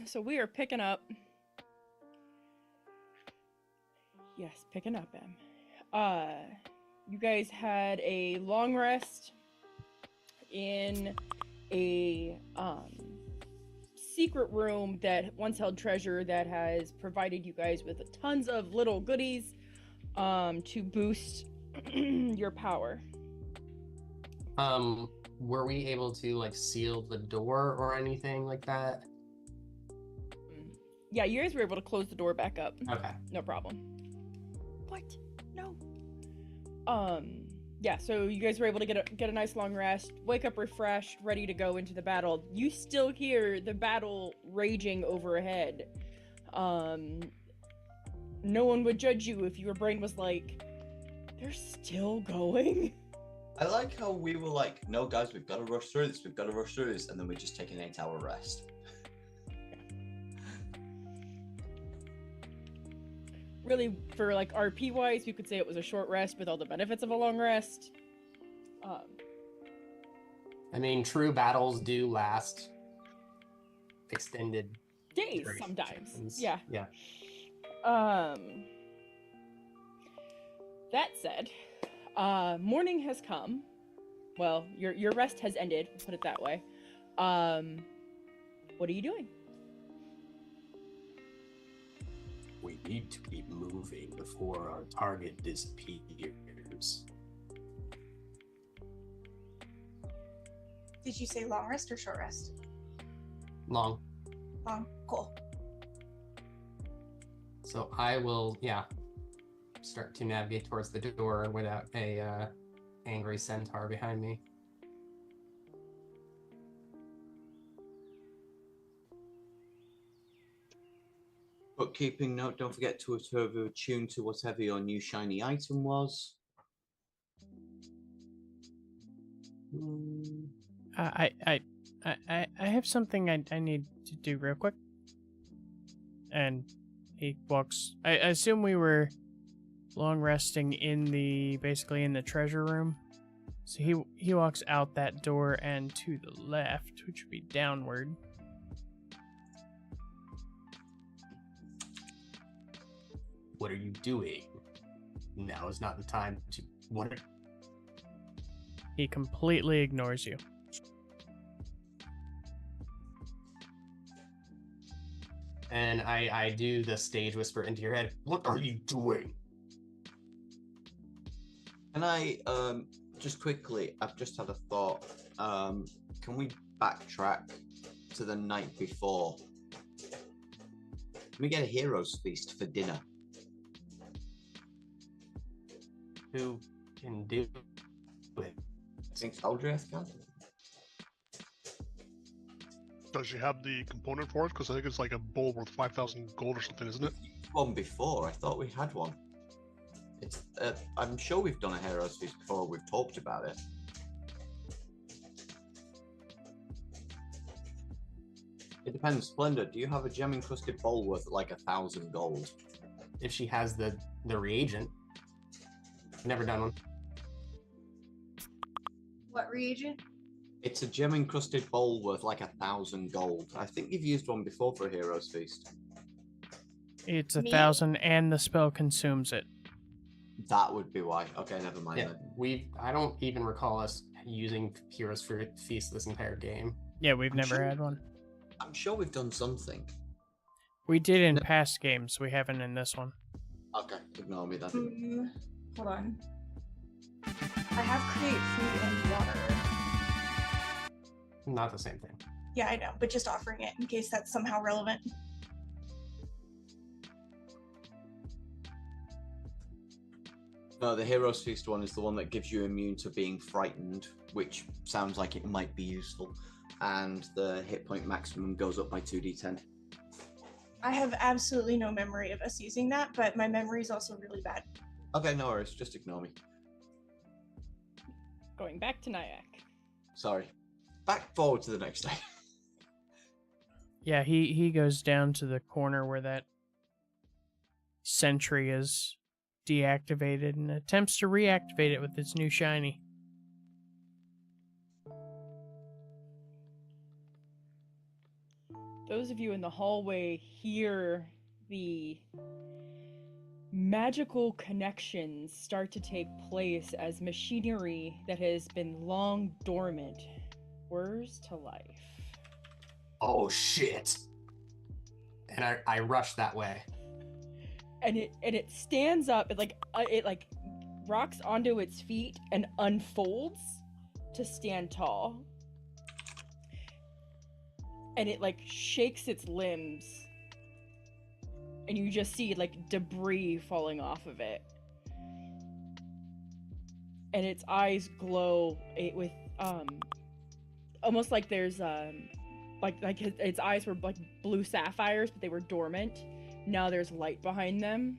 So we are picking up. Yes, picking up, Em. You guys had a long rest in a secret room that once held treasure that has provided you guys with tons of little goodies to boost your power. Were we able to like seal the door or anything like that? Yeah, you guys were able to close the door back up. Okay. No problem. What? No. Yeah, so you guys were able to get a nice long rest, wake up refreshed, ready to go into the battle. You still hear the battle raging overhead. No one would judge you if your brain was like, they're still going? I like how we were like, no guys, we've got to rush through this, and then we just take an 8-hour rest. Really, for like RP wise, we could say it was a short rest with all the benefits of a long rest. I mean, true battles do last extended days durations. Sometimes. Yeah. Yeah. That said, morning has come. Well, your rest has ended, we'll put it that way. What are you doing? We need to keep moving before our target disappears. Did you say long rest or short rest? Long. Long. Cool. So I will, start to navigate towards the door without a angry centaur behind me. Bookkeeping note, don't forget to attune to whatever your new shiny item was. I have something I need to do real quick. And he walks. I assume we were long resting basically in the treasure room. So he walks out that door and to the left, which would be downward. What are you doing? Now is not the time to... What? He completely ignores you. And I do the stage whisper into your head. What are you doing? Can I, just quickly, I've just had a thought. Can we backtrack to the night before? Can we get a hero's feast for dinner? Who can do it? I think Aldreth can. Does she have the component for it? Because I think it's like a bowl worth 5,000 gold or something, isn't it? One before, I thought we had one. It's. I'm sure we've done a hero's feast before. We've talked about it. It depends. Splendor, do you have a gem encrusted bowl worth like 1,000 gold? If she has the reagent. Never done one. What reagent? It's a gem encrusted bowl worth like 1,000 gold. I think you've used one before for a hero's feast. It's 1,000 and the spell consumes it. That would be why. Okay, never mind then. I don't even recall us using Heroes for Feast this entire game. Yeah, we've never had one. I'm sure we've done something. We did in past games. We haven't in this one. Okay, ignore me then. Hold on. I have create food and water. Not the same thing. Yeah, I know, but just offering it in case that's somehow relevant. No, the Hero's Feast one is the one that gives you immune to being frightened, which sounds like it might be useful. And the hit point maximum goes up by 2d10. I have absolutely no memory of us using that, but my memory is also really bad. Okay, no worries. Just ignore me. Going back to Nyack. Sorry. Back forward to the next day. Yeah, he goes down to the corner where that sentry is deactivated and attempts to reactivate it with its new shiny. those of you in the hallway hear the magical connections start to take place as machinery that has been long dormant whirs to life. Oh shit! And I rush that way. And it stands up, it rocks onto its feet and unfolds to stand tall. And it like shakes its limbs. And you just see like debris falling off of it. And its eyes glow with almost like there's like its eyes were like blue sapphires, but they were dormant. Now there's light behind them.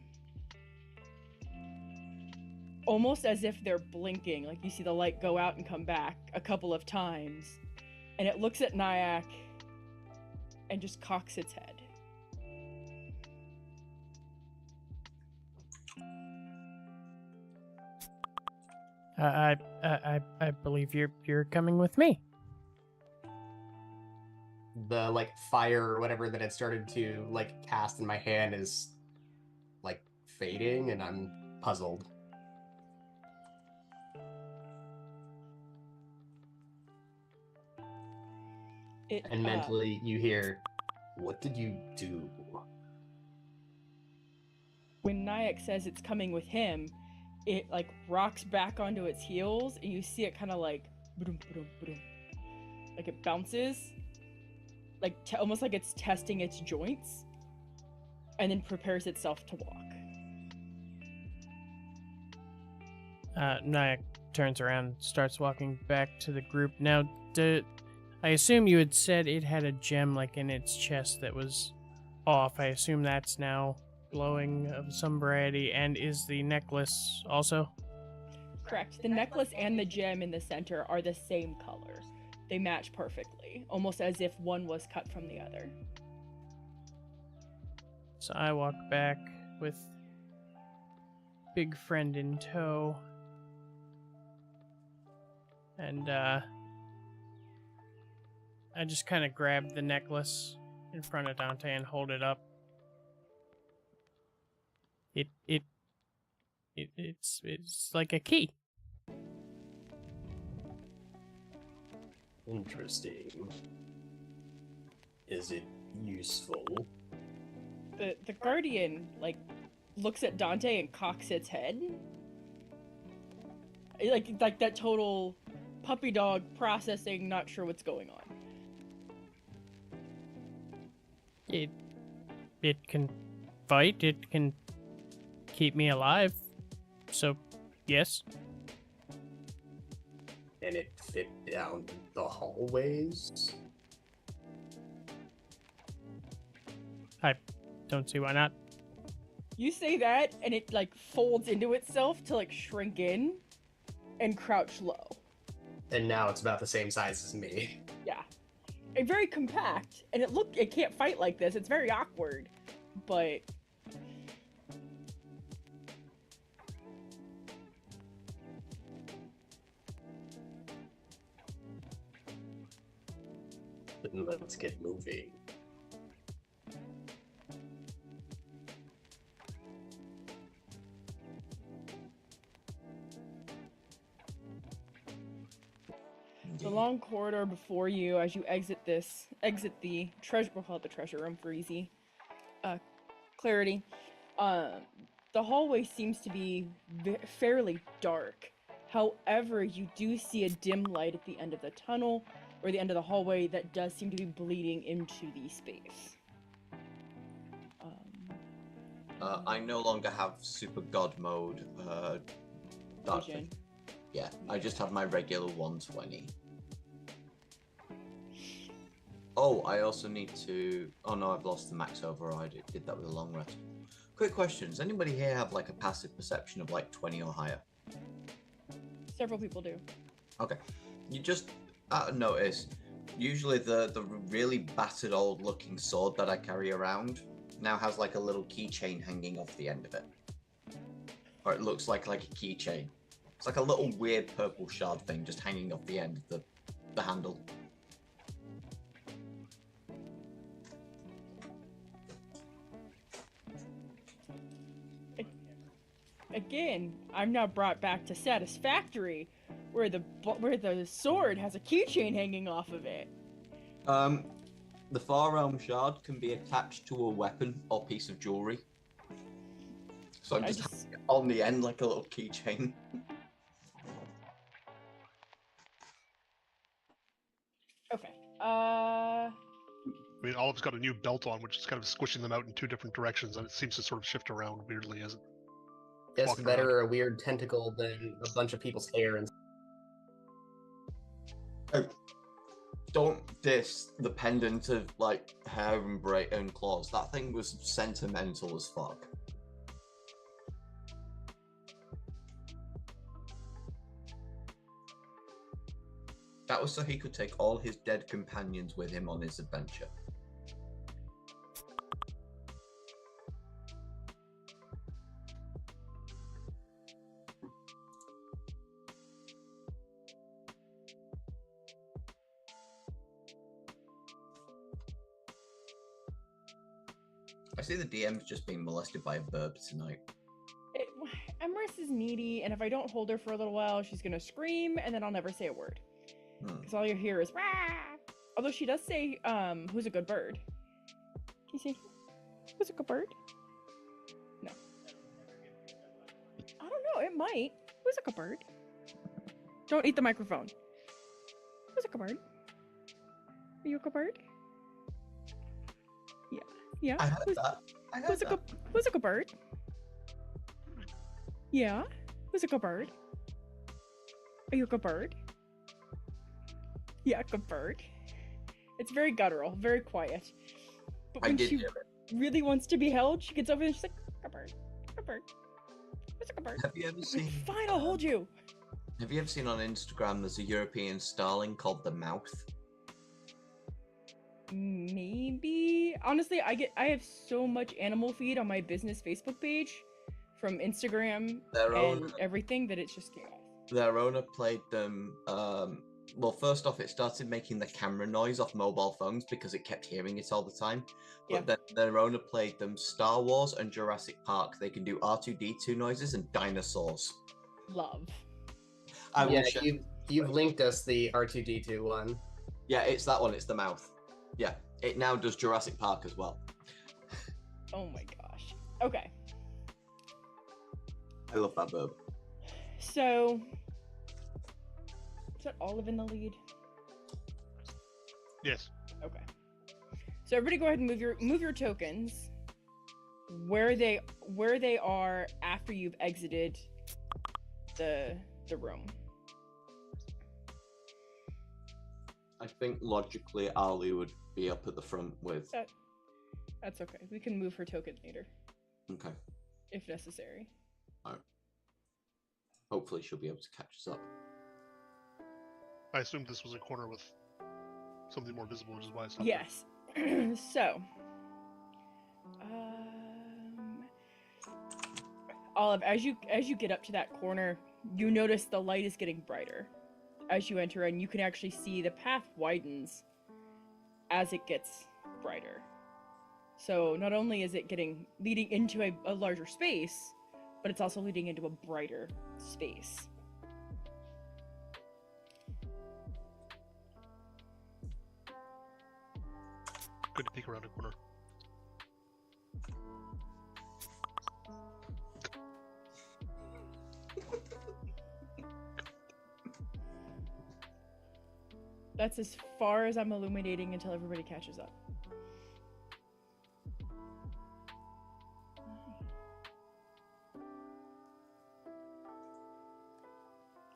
Almost as if they're blinking. Like you see the light go out and come back a couple of times. And it looks at Nyack and just cocks its head. I believe you're coming with me. The like fire or whatever that had started to like cast in my hand is like fading, and I'm puzzled. And mentally you hear, "What did you do?" When Nyack says it's coming with him, it like rocks back onto its heels, and you see it kind of like like it bounces, like almost like it's testing its joints, and then prepares itself to walk. Nyack turns around, starts walking back to the group. Now, I assume you had said it had a gem like in its chest that was off. I assume that's now glowing of some variety, and is the necklace also? Correct. The necklace and the gem in the center are the same colors. They match perfectly, almost as if one was cut from the other. So I walk back with big friend in tow, and I just kind of grab the necklace in front of Dante and hold it up. It's like a key. Interesting. Is it useful? The guardian like looks at Dante and cocks its head. Like that total puppy dog processing, not sure what's going on. It can fight. It can keep me alive. So, yes. And it fit down the hallways? I don't see why not. You say that, and it like folds into itself to like shrink in and crouch low. And now it's about the same size as me. Yeah. And very compact, and it can't fight like this. It's very awkward, but Then let's get moving. the long corridor before you, as you exit the treasure, we'll call it the treasure room for easy clarity. The hallway seems to be fairly dark. However, you do see a dim light at the end of the tunnel, or the end of the hallway, that does seem to be bleeding into the space. I no longer have super god mode. Dark Vision. vision. Yeah, I just have my regular 120. Oh, I also need to. Oh no, I've lost the max override. It did that with a long rest. Quick question: does anybody here have like a passive perception of like 20 or higher? Several people do. Okay, you just out of notice. Usually the really battered old looking sword that I carry around now has like a little keychain hanging off the end of it, or it looks like a keychain. It's like a little weird purple shard thing just hanging off the end of the handle. again, I'm now brought back to Satisfactory, where the sword has a keychain hanging off of it. The Far Realm Shard can be attached to a weapon or piece of jewelry. So I'm just on the end like a little keychain. Okay. I mean, Olive's got a new belt on, which is kind of squishing them out in two different directions, and it seems to sort of shift around weirdly as it. It's Walking better a weird tentacle than a bunch of people's hair and. Don't diss the pendant of like hair and claws. That thing was sentimental as fuck. That was so he could take all his dead companions with him on his adventure. I see the DM's just being molested by a burb tonight. Emrys is needy, and if I don't hold her for a little while, she's gonna scream, and then I'll never say a word. Because all you hear is rah! Although she does say, who's a good bird? Can you say, who's a good bird? No. I don't know, it might. Who's a good bird? Don't eat the microphone. Who's a good bird? Are you a good bird? Yeah. Yeah. I heard that. Who's a good bird? Yeah. Who's a good bird? Are you a good bird? Yeah, good bird. It's very guttural, very quiet. But when she really wants to be held, she gets over and she's like, good bird, good bird. Who's a good bird? Have you ever seen? Fine, I'll hold you. Have you ever seen on Instagram? There's a European starling called the Mouth. Maybe. Honestly, I have so much animal feed on my business Facebook page from Instagram and everything that it's just chaos. Their owner played them. Well, first off, it started making the camera noise off mobile phones because it kept hearing it all the time. But then their owner played them Star Wars and Jurassic Park. They can do R2-D2 noises and dinosaurs. Love. You've linked us the R2-D2 one. Yeah, it's that one. It's the Mouth. Yeah, it now does Jurassic Park as well. Oh my gosh. Okay. I love that verb. So, is that Olive in the lead? Yes. Okay. So everybody, go ahead and move your tokens where they are after you've exited the room. I think logically Ali would be up at the front with. That's okay. We can move her token later. Okay. If necessary. Alright. Hopefully she'll be able to catch us up. I assumed this was a corner with something more visible, which is why I stopped. Yes. So, Olive, as you get up to that corner, you notice the light is getting brighter as you enter, and you can actually see the path widens as it gets brighter. So not only is it leading into a larger space, but it's also leading into a brighter space. Good to peek around a corner. That's as far as I'm illuminating until everybody catches up.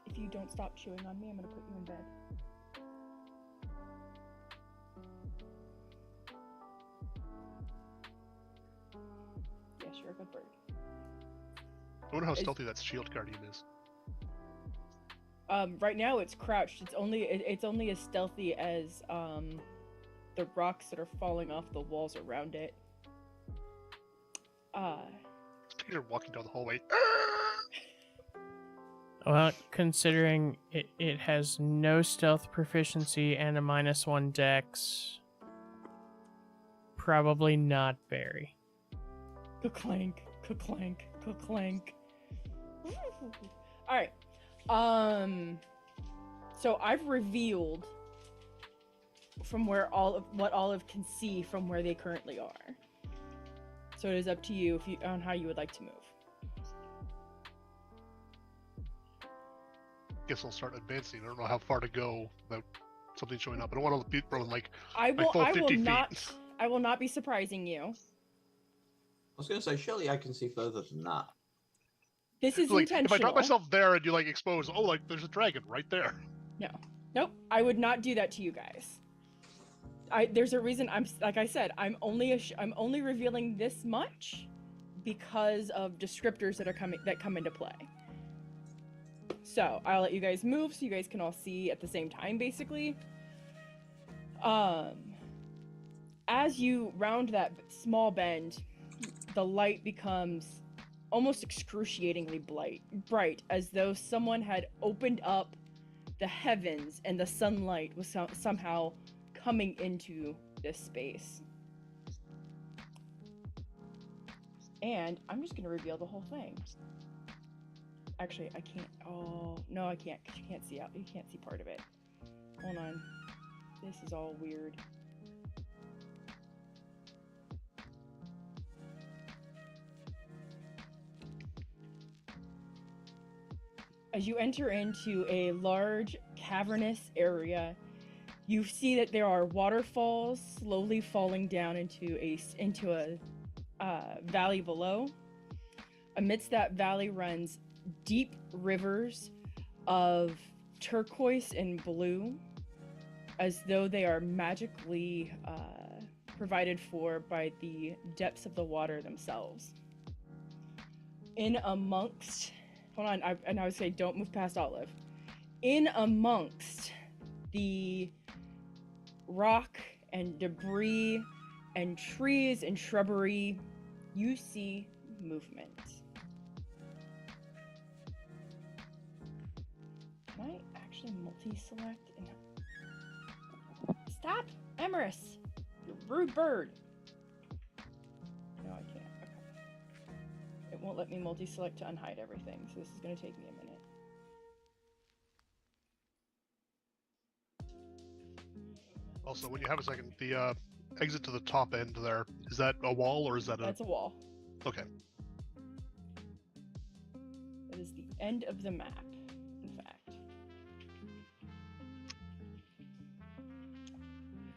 If you don't stop chewing on me, I'm gonna put you in bed. Yes, you're a good bird. I wonder how stealthy that shield guardian is. Right now it's crouched. It's only as stealthy as the rocks that are falling off the walls around it. You're walking down the hallway. Well, considering it has no stealth proficiency and a -1 dex, probably not very. Ka-clank, ka-clank, ka-clank. All right. So I've revealed from where what Olive can see from where they currently are. So it is up to you on how you would like to move. Guess I'll start advancing. I don't know how far to go without something showing up. I don't want all the people in like I will. full I 50 will feet. not. I will not be surprising you. I was going to say, surely I can see further than that. This is Like intentional. if I drop myself there and you like expose, oh, like there's a dragon right there. No. Nope. I would not do that to you guys. There's a reason. Like I said, I'm only revealing this much because of descriptors that come into play. So I'll let you guys move so you guys can all see at the same time, basically. As you round that small bend, the light becomes almost excruciatingly bright, as though someone had opened up the heavens and the sunlight was somehow coming into this space. And I'm just gonna reveal the whole thing. Actually, I can't. Oh no, I can't, because you can't see out. You can't see part of it. Hold on. This is all weird. As you enter into a large cavernous area, you see that there are waterfalls slowly falling down into a valley below. Amidst that valley runs deep rivers of turquoise and blue, as though they are magically provided for by the depths of the water themselves. In amongst, hold on, I would say don't move past Olive. In amongst the rock and debris and trees and shrubbery, you see movement. Can I actually multi-select? Stop, Emerus! You rude bird! No, I can't. Okay. It won't let me multi-select to unhide everything, so this is going to take me a minute. Also, when you have a second, the exit to the top end there, is that a wall or is that That's a wall. Okay. That is the end of the map, in fact.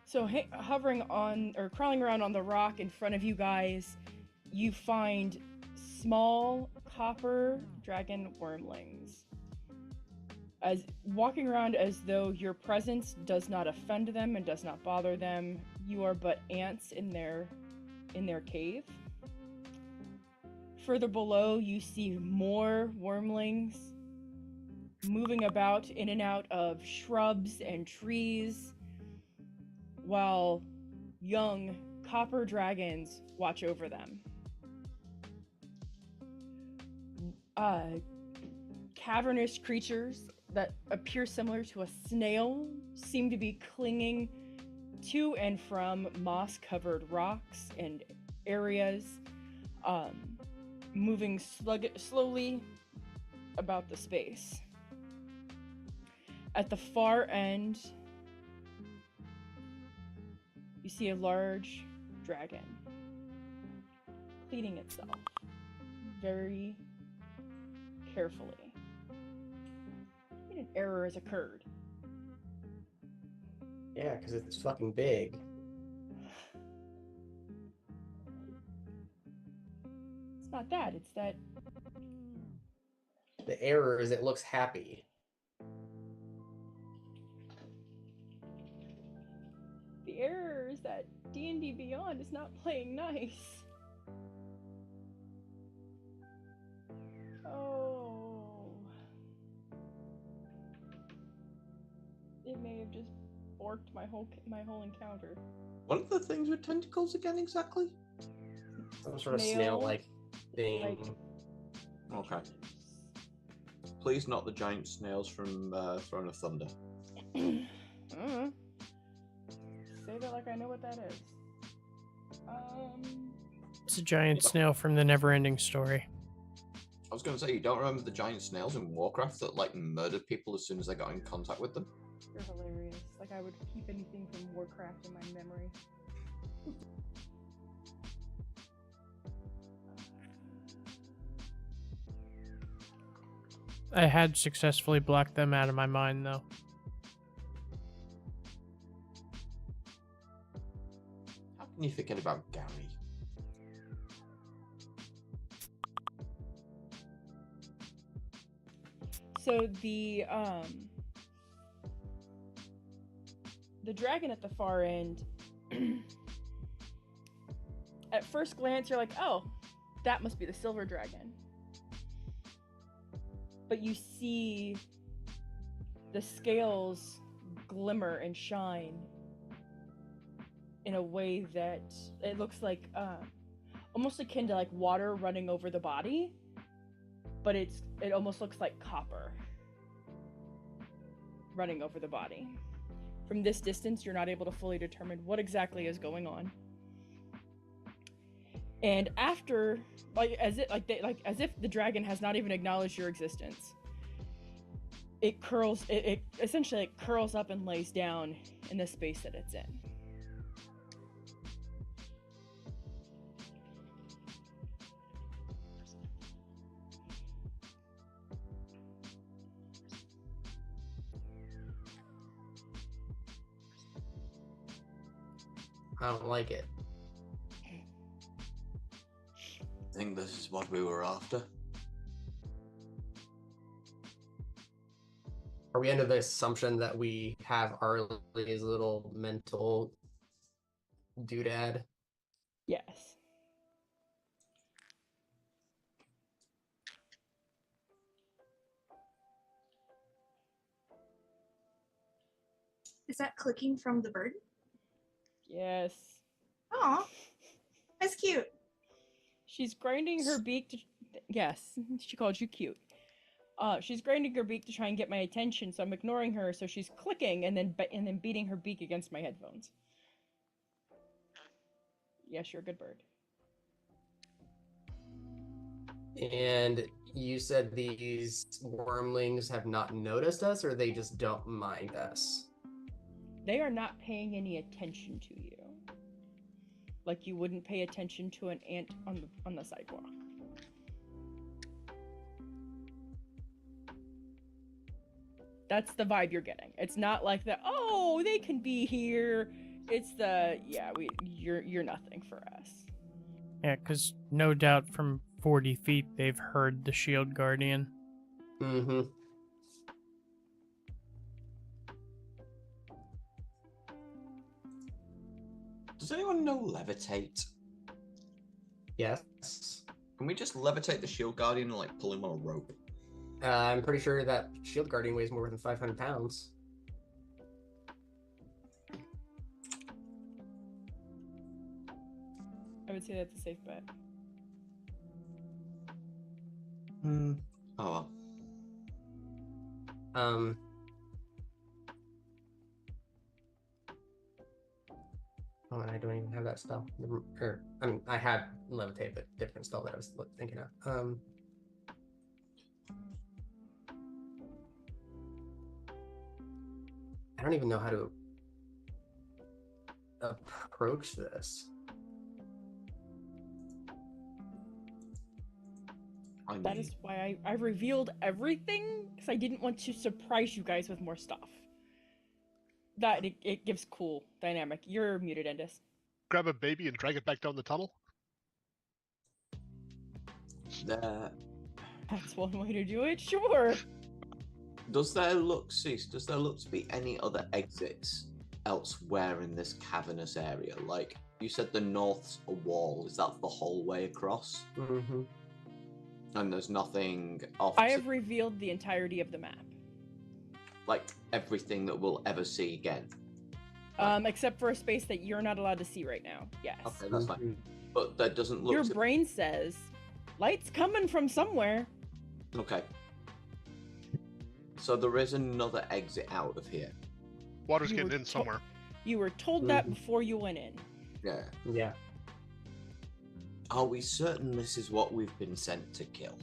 So hovering on, or crawling around on the rock in front of you guys, you find small copper dragon wormlings. As walking around as though your presence does not offend them and does not bother them, you are but ants in their cave. Further below, you see more wormlings moving about in and out of shrubs and trees, while young copper dragons watch over them. Cavernous creatures that appear similar to a snail seem to be clinging to and from moss-covered rocks and areas, moving slowly about the space. At the far end, you see a large dragon cleaning itself very carefully. An error has occurred. Yeah, because it's fucking big. It's not that, it's that The error is it looks happy. the error is that D&D Beyond is not playing nice. Oh. It may have just borked my whole encounter. What are the things with tentacles again, exactly? Some sort of Snail, snail-like thing. like- Okay. Please not the giant snails from Throne of Thunder. Say that like I know what that is. It's a giant snail from the Never-Ending Story. was going to say, you don't remember the giant snails in Warcraft that like murdered people as soon as they got in contact with them? You're hilarious. Like I would keep anything from Warcraft in my memory. I had successfully blocked them out of my mind, though. How can you forget about Gary? So the dragon at the far end, at first glance you're like, oh, that must be the silver dragon. But you see the scales glimmer and shine in a way that it looks like almost akin to like water running over the body, but it almost looks like copper running over the body. From this distance, you're not able to fully determine what exactly is going on. And after, as if the dragon has not even acknowledged your existence, it essentially curls up and lays down in the space that it's in. I don't like it. I think this is what we were after. Are we under the assumption that we have Arlie's little mental doodad? Yes. Is that clicking from the bird? Yes. Aw, that's cute. She's grinding her beak to... Yes, she called you cute. She's grinding her beak to try and get my attention, so I'm ignoring her, so she's clicking and then beating her beak against my headphones. Yes, you're a good bird. And you said these wormlings have not noticed us, or they just don't mind us? They are not paying any attention to you. Like you wouldn't pay attention to an ant on the sidewalk. That's the vibe you're getting. It's not like the, oh, they can be here. It's the, yeah, you're nothing for us. Yeah, because no doubt from 40 feet they've heard the shield guardian. Mm-hmm. Does anyone know levitate? Yes. Can we just levitate the shield guardian and like pull him on a rope? I'm pretty sure that shield guardian weighs more than 500 pounds. I would say that's a safe bet. Oh well. Oh, and I don't even have that spell. Or, I mean, I had levitate, but different spell that I was thinking of. I don't even know how to approach this. That is why I revealed everything, because I didn't want to surprise you guys with more stuff. That it gives cool dynamic. You're muted, Endis. Grab a baby and drag it back down the tunnel. That's one way to do it, sure. Does there look to be any other exits elsewhere in this cavernous area? Like, you said the north's a wall. Is that the whole way across? Mm-hmm. And there's nothing off. I have revealed the entirety of the map. Like, everything that we'll ever see again. Except for a space that you're not allowed to see right now. Yes. Okay, that's fine. But that doesn't look Your brain says, light's coming from somewhere. Okay. So there is another exit out of here. Water's You getting were in somewhere. You were told that before you went in. Yeah. Yeah. Are we certain this is what we've been sent to kill?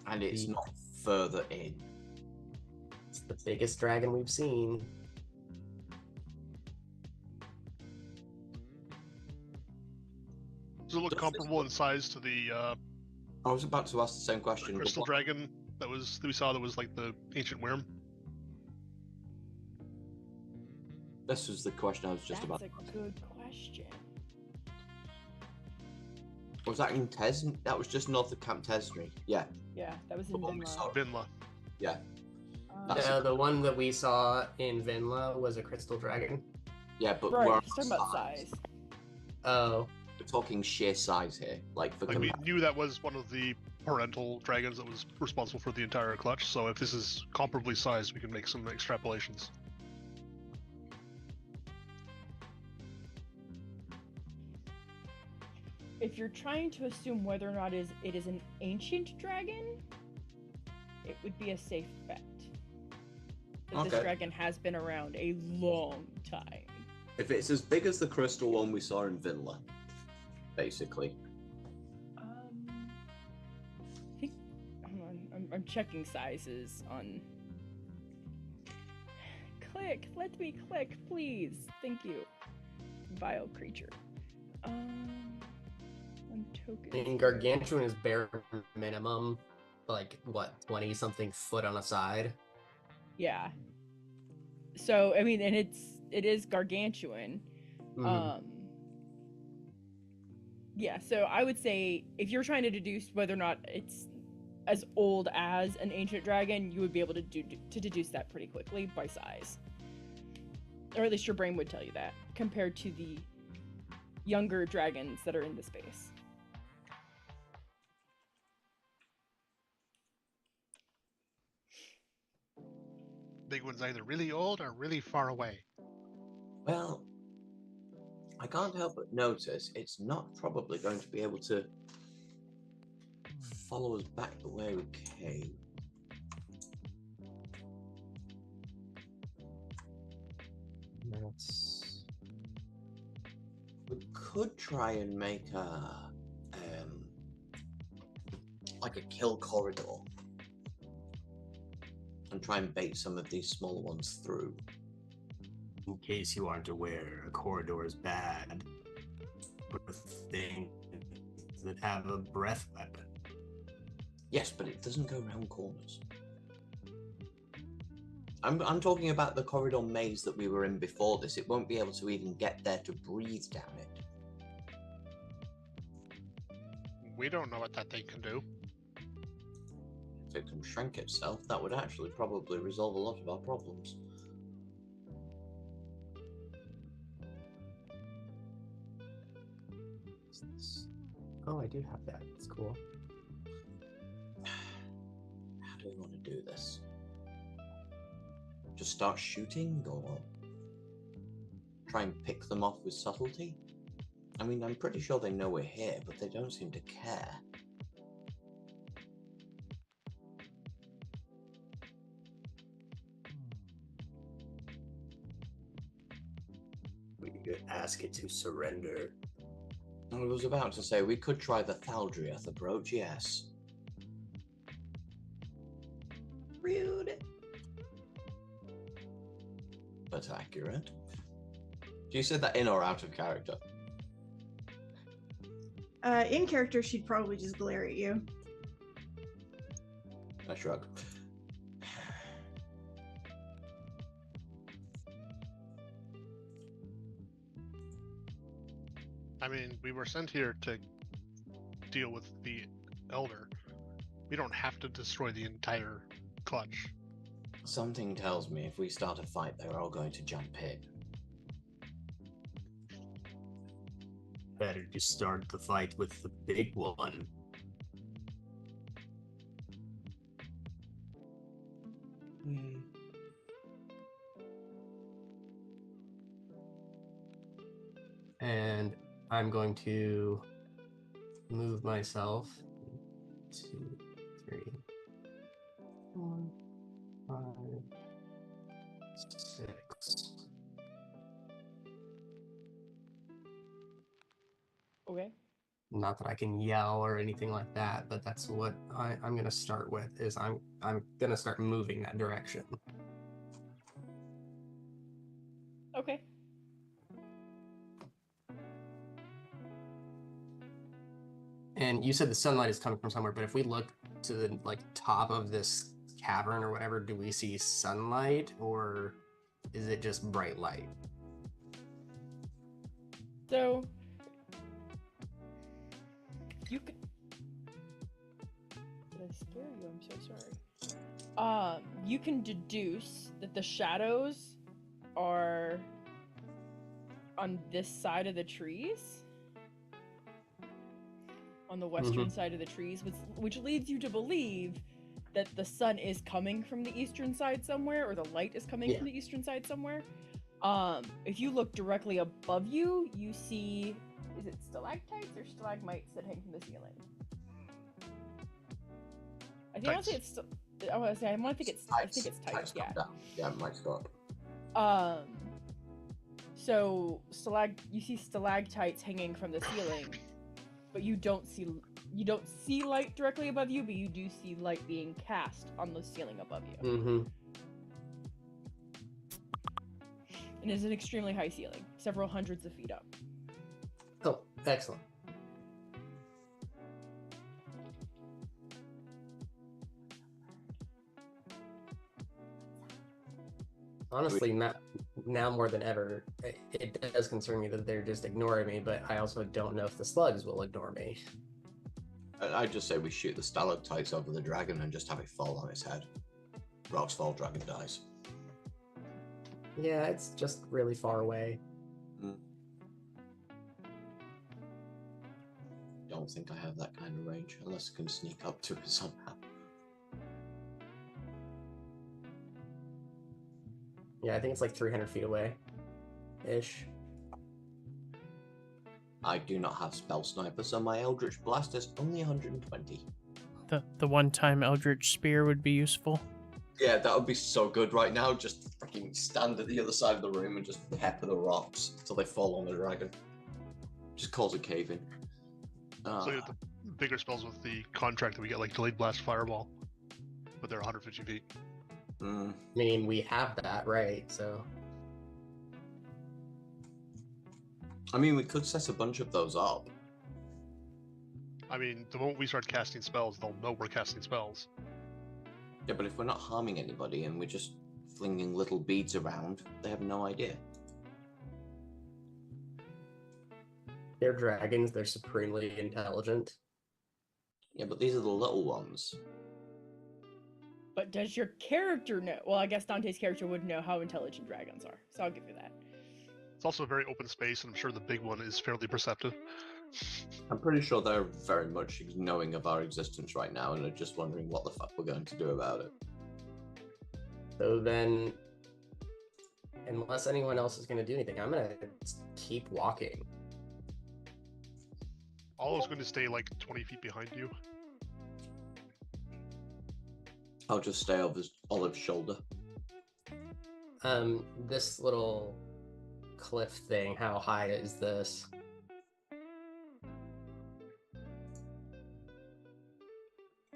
And it's not further in. It's the biggest dragon we've seen. Does it look Does this comparable look- in size to the I was about to ask the same question. but crystal what- dragon that we saw that was like the ancient worm? This was the question I was just That's about. a good question. Was that in Tesn? That was just north of Camp Tesney. Yeah. Yeah, that was The in one we Vinla. saw. Vinla. Yeah. Um, That's No, the one that we saw in Vinla was a crystal dragon. Yeah, but right, we're, he's talking about size. Oh, we're talking sheer size here. Like for Like we compa- knew that was one of the parental dragons that was responsible for the entire clutch. So if this is comparably sized, we can make some extrapolations. If you're trying to assume whether or not it is an ancient dragon, it would be a safe bet. That this Okay. dragon has been around a long time. If it's as big as the crystal one we saw in Vinla, basically. I think. Hold on, I'm checking sizes on. Click, let me click, please. Thank you. Vile creature. One token. I mean, gargantuan is bare minimum, like what, 20 something foot on a side. Yeah. So I mean, and it is gargantuan. Mhm. Yeah, so I would say if you're trying to deduce whether or not it's as old as an ancient dragon, you would be able to deduce that pretty quickly by size. Or at least your brain would tell you that, compared to the younger dragons that are in the space. Big one's either really old or really far away. Well, I can't help but notice it's not probably going to be able to follow us back the way we came. That's... We could try and make like a kill corridor and try and bait some of these smaller ones through. In case you aren't aware, a corridor is bad for things that have a breath weapon. Yes, but it doesn't go round corners. I'm talking about the corridor maze that we were in before this. It won't be able to even get there to breathe down it. We don't know what that thing can do. If it can shrink itself, that would actually probably resolve a lot of our problems. Oh, I do have that. It's cool. How do we want to do this? Just start shooting, or try and pick them off with subtlety? I mean, I'm pretty sure they know we're here, but they don't seem to care. We could ask it to surrender. I was about to say we could try the Thaldriath approach, yes. Rude. But accurate. You said that in or out of character? In character, she'd probably just glare at you. I shrug. I mean, we were sent here to deal with the Elder. We don't have to destroy the entire clutch. Something tells me if we start a fight, they're all going to jump in. Better to start the fight with the big one. And I'm going to move myself. 2, 3, 4, 5, 6. Okay. Not that I can yell or anything like that, but that's what I'm gonna start with. Is I'm gonna start moving that direction. Okay. And you said the sunlight is coming from somewhere, but if we look to the top of this cavern or whatever, do we see sunlight or is it just bright light? So you could. Did I scare you? I'm so sorry. You can deduce that the shadows are on this side of the trees. On the western side of the trees, which leads you to believe that the sun is coming from the eastern side somewhere, or the light is coming from the eastern side somewhere. If you look directly above you, you see, is it stalactites or stalagmites that hang from the ceiling? I think it's tights. Yeah. Yeah, it might go up. So you see stalactites hanging from the ceiling, but you don't see light directly above you, but you do see light being cast on the ceiling above you. Mm-hmm. And it's an extremely high ceiling, several hundreds of feet up. Oh, excellent. Honestly, now more than ever, it does concern me that they're just ignoring me, but I also don't know if the slugs will ignore me. I'd just say we shoot the stalactites over the dragon and just have it fall on its head. Rocks fall, dragon dies. Yeah, it's just really far away. Don't think I have that kind of range, unless I can sneak up to it somehow. Yeah, I think it's like 300 feet away. Ish. I do not have spell sniper, so my Eldritch Blast is only 120. The one-time Eldritch Spear would be useful. Yeah, that would be so good right now. Just freaking stand at the other side of the room and just pepper the rocks until they fall on the dragon. Just cause a cave in. So you have the bigger spells with the contract that we get, like Delayed Blast Fireball, but they're 150 feet. I mean, we have that, right? So. I mean, we could set a bunch of those up. I mean, the moment we start casting spells, they'll know we're casting spells. Yeah, but if we're not harming anybody and we're just flinging little beads around, they have no idea. They're dragons, they're supremely intelligent. Yeah, but these are the little ones. But does your character know? Well, I guess Dante's character would know how intelligent dragons are, so I'll give you that. It's also a very open space, and I'm sure the big one is fairly perceptive. I'm pretty sure they're very much knowing of our existence right now and are just wondering what the fuck we're going to do about it. So then, unless anyone else is going to do anything, I'm going to keep walking. All is going to stay like 20 feet behind you. I'll just stay over Olive's shoulder. This little cliff thing, how high is this?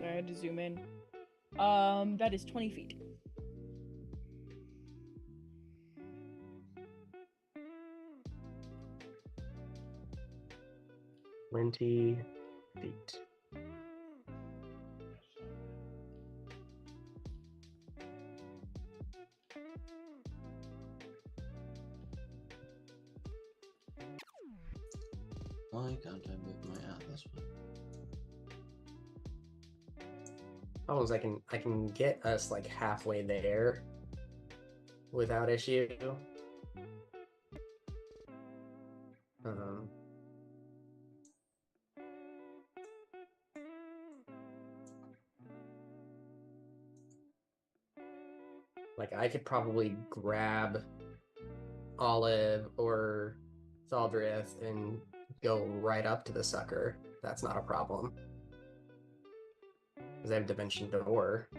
I had to zoom in. That is 20 feet. $20 feet. Why can't I move my atlas? Problem is, I can get us like halfway there without issue. Like I could probably grab Olive or Thaldrith and go right up to the sucker. That's not a problem. Because I have Dimension Door.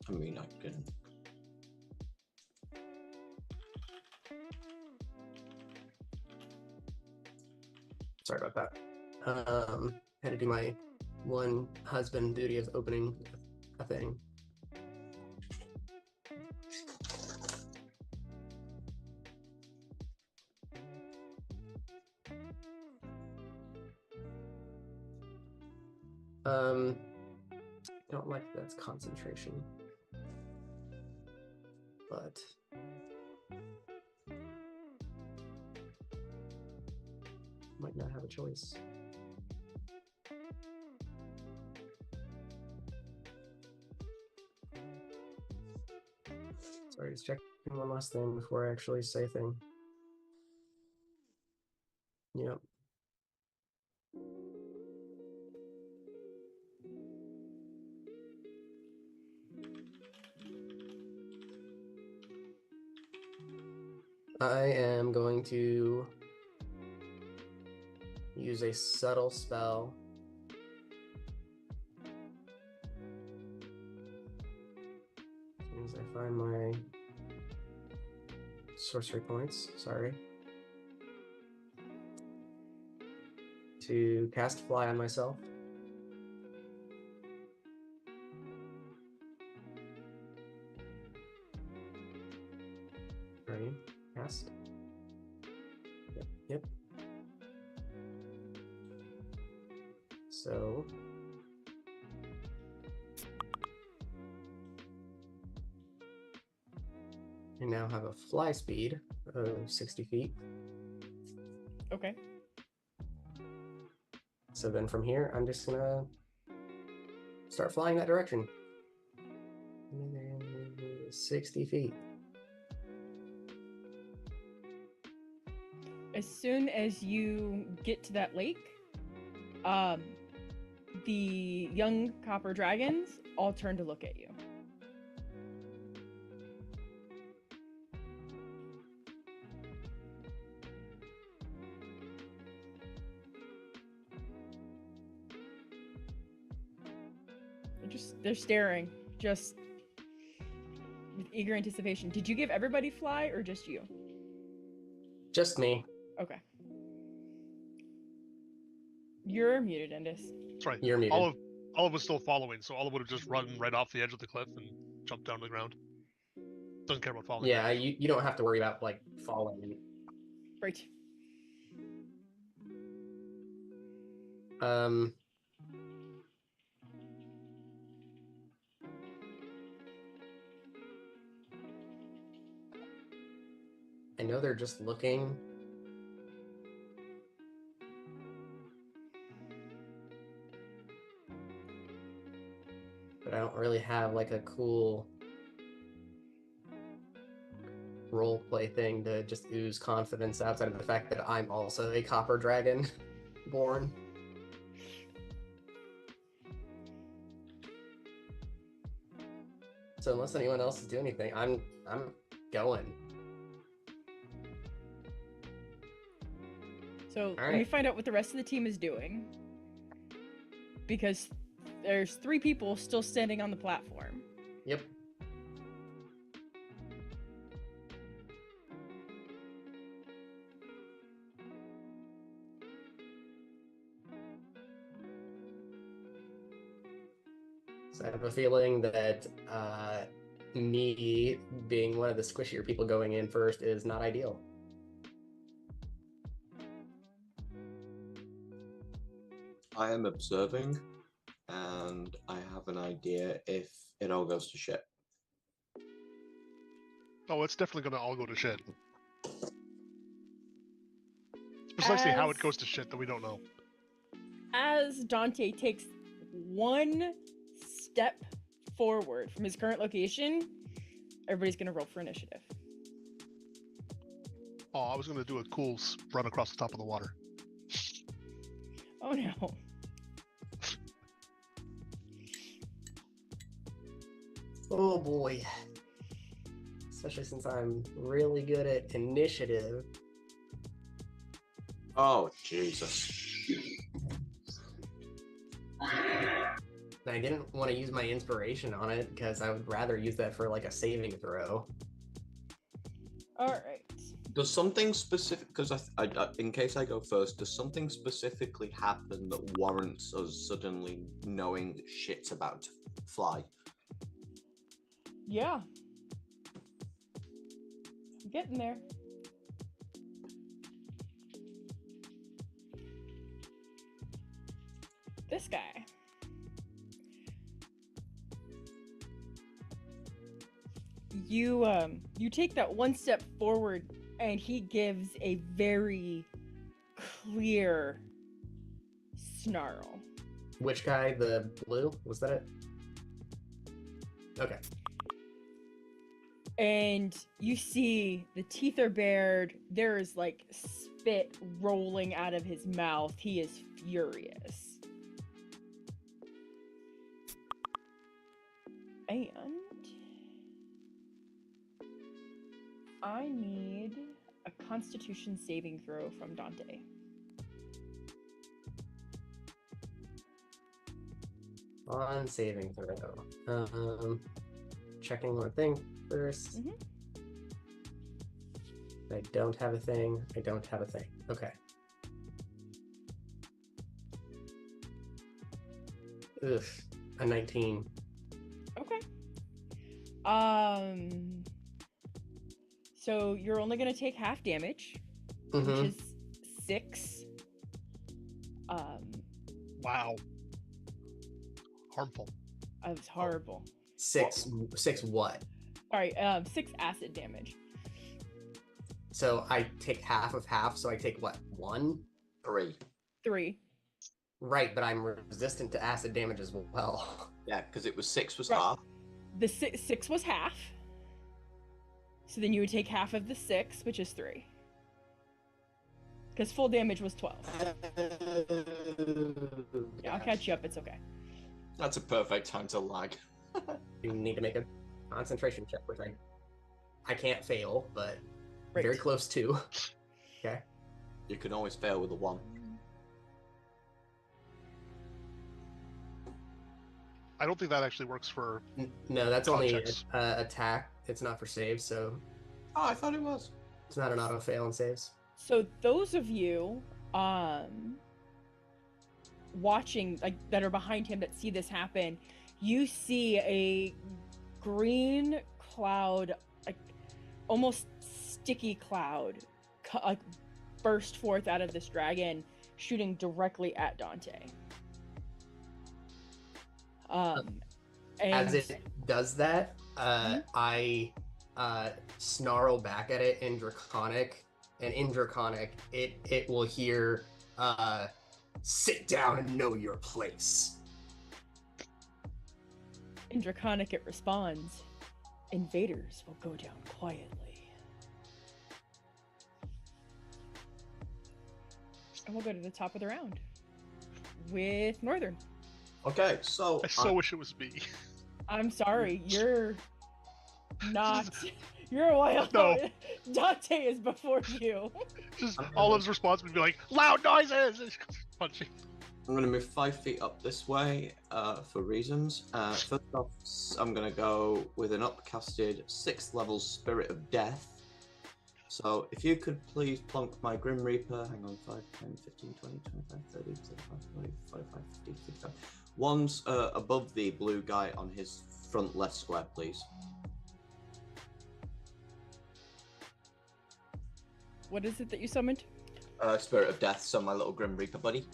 I mean, I can. Sorry about that. Had to do my one husband duty of opening a thing. Don't like that's concentration, but might not have a choice. Sorry, just checking one last thing before I actually say a thing. Yep. I am going to use a subtle spell. As soon as I find my sorcery points, sorry. To cast Fly on myself. Ready? Cast. Yep. So I now have a fly speed of 60 feet. Okay. So then from here, I'm just gonna start flying that direction. 60 feet. As soon as you get to that lake, the young copper dragons all turn to look at you. They're staring, just with eager anticipation. Did you give everybody fly or just you? Just me. Okay. You're muted, Endis. That's right. You're muted. All of us still following, so Olive would have just run right off the edge of the cliff and jumped down to the ground. Doesn't care about falling. Yeah, you don't have to worry about like falling. Right. I know they're just looking. But I don't really have like a cool role play thing to just ooze confidence outside of the fact that I'm also a copper dragon born. So unless anyone else is doing anything, I'm going. So All let me right. find out what the rest of the team is doing. Because there's 3 people still standing on the platform. Yep. So I have a feeling that me being one of the squishier people going in first is not ideal. I am observing, and I have an idea if it all goes to shit. Oh, it's definitely gonna all go to shit. It's precisely how it goes to shit that we don't know. As Dante takes one step forward from his current location, everybody's gonna roll for initiative. Oh, I was gonna do a cool run across the top of the water. Oh no. Oh boy. Especially since I'm really good at initiative. Oh, Jesus. I didn't want to use my inspiration on it because I would rather use that for like a saving throw. All right. Does something specific? Because in case I go first, does something specifically happen that warrants us suddenly knowing that shit's about to fly? Yeah. I'm getting there. This guy. You take that one step forward and he gives a very clear snarl. Which guy? The blue? Was that it? Okay. And you see the teeth are bared. There is like spit rolling out of his mouth. He is furious. And I need a Constitution saving throw from Dante. On saving throw. Checking one thing first. Mhm. I don't have a thing. I don't have a thing. Okay. Ugh. A 19. Okay. So you're only gonna take half damage, which is 6. Wow. Harmful. That was horrible. Six what? Sorry, 6 acid damage. So I take half of half, so I take what? 1? 3. 3. Right, but I'm resistant to acid damage as well. Yeah, because it was 6 was Right. half. The 6 was half. So then you would take half of the 6, which is 3. Because full damage was 12. Yeah, I'll catch you up. It's okay. That's a perfect time to lag. You need to make a concentration check, which I can't fail, but Right. very close to. Okay. You can always fail with a 1. I don't think that actually works for. No, that's Con only checks. attack. It's not for saves, so Oh, I thought it was. it's not an auto fail in saves. So those of you watching, like, that are behind him that see this happen, you see a green cloud, like almost sticky cloud, like burst forth out of this dragon, shooting directly at Dante. And As it does that, I snarl back at it in Draconic, and in Draconic, it will hear, sit down and know your place. in Draconic it responds, invaders will go down quietly. And we'll go to the top of the round with Northern. Okay, so I so wish it was me. I'm sorry, you're not. You're a while. No. Dante is before you. Just Olive's response would be like, "Loud noises!" and punching. I'm going to move 5 feet up this way for reasons. First off, I'm going to go with an upcasted 6th level Spirit of Death. So if you could please plonk my Grim Reaper, hang on, 5, 10, 15, 20, 25, 30, 35, 40, 45, 50, 55. One's above the blue guy on his front left square, please. What is it that you summoned? Spirit of Death, so my little Grim Reaper buddy.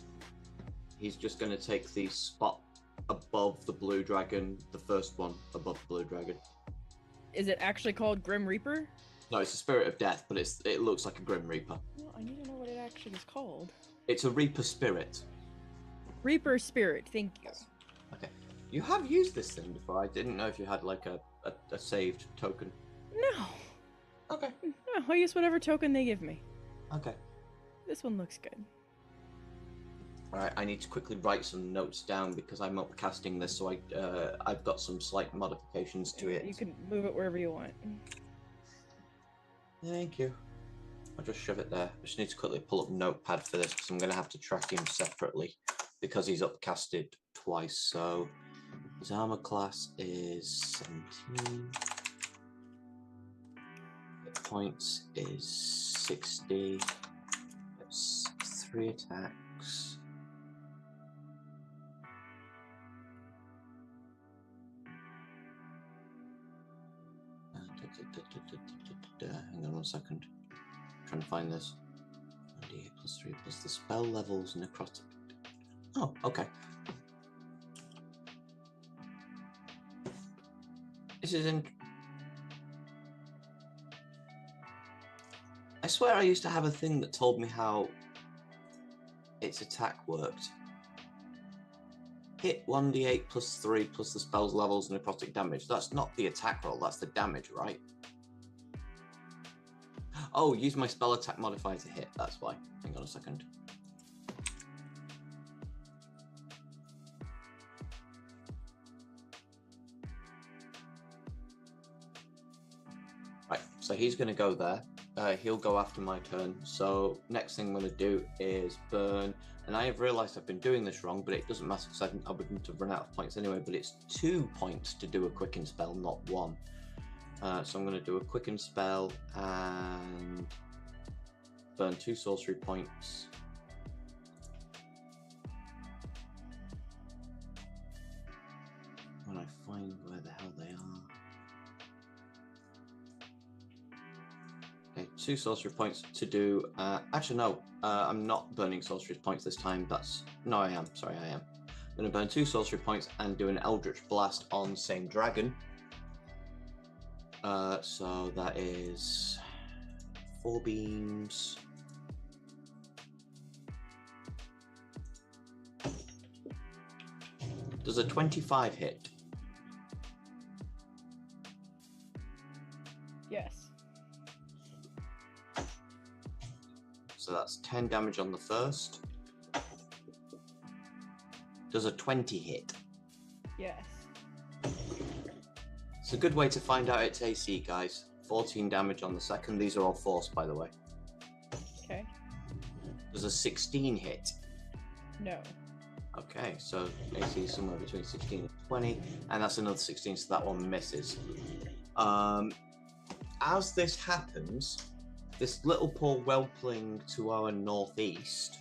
He's just going to take the spot above the blue dragon, the first one above the blue dragon. Is it actually called Grim Reaper? No, it's a Spirit of Death, but it looks like a Grim Reaper. Well, I need to know what it actually is called. It's a Reaper Spirit. Reaper Spirit, thank you. Okay. You have used this thing before. I didn't know if you had like a saved token. No. Okay. No, I'll use whatever token they give me. Okay. This one looks good. Alright, I need to quickly write some notes down because I'm upcasting this, so I've got some slight modifications to it. You can move it wherever you want. Thank you. I'll just shove it there. I just need to quickly pull up Notepad for this because I'm going to have to track him separately because he's upcasted twice. So His armor class is 17. Hit points is 60. That's 3 attacks. Hang on 1 second. I'm trying to find this. 1d8 plus 3 plus the spell levels necrotic. Oh, okay. This is in. I swear I used to have a thing that told me how its attack worked. Hit 1d8 plus 3 plus the spell's levels necrotic damage. That's not the attack roll, that's the damage, right? Oh, use my spell attack modifier to hit, that's why. Hang on a second. Right, so he's going to go there. He'll go after my turn. So next thing I'm going to do is burn. And I have realised I've been doing this wrong, but it doesn't matter because I wouldn't have run out of points anyway. But it's 2 points to do a quicken spell, not 1. So I'm going to do a quicken spell and burn 2 sorcery points. When I find where the hell they are. Okay, 2 sorcery points to do. Actually, no, I'm not burning sorcery points this time. No, I am. Sorry, I am. I'm going to burn 2 sorcery points and do an Eldritch Blast on same dragon. So that is 4 beams. Does a 25 hit? Yes. So that's 10 damage on the first. Does a 20 hit? Yes. It's a good way to find out its AC, guys. 14 damage on the second. These are all force, by the way. Okay. Does a 16 hit? No. Okay, so AC is somewhere between 16 and 20, and that's another 16, so that one misses. As this happens, this little poor whelpling to our northeast.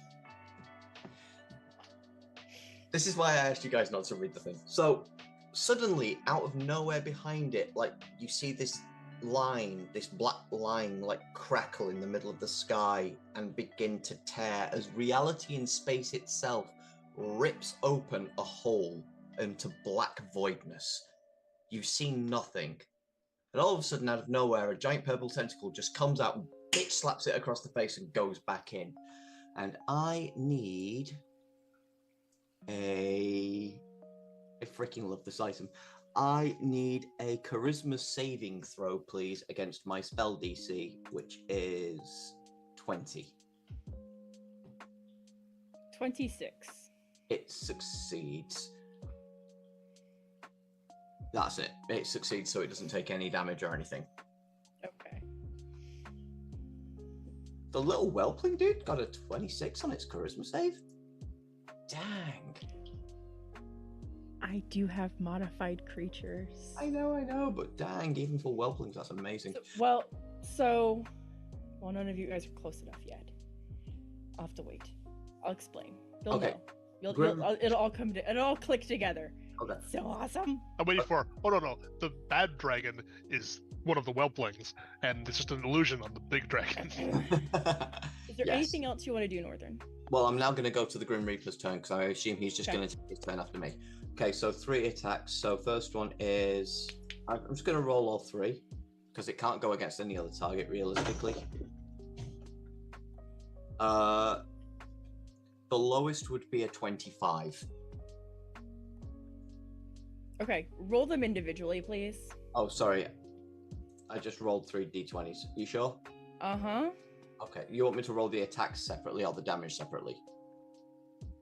This is why I asked you guys not to read the thing. So, suddenly, out of nowhere behind it, like, you see this line, this black line, like, crackle in the middle of the sky and begin to tear as reality and space itself rips open a hole into black voidness. You see nothing. And all of a sudden, out of nowhere, a giant purple tentacle just comes out and bitch slaps it across the face and goes back in. And I need I freaking love this item. I need a charisma saving throw, please, against my spell DC, which is 20. 26. It succeeds. That's it. It succeeds, so it doesn't take any damage or anything. Okay. The little whelpling dude got a 26 on its charisma save. Dang. I do have modified creatures. I know, but dang, even for whelplings, that's amazing. So, none of you guys are close enough yet. I'll have to wait. I'll explain. You'll Okay. know. It'll all it'll all click together. Okay. So awesome. I'm waiting for. Oh no, the bad dragon is one of the whelplings, and it's just an illusion on the big dragon. Is there Yes. anything else you want to do, Northern? Well, I'm now going to go to the Grim Reaper's turn because I assume he's just Okay. going to take his turn after me. Okay, so 3 attacks. So first one is... I'm just going to roll all 3 because it can't go against any other target realistically. The lowest would be a 25. Okay, roll them individually, please. Oh, sorry. I just rolled 3 d20s. You sure? Uh-huh. Okay, you want me to roll the attacks separately or the damage separately?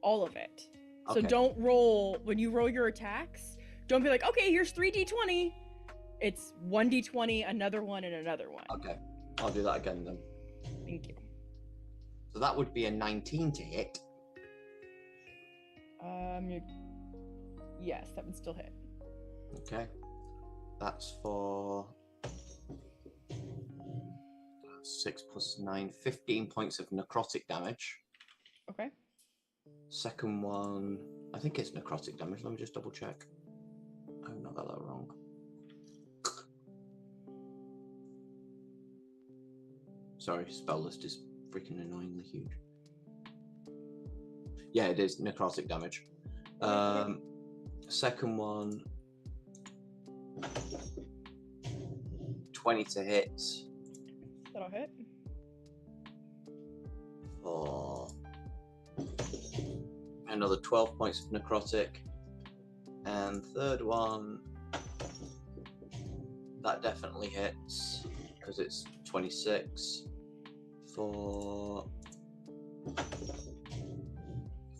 All of it. So Okay. don't roll, when you roll your attacks, don't be like, okay, here's 3d20. It's 1d20, another one, and another one. Okay, I'll do that again then. Thank you. So that would be a 19 to hit. Yes, that would still hit. Okay. That's for 6 plus 9, 15 points of necrotic damage. Okay. Second one, I think it's necrotic damage. Let me just double check. I've not got that wrong. Sorry, spell list is freaking annoyingly huge. Yeah, it is necrotic damage. Second one, 20 to hit. That'll hit. For another 12 points of necrotic. And third one, that definitely hits because it's 26 for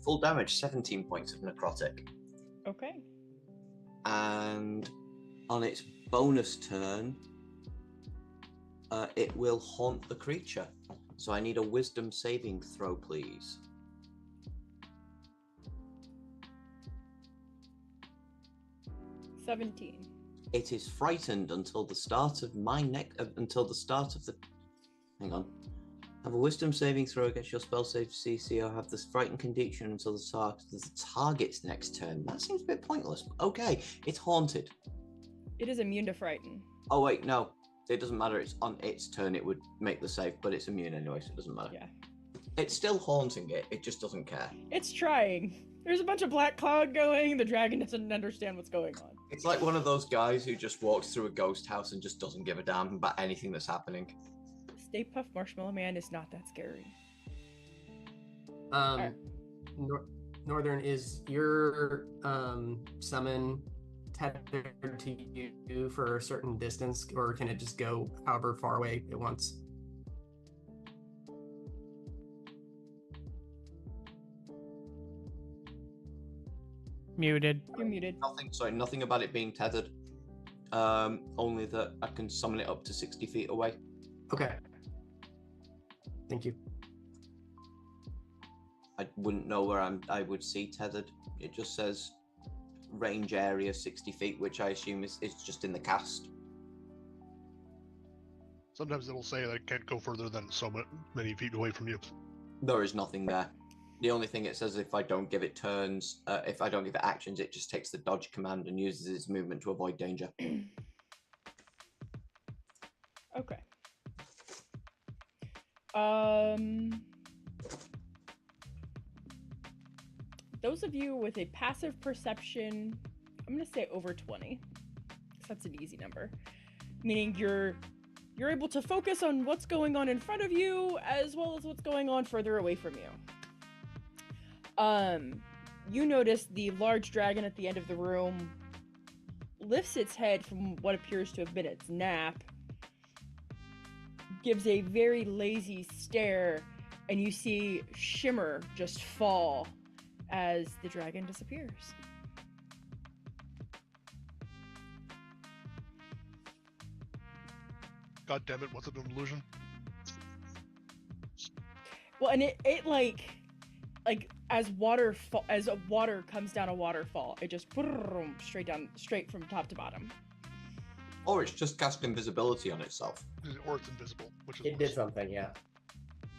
full damage, 17 points of necrotic. Okay. And on its bonus turn, it will haunt the creature. So I need a wisdom saving throw, please. $17. It is frightened until the start of the. Hang on. Have a wisdom saving throw against your spell save CC, or have this frightened condition until the start of the target's next turn. That seems a bit pointless. Okay, it's haunted. It is immune to frighten. Oh wait, no, it doesn't matter. It's on its turn. It would make the save, but it's immune anyway, so it doesn't matter. Yeah. It's still haunting it. It just doesn't care. It's trying. There's a bunch of black cloud going. The dragon doesn't understand what's going on. It's like one of those guys who just walks through a ghost house and just doesn't give a damn about anything that's happening. Stay Puft Marshmallow Man is not that scary. Northern, is your summon tethered to you for a certain distance, or can it just go however far away it wants? Muted. You're muted. Nothing about it being tethered. Only that I can summon it up to 60 feet away. Okay. Thank you. I wouldn't know where I would see tethered. It just says range area 60 feet, which I assume is just in the cast. Sometimes it'll say that it can't go further than so many feet away from you. There is nothing there. The only thing it says, if I don't give it turns, if I don't give it actions, it just takes the dodge command and uses its movement to avoid danger. Okay. Those of you with a passive perception, I'm gonna say over 20, because that's an easy number. Meaning you're able to focus on what's going on in front of you as well as what's going on further away from you. You notice the large dragon at the end of the room lifts its head from what appears to have been its nap, gives a very lazy stare, and you see shimmer just fall as the dragon disappears. God damn it, was it an illusion? Well, and it like as water comes down a waterfall, it just boom, straight from top to bottom. Or it's just cast invisibility on itself. Or it's invisible, which is It did something, yeah.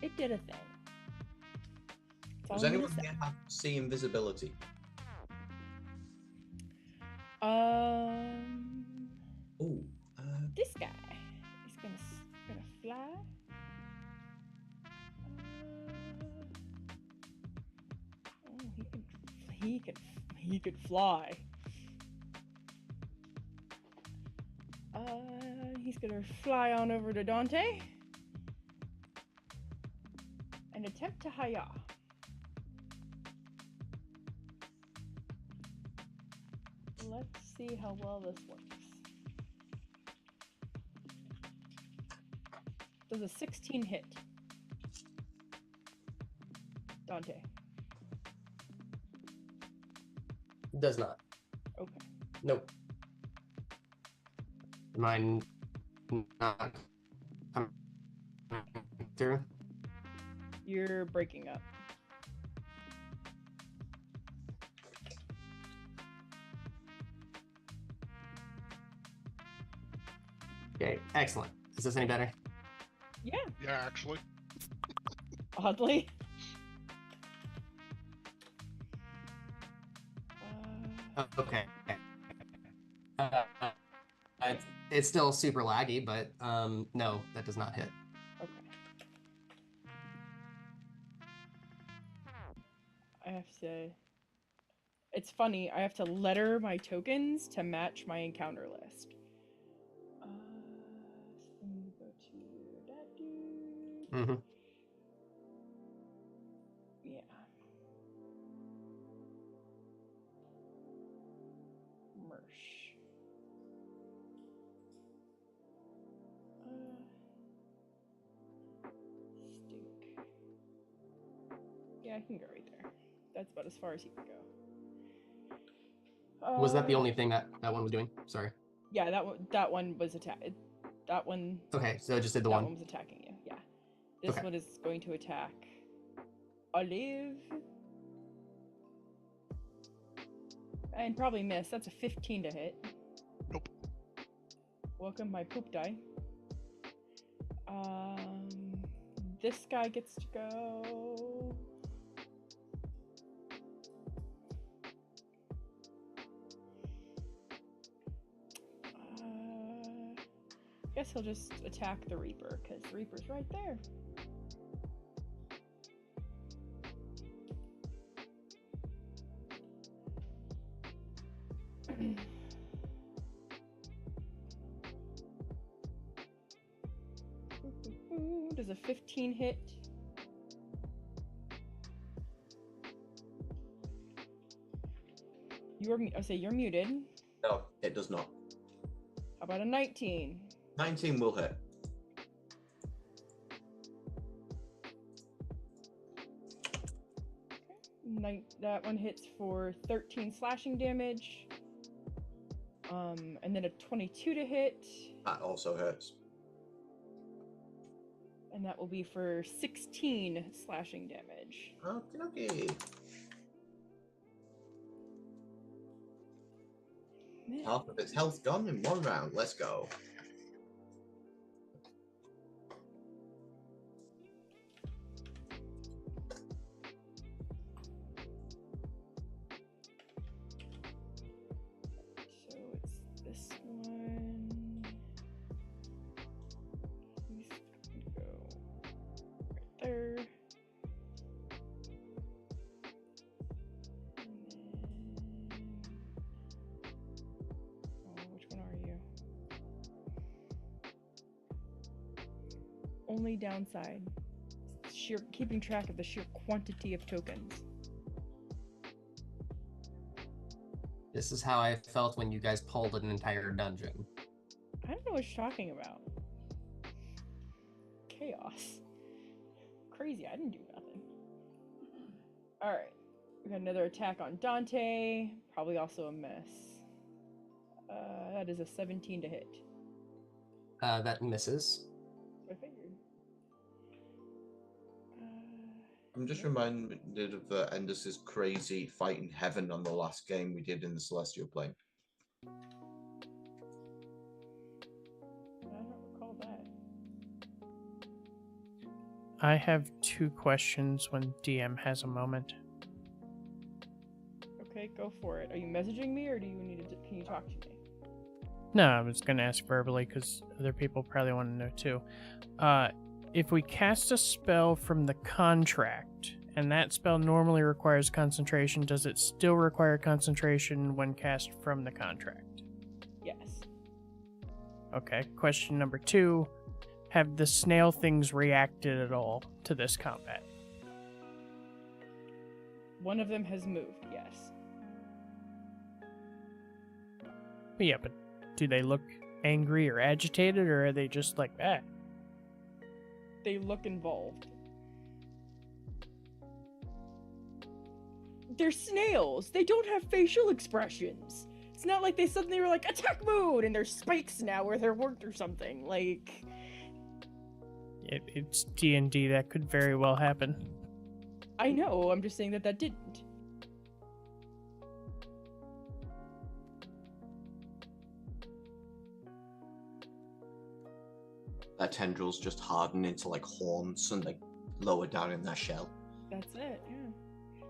It did a thing. That's all Does I'm gonna anyone say. here see invisibility? Ooh. This guy is gonna fly. He could fly. He's gonna fly on over to Dante and attempt to hi-ya. Let's see how well this works. Does a 16 hit? Dante. Does not. Okay. Nope. Mine not coming through. You're breaking up. Okay, excellent. Is this any better? Yeah, Yeah, actually. oddly. Okay. Uh, it's still super laggy, but no, that does not hit. Okay. I have to. It's funny. I have to letter my tokens to match my encounter list. So let me go to that dude. Mm-hmm. Yeah. Mersh. Stink. Yeah, I can go right there. That's about as far as you can go. Was that the only thing that one was doing? Sorry. Yeah, that one was attack. That one. Okay, so it just did the that one. one was attacking you. Yeah. This Okay. one is going to attack Olive. And probably miss. That's a 15 to hit. Nope. Welcome my poop die. This guy gets to go. Guess he'll just attack the Reaper, because the Reaper's right there. Does a 15 hit? You're muted. No, it does not. How about a 19? 19 will hit. That one hits for 13 slashing damage. And then a 22 to hit. That also hurts. And that will be for 16 slashing damage. Okay. Half of its health gone in one round. Let's go. So it's this one. He's gonna go right there. Which one are you? Only downside. Sheer keeping track of the sheer quantity of tokens. This is how I felt when you guys pulled an entire dungeon. I don't know what you're talking about. Chaos. Crazy, I didn't do nothing. Alright. We got another attack on Dante. Probably also a miss. That is a 17 to hit. That misses. I figured. I'm just reminded of Endus's crazy fight in heaven on the last game we did in the Celestial Plane. I don't recall that. I have 2 questions when DM has a moment. Okay, go for it. Are you messaging me or do you need to? Can you talk to me? No, I was going to ask verbally because other people probably want to know too. If we cast a spell from the contract, and that spell normally requires concentration, does it still require concentration when cast from the contract? Yes. Okay, question number 2. Have the snail things reacted at all to this combat? One of them has moved, yes. Yeah, but do they look angry or agitated, or are they just like, ah? They look involved. They're snails. They don't have facial expressions. It's not like they suddenly were like, attack mode, and there's spikes now where there weren't or something. Like... It's D&D. That could very well happen. I know, I'm just saying that didn't. their tendrils just harden into like horns and like lower down in their shell. That's it. Yeah.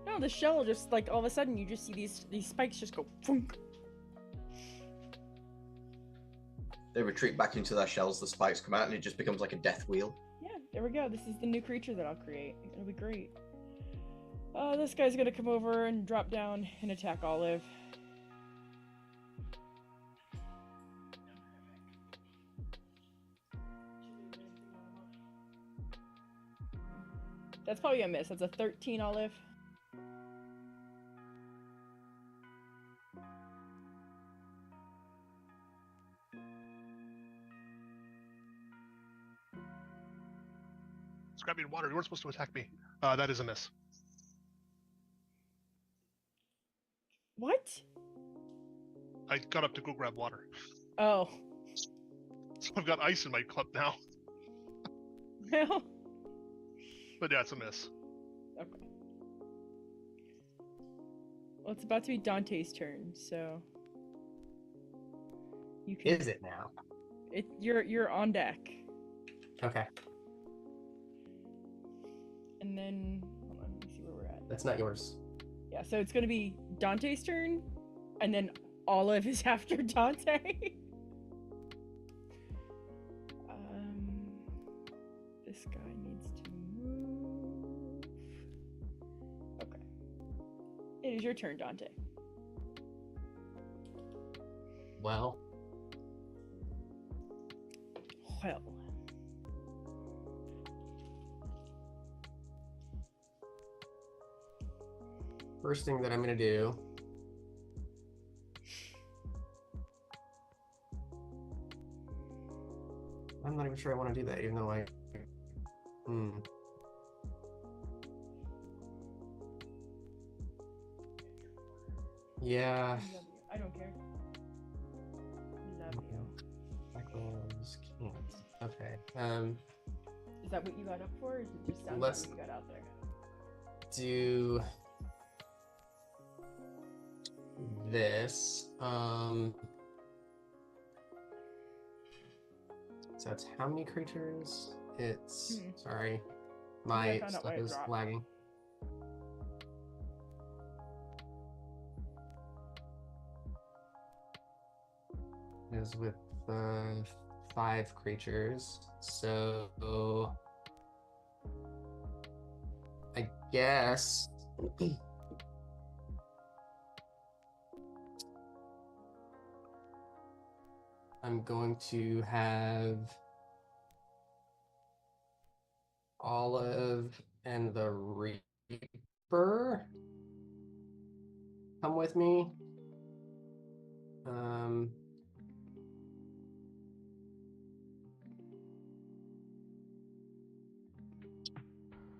No, the shell just like all of a sudden you just see these spikes just go. Funk. They retreat back into their shells. The spikes come out, and it just becomes like a death wheel. Yeah, there we go. This is the new creature that I'll create. It'll be great. This guy's gonna come over and drop down and attack Olive. That's probably a miss. That's a 13, Olive. Just grab me in water. You weren't supposed to attack me. That is a miss. What? I got up to go grab water. Oh. So I've got ice in my cup now. Well. But yeah, it's a miss. Okay. Well, it's about to be Dante's turn, so you can. Is it now? You're on deck, Okay, and then hold on, let me see where we're at. that's not yours. Yeah, so it's gonna be Dante's turn, and then Olive is after Dante. This guy needs to move. Okay. It is your turn, Dante. Well, Well. first thing that I'm gonna do. I'm not even sure I want to do that, even though I. Yeah. I don't care. Love you. Echoes can't. Okay. Is that what you got up for, or is it just sound Let's- like you got out there? Do this. So it's how many creatures? It's sorry, my found out stuff why it is dropped. lagging. Is with 5 creatures, so I guess I'm going to have Olive and the Reaper come with me.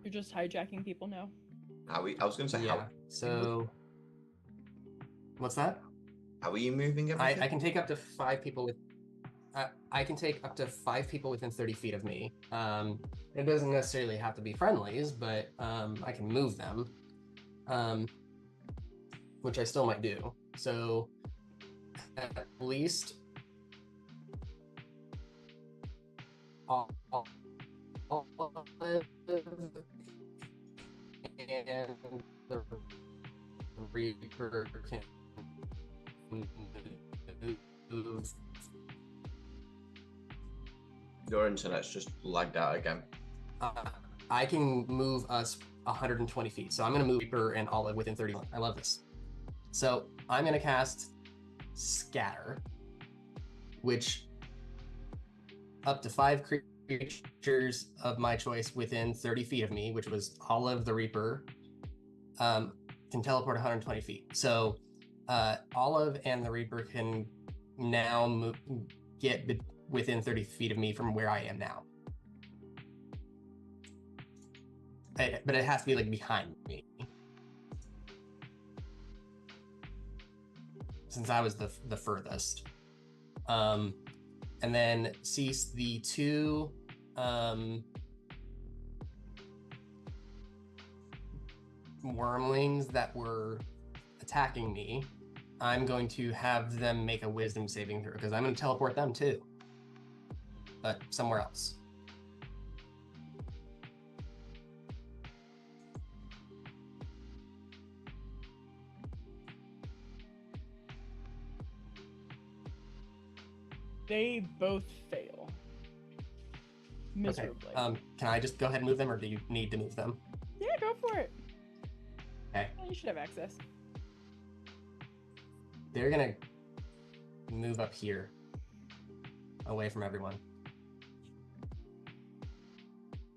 You're just hijacking people now. I was going to say, Yeah. So, what's that? how are you moving everything? I can take up to 5 people with. I can take up to 5 people within 30 feet of me. It doesn't necessarily have to be friendlies, but I can move them, which I still might do. So, at least and the Reaper can move. Your internet's just lagged out again. I can move us 120 feet. So I'm going to move Reaper and Olive within 30. I love this. So I'm going to cast Scatter, which up to 5 creatures of my choice within 30 feet of me, which was Olive the Reaper, can teleport 120 feet. So Olive and the Reaper can now get within 30 feet of me from where I am now. But it has to be like behind me, since I was the furthest. And then cease the 2 wormlings that were attacking me. I'm going to have them make a wisdom saving throw, because I'm going to teleport them too, but somewhere else. They both fail. Miserably. Okay. Can I just go ahead and move them, or do you need to move them? Yeah, go for it. Okay. Well, you should have access. They're gonna move up here, away from everyone.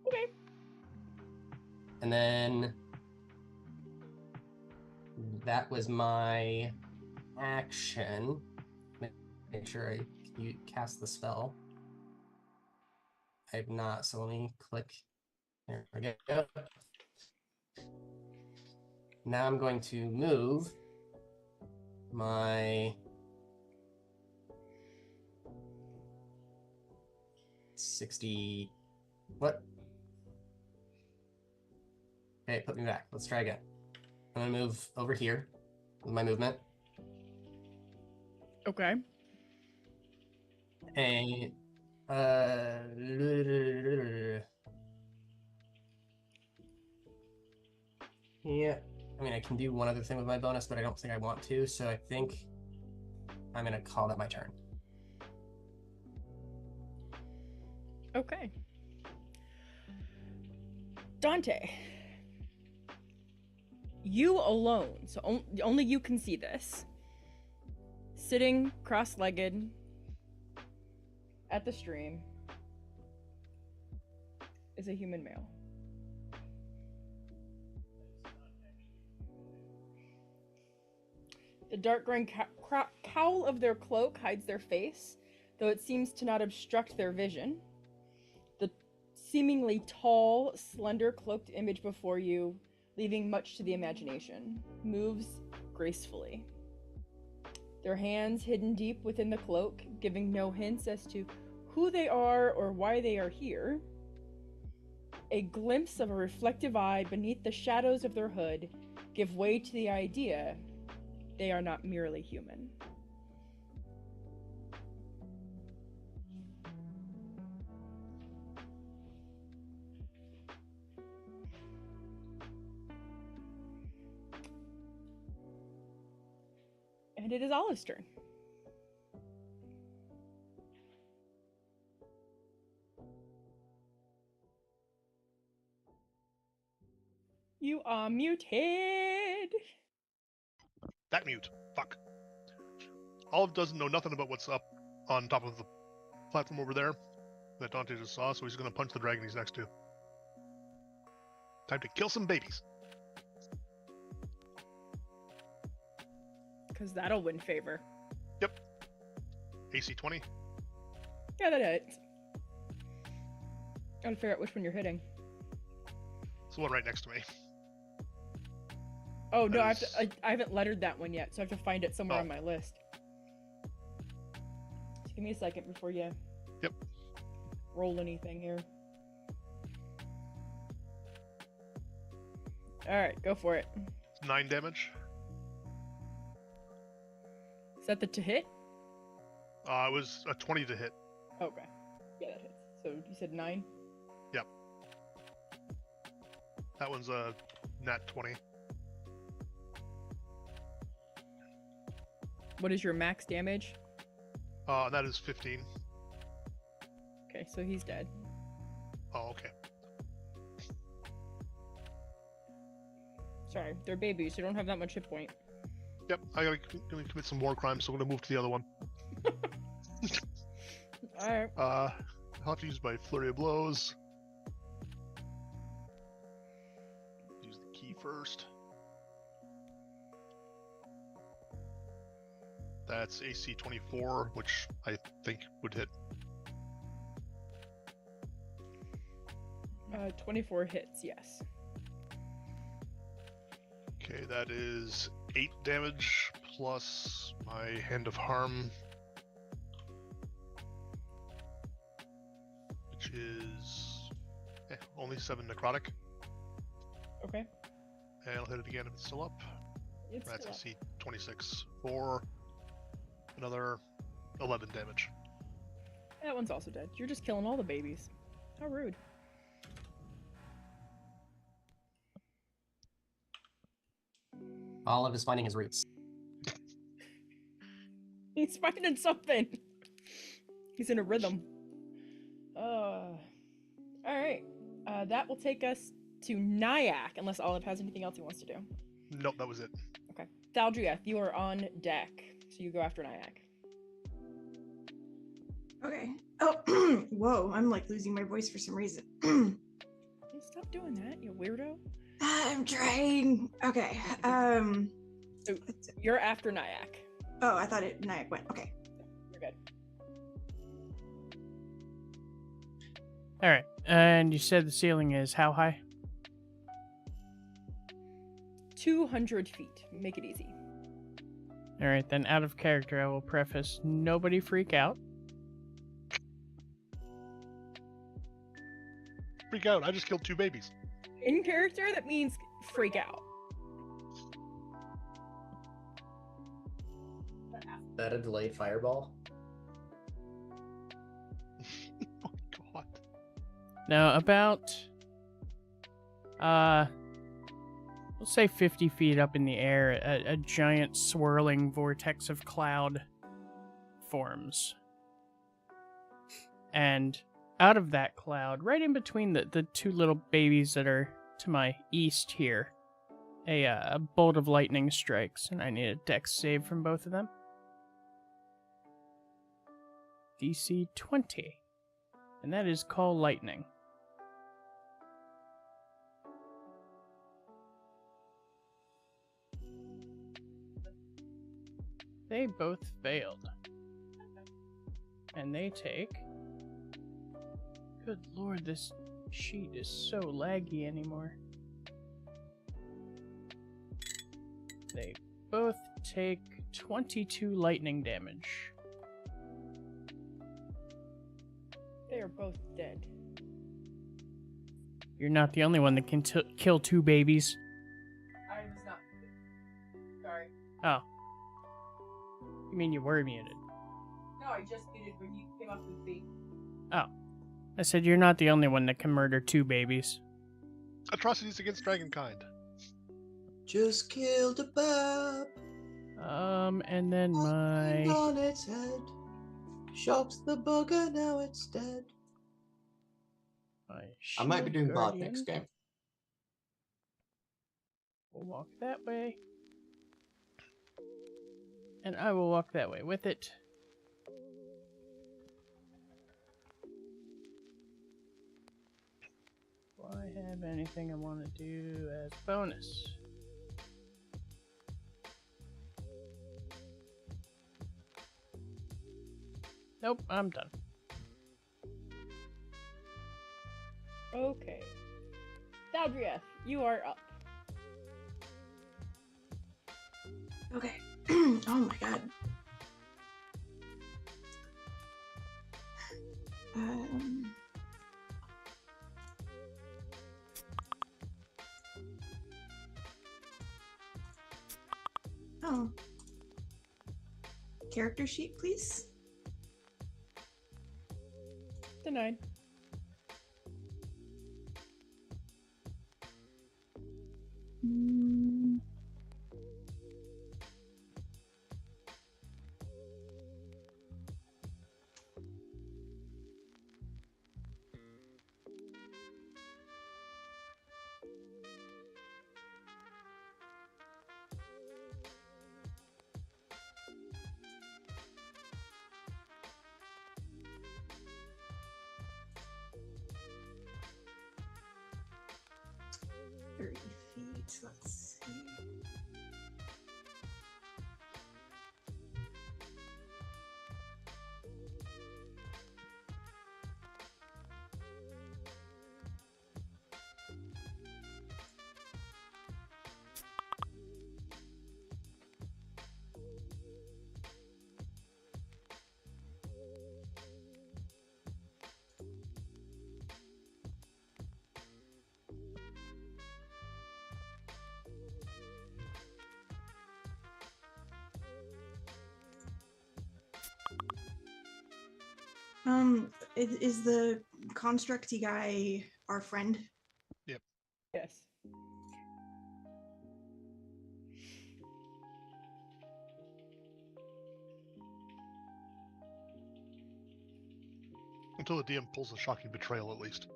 Okay. And then that was my action. Make sure you cast the spell. I have not, so let me click. There we go. Now I'm going to move my 60. What? Okay, put me back. Let's try again. I'm gonna move over here with my movement. Okay. And yeah, I mean I can do one other thing with my bonus, but I don't think I want to, so I think I'm gonna call that my turn. Okay. Dante. You alone, so only you can see this. Sitting cross-legged at the stream is a human male. The dark green cowl of their cloak hides their face, though it seems to not obstruct their vision. The seemingly tall, slender, cloaked image before you, leaving much to the imagination, moves gracefully. Their hands hidden deep within the cloak, giving no hints as to who they are or why they are here. A glimpse of a reflective eye beneath the shadows of their hood give way to the idea they are not merely human. And it is Olive's turn. You are muted. That mute. Fuck. Olive doesn't know nothing about what's up on top of the platform over there that Dante just saw, so he's going to punch the dragon he's next to. Time to kill some babies. Because that'll win favor. Yep. AC 20. Yeah, that hits. Gotta figure out which one you're hitting. It's the one right next to me. Oh, no, That is- I haven't lettered that one yet, so I have to find it somewhere Oh. on my list. Just give me a second before you Yep. roll anything here. Alright, go for it. 9 damage. Is that the to hit? It was a 20 to hit. Okay. Yeah, that hits. So you said 9? That one's a nat 20. What is your max damage? That is 15. Okay, so he's dead. Oh, okay. Sorry, they're babies, so they don't have that much hit point. Yep, I gotta commit some war crimes, so I'm gonna move to the other one. Alright. I'll have to use my flurry of blows. Use the key first. That's AC 24, which I think would hit. 24 hits, yes. Okay, that is 8 damage plus my Hand of Harm, which is only 7 necrotic. Okay. And I'll hit it again if it's still up. It's That's still up. AC 26 for another 11 damage. That one's also dead. You're just killing all the babies. How rude. Olive is finding his roots. He's finding something. He's in a rhythm. All right. That will take us to Nyack, unless Olive has anything else he wants to do. Nope, that was it. Okay. Thaldrieth, you are on deck, so you go after Nyack. Okay. Oh, whoa! I'm like losing my voice for some reason. Hey, stop doing that, you weirdo. I'm trying. Okay. So you're after Nyack. Oh, I thought Nyack went. Okay. You're good. All right. And you said the ceiling is how high? 200 feet. Make it easy. All right, then out of character, I will preface nobody freak out. Freak out! I just killed 2 babies. In character, that means freak out. Is that a delayed fireball? Oh God. Now, about, let's say 50 feet up in the air, a giant swirling vortex of cloud forms. And out of that cloud, right in between the 2 little babies that are to my east here, a bolt of lightning strikes, and I need a dex save from both of them. DC 20. And that is called lightning. They both failed. And they take... Good lord, this sheet is so laggy anymore. They both take 22 lightning damage. They are both dead. You're not the only one that can kill 2 babies. I was not. Sorry. Oh. You mean you were muted? No, I just muted when you came up with B. Oh. I said you're not the only one that can murder 2 babies. Atrocities against dragonkind. Just killed a bab. And then my... On its head. Shocks the bugger, now it's dead. my I might be doing shield bard guardian next game. will walk that way. And I will walk that way with it. Do I have anything I want to do as bonus? Nope, I'm done. Okay. Thaldrieth, you are up. Okay. Oh my god. Oh. Character sheet, please. Denied. Mm. Let's see. Is the constructy guy our friend? Yes. until the DM pulls a shocking betrayal, at least.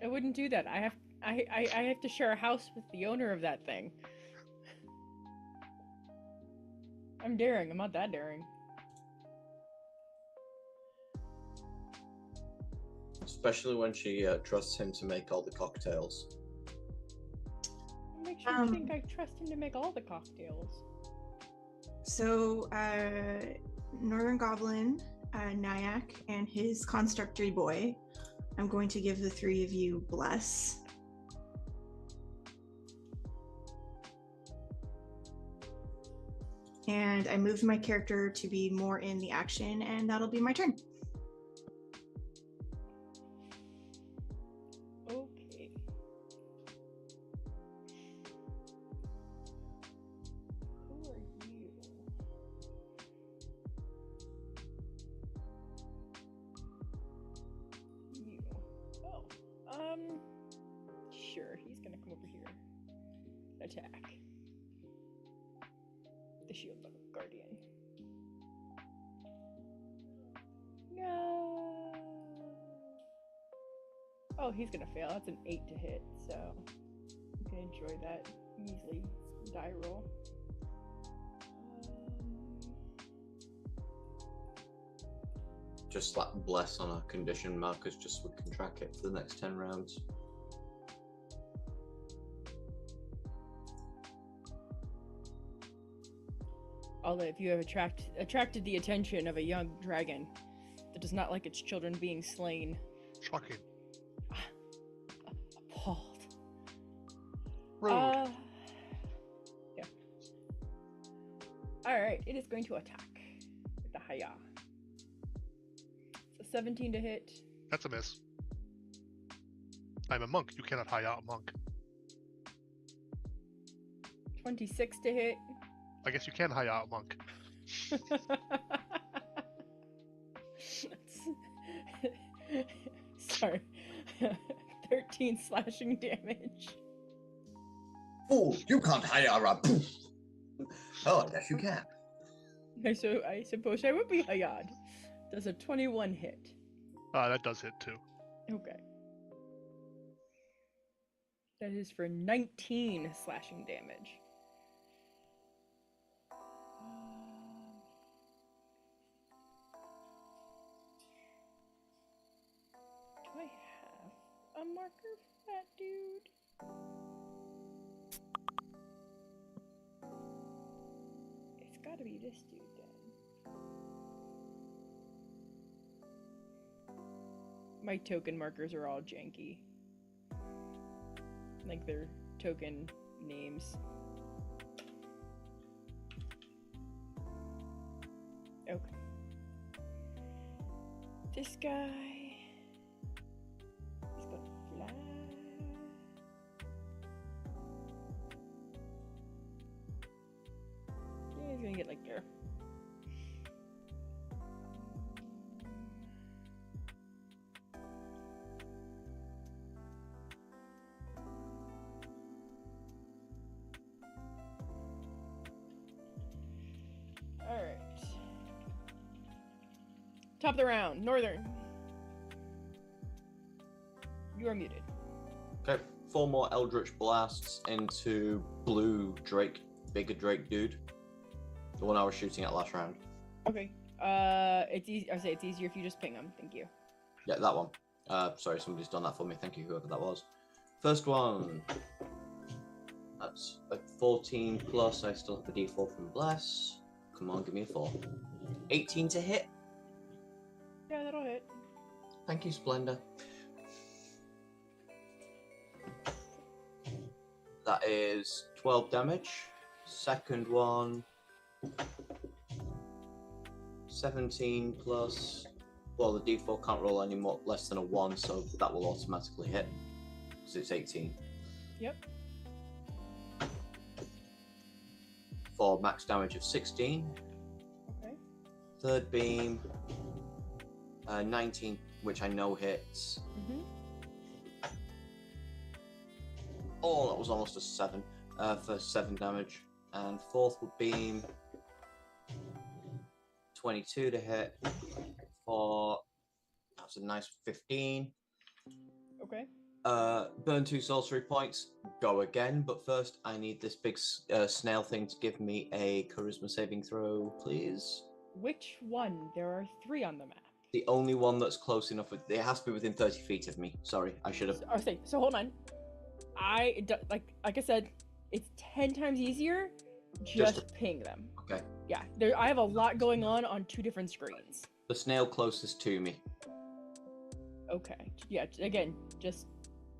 I wouldn't do that. I have to share a house with the owner of that thing. I'm daring. I'm not that daring. Especially when she trusts him to make all the cocktails. Makes you think I trust him to make all the cocktails. So, Northern Goblin, Nyack, and his constructory boy, I'm going to give the three of you bless. And I moved my character to be more in the action, and that'll be my turn. Okay. Who are you? You. Oh. Sure, he's gonna come over here. Attack. The shield guardian. No. Oh, he's gonna fail. That's an 8 to hit, so you can enjoy that measly die roll. Just slap bless on our condition markers just so we can track it for the next 10 rounds. Although, if you have attracted the attention of a young dragon that does not like its children being slain, Shocking. appalled. Rude. Yeah. All right, it is going to attack with the Haya. So 17 to hit. That's a miss. I'm a monk. You cannot high out a monk. 26 to hit. I guess you can high out a monk. Sorry. 13 slashing damage. Fool, you can't hire a poof. Oh, yes you can. I suppose I would be Hayad. Does a 21 hit? That does hit too. Okay. That is for 19 slashing damage. Do I have a marker for that dude? It's gotta be this dude then. My token markers are all janky. Like their token names. Okay. This guy is gonna fly. Yeah, he's gonna get like there. Alright. Top of the round, Northern. You are muted. Okay, 4 more Eldritch Blasts into blue Drake, bigger Drake dude. The one I was shooting at last round. Okay. It's easy. I say it's easier if you just ping them. Thank you. Yeah, that one. Sorry, somebody's done that for me. Thank you, whoever that was. First one. That's a 14 plus. I still have a D4 from Bless. Come on, give me a 4. 18 to hit. Yeah, that'll hit. Thank you, Splendor. That is 12 damage. Second one. 17 plus. Well, the D4 can't roll any more less than a 1, so that will automatically hit. Because it's 18. Yep. For max damage of 16. Okay. Third beam. 19, which I know hits. Mm-hmm. Oh, that was almost a 7 for 7 damage. And fourth would beam. 22 to hit for that's a nice 15. Okay. Burn 2 sorcery points. Go again, but first I need this big snail thing to give me a charisma saving throw, please. Which one? There are 3 on the map. The only one that's close enough. It has to be within 30 feet of me. Sorry, I should have. So hold on. Like I said, it's 10 times easier. Just ping them. Okay. Yeah, I have a lot going on 2 different screens. The snail closest to me. Okay. Yeah. Again, just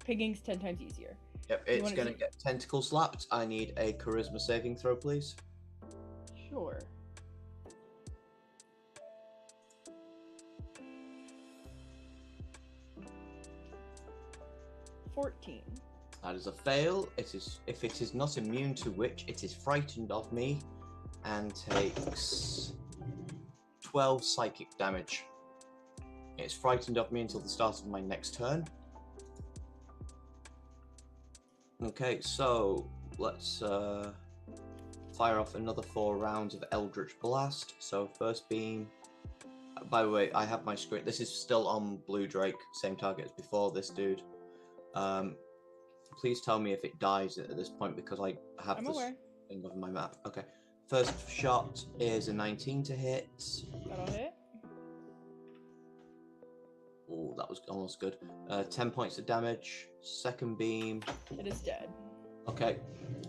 pinging's 10 times easier. Yep, it's gonna get tentacle slapped. I need a charisma saving throw, please. Sure. That is a fail. It is if it is not immune to which, it is frightened of me and takes 12 psychic damage. It's frightened of me until the start of my next turn. Okay, so let's fire off another 4 rounds of Eldritch Blast. So first beam. By the way, I have my screen. This is still on Blue Drake, same target as before. This dude. Please tell me if it dies at this point because I have this thing of my map. Okay. First shot is a 19 to hit. That'll hit. Oh, that was almost good. 10 points of damage. Second beam. It is dead. Okay.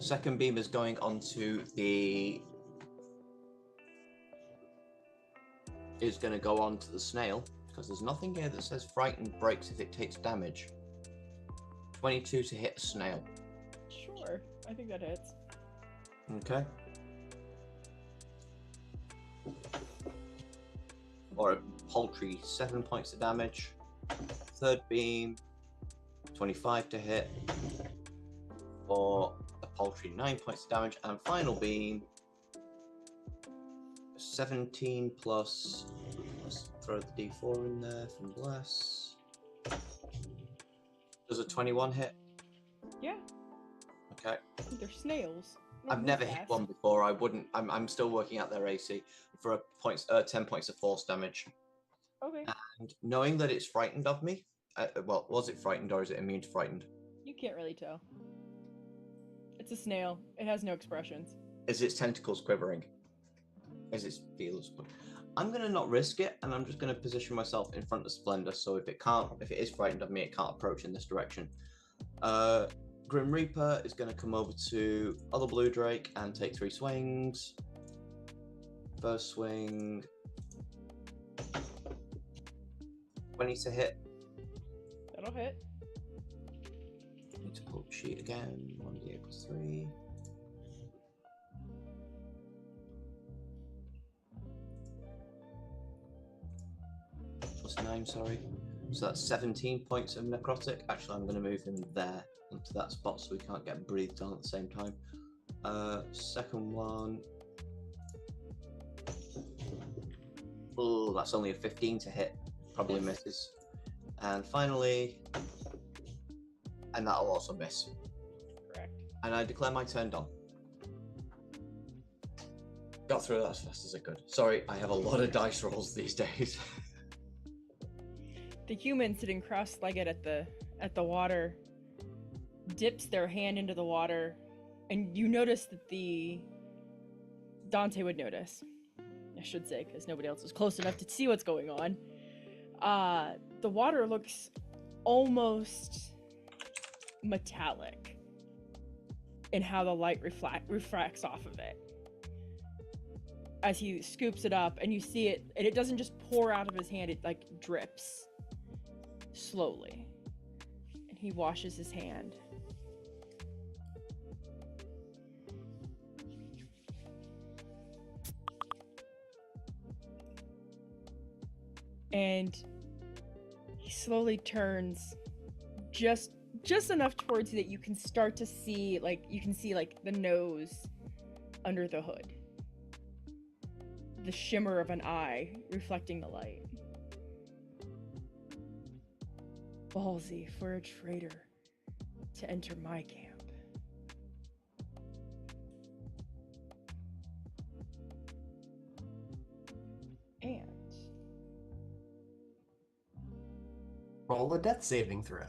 Second beam is going onto the... is going to go on to the snail because there's nothing here that says frightened breaks if it takes damage. 22 to hit a snail. Sure, I think that hits. Okay. Or a paltry 7 points of damage. Third beam, 25 to hit. For a paltry 9 points of damage. And final beam, 17 plus. Let's throw the d4 in there from Bless. Does a 21 hit? Yeah. Okay. They're snails. I've never hit one before. I wouldn't. I'm still working out their AC for 10 points of force damage. Okay. And knowing that it's frightened of me, well, was it frightened or is it immune to frightened? You can't really tell. It's a snail. It has no expressions. Is its tentacles quivering? Is its feelers quivering? I'm gonna not risk it, and I'm just gonna position myself in front of Splendor. So if it is frightened of me, it can't approach in this direction. Grim Reaper is gonna come over to other Blue Drake and take 3 swings. First swing, 20 to hit. That'll hit. Need to pull the sheet again. 1d8 plus 3. Plus 9, sorry. So that's 17 points of necrotic. Actually, I'm going to move him there onto that spot so we can't get breathed on at the same time. Second one. Oh, that's only a 15 to hit. Probably misses. And finally, and that'll also miss. Correct. And I declare my turn done. Got through that as fast as I could. Sorry, I have a lot of dice rolls these days. The human sitting cross-legged at the water dips their hand into the water, and you notice that Dante would notice, I should say, because nobody else is close enough to see what's going on. The water looks almost metallic in how the light refracts off of it. As he scoops it up, and you see it, and it doesn't just pour out of his hand, it like drips slowly. And he washes his hand. And he slowly turns just enough towards you that you can start to see, the nose under the hood. The shimmer of an eye reflecting the light. Ballsy for a traitor to enter my camp. And roll a death saving throw.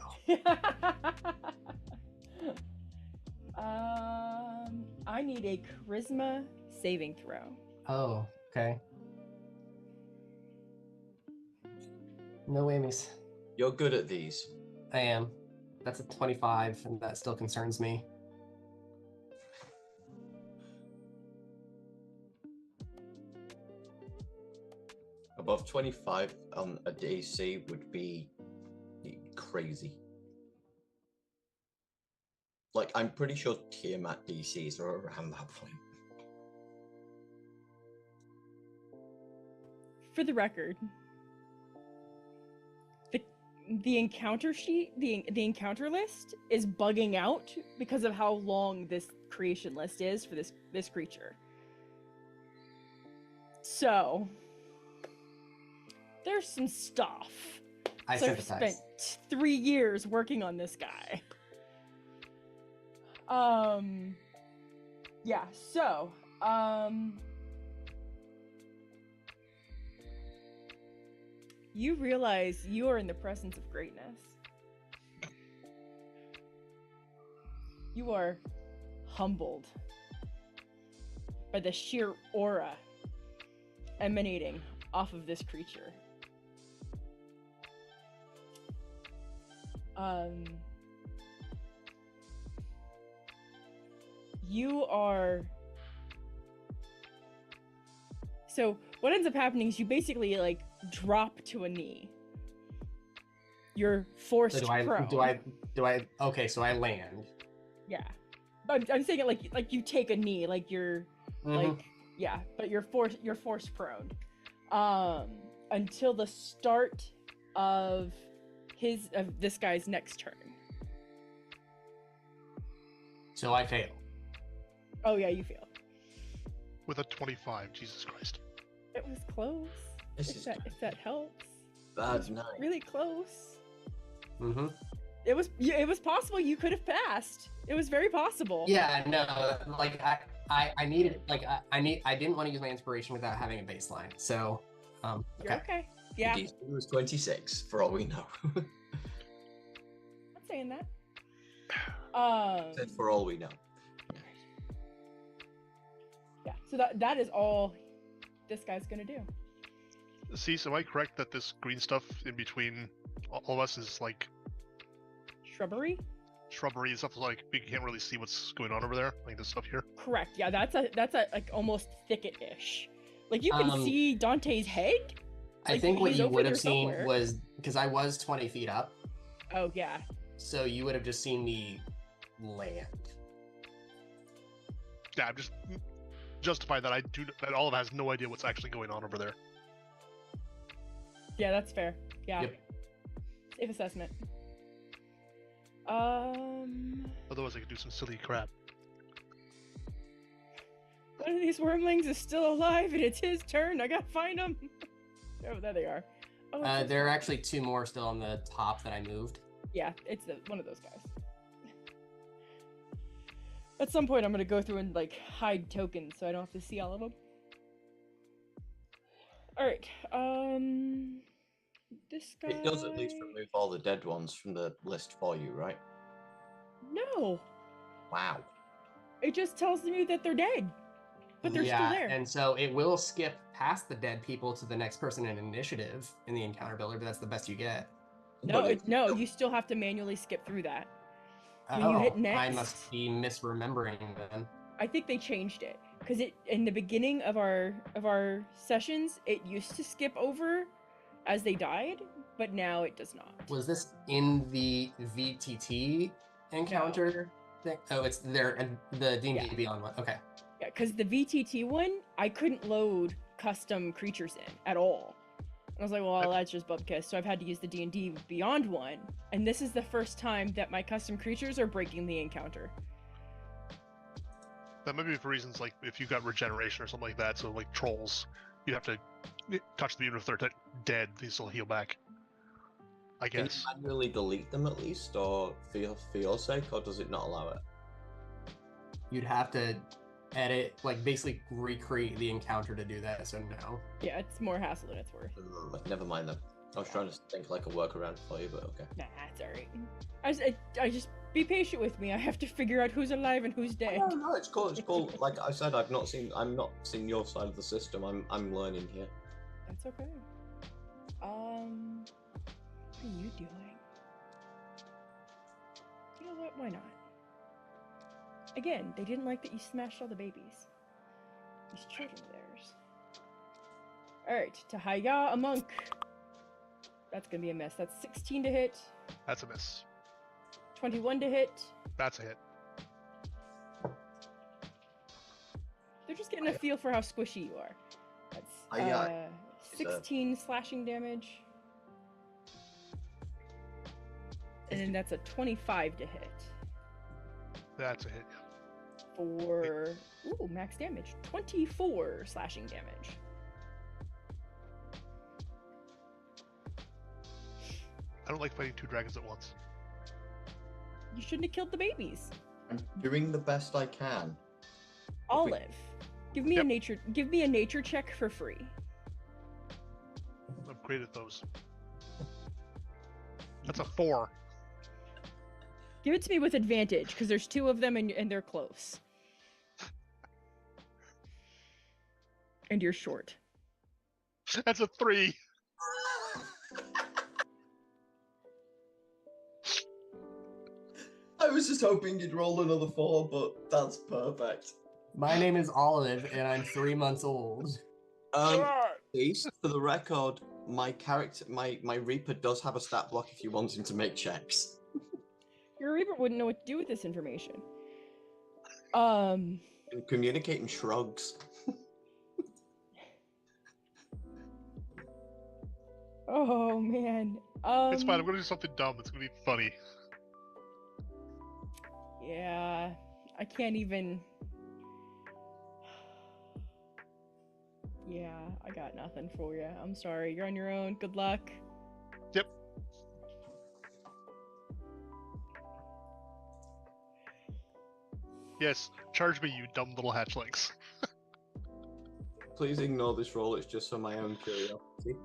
I need a charisma saving throw. Oh, okay. No whammies. You're good at these. I am. That's a 25, and that still concerns me. Above 25 on a DC would be crazy. Like, I'm pretty sure Tiamat DCs are around that point. For the record, the encounter sheet, the encounter list is bugging out because of how long this creation list is for this creature. So there's some stuff. I So I've sympathize. spent 3 years working on this guy. Yeah, so, you realize you are in the presence of greatness. You are humbled by the sheer aura emanating off of this creature. You are... So, what ends up happening is you basically, like, drop to a knee. You're forced So prone. do I? Okay, so I land. Yeah. I'm saying it like you take a knee, like you're... Like, yeah, but you're forced prone. Until the start of this guy's next turn. So I fail. Oh yeah, you fail. With a 25, Jesus Christ. It was close. This If that helps. Bad night. Really close. Mm-hmm. It was possible you could have passed. It was very possible. Yeah, no, like I needed, like I didn't want to use my inspiration without having a baseline. So, You're okay. Yeah. DC was 26 for all we know. I'm saying that. Said for all we know. Yeah. So that is all this guy's gonna do. See, so am I correct that this green stuff in between all of us is like Shrubbery? shrubbery and stuff? Like we can't really see what's going on over there, like this stuff here. Correct. Yeah, that's a like almost thicket-ish. Like you can see Dante's head. I Like, think what he's you over would there have seen somewhere. was, because I was 20 feet up, Oh yeah. so you would have just seen me land. Yeah, I'm just justify that that Olive has no idea what's actually going on over there. Yeah, that's fair. Yeah. Yep. Safe assessment. Otherwise, I could do some silly crap. One of these wormlings is still alive, and it's his turn. I gotta find him. Oh, there they are. Oh, it's There are actually 2 more still on the top that I moved. yeah, it's one of those guys. At some point, I'm gonna go through and like hide tokens so I don't have to see all of them. All right. This guy. It does at least remove all the dead ones from the list for you, right? No, Wow. it just tells me that they're dead, but they're yeah, still there. and so it will skip past the dead people to the next person in initiative in the encounter builder, but that's the best you get. No, But no, you still have to manually skip through that. When you hit I next- must be misremembering then. I think they changed it because it in the beginning of our sessions it used to skip over as they died, but now it does not. Was this in the VTT encounter thing? Oh, it's there, and the D&D Yeah. Beyond one. Okay. Yeah, because the VTT one I couldn't load custom creatures in at all. I was like, well, that's just Bubkiss, so I've had to use the D&D Beyond one, and this is the first time that my custom creatures are breaking the encounter. That might be for reasons like if you got regeneration or something like that. So like trolls, you have to touch them even if they're dead; they still heal back. I Can you guess. manually delete them at least, or for your sake, or does it not allow it? You'd have to edit, like basically recreate the encounter to do that, so no. Yeah, it's more hassle than it's worth. Never mind then. I was trying to think like a workaround for you, but okay. Nah, it's alright. I just be patient with me. I have to figure out who's alive and who's dead. No, it's cool. It's cool. Like I said, I'm not seeing your side of the system. I'm learning here. That's okay. What are you doing? You know what? Why not? Again, they didn't like that you smashed all the babies. These children of theirs. Alright, Tahaya, a monk. That's gonna be a miss. That's 16 to hit, That's a miss. 21 to hit. That's a hit. They're just getting a feel for how squishy you are. That's 16 slashing damage. And then that's a 25 to hit. That's a hit. For max damage. 24 slashing damage. I don't like fighting two dragons at once. You shouldn't have killed the babies. I'm doing the best I can. Olive, give me a nature check for free. I'm great at those. That's a 4. Give it to me with advantage, because there's 2 of them and they're close. And you're short. That's a 3. I was just hoping you'd roll another 4, but that's perfect. My name is Olive, and I'm 3 months old. Please, for the record, my character, my Reaper does have a stat block if you want him to make checks. Your Reaper wouldn't know what to do with this information. Communicate in shrugs. Oh man. It's fine. I'm gonna do something dumb. It's gonna be funny. Yeah, I can't even. Yeah, I got nothing for you. I'm sorry. You're on your own. Good luck. Yep. Yes, charge me, you dumb little hatchlings. Please ignore this roll. It's just for my own curiosity.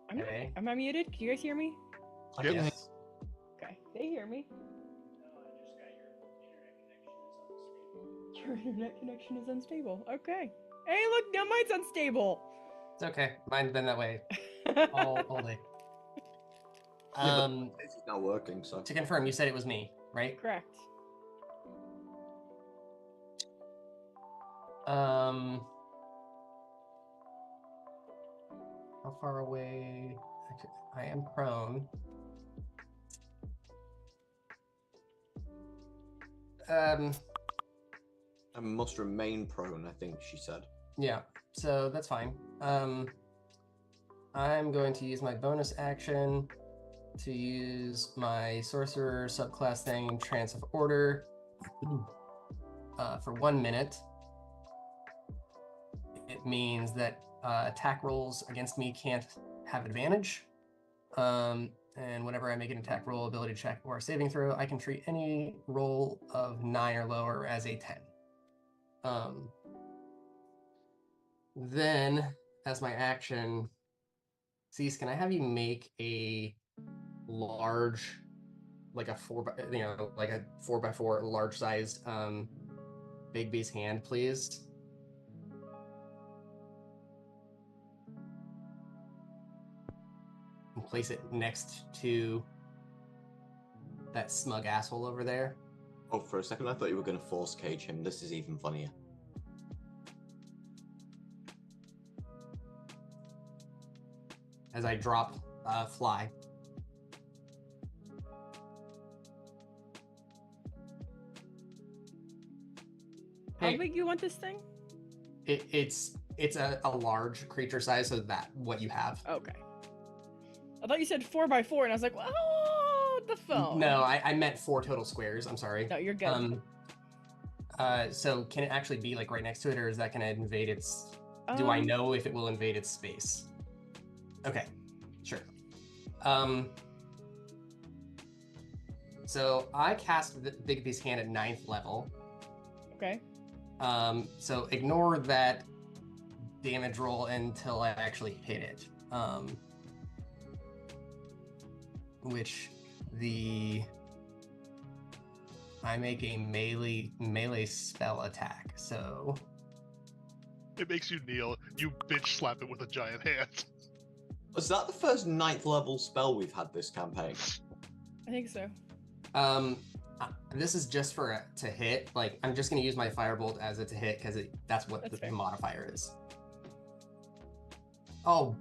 Hey. Am I muted? Can you guys hear me? Yep. Yes. Okay, they hear me. Your internet connection is unstable. Okay. Hey, look, now mine's unstable. It's okay. Mine's been that way all day. It's not working, so. To confirm, you said it was me, right? Correct. How far away? I am prone. I must remain prone, I think she said. Yeah, so that's fine. I'm going to use my bonus action to use my sorcerer subclass thing, Trance of Order, for 1 minute. It means that attack rolls against me can't have advantage. And whenever I make an attack roll, ability check, or saving throw, I can treat any roll of 9 or lower as a 10. Then, as my action, Cease, can I have you make a large, like a 4x4 large-sized big base hand, please? And place it next to that smug asshole over there. Oh, for a second I thought you were going to force cage him. This is even funnier. As I drop fly. How big you want this thing? It's a large creature size, so that what you have. Okay. I thought you said 4x4, and I was like, oh, the phone. No, I meant 4 total squares. I'm sorry. No, you're good. So can it actually be like right next to it, or is that going to invade its Do I know if it will invade its space? Okay, sure. So I cast the Big Beast Hand at 9th level. Okay. So ignore that damage roll until I actually hit it. Which I make a melee spell attack, so It makes you kneel. You bitch slap it with a giant hand. Was that the first 9th level spell we've had this campaign? I think so. This is just to hit. Like, I'm just gonna use my firebolt as a to hit because that's what That's the fair. modifier is. Oh,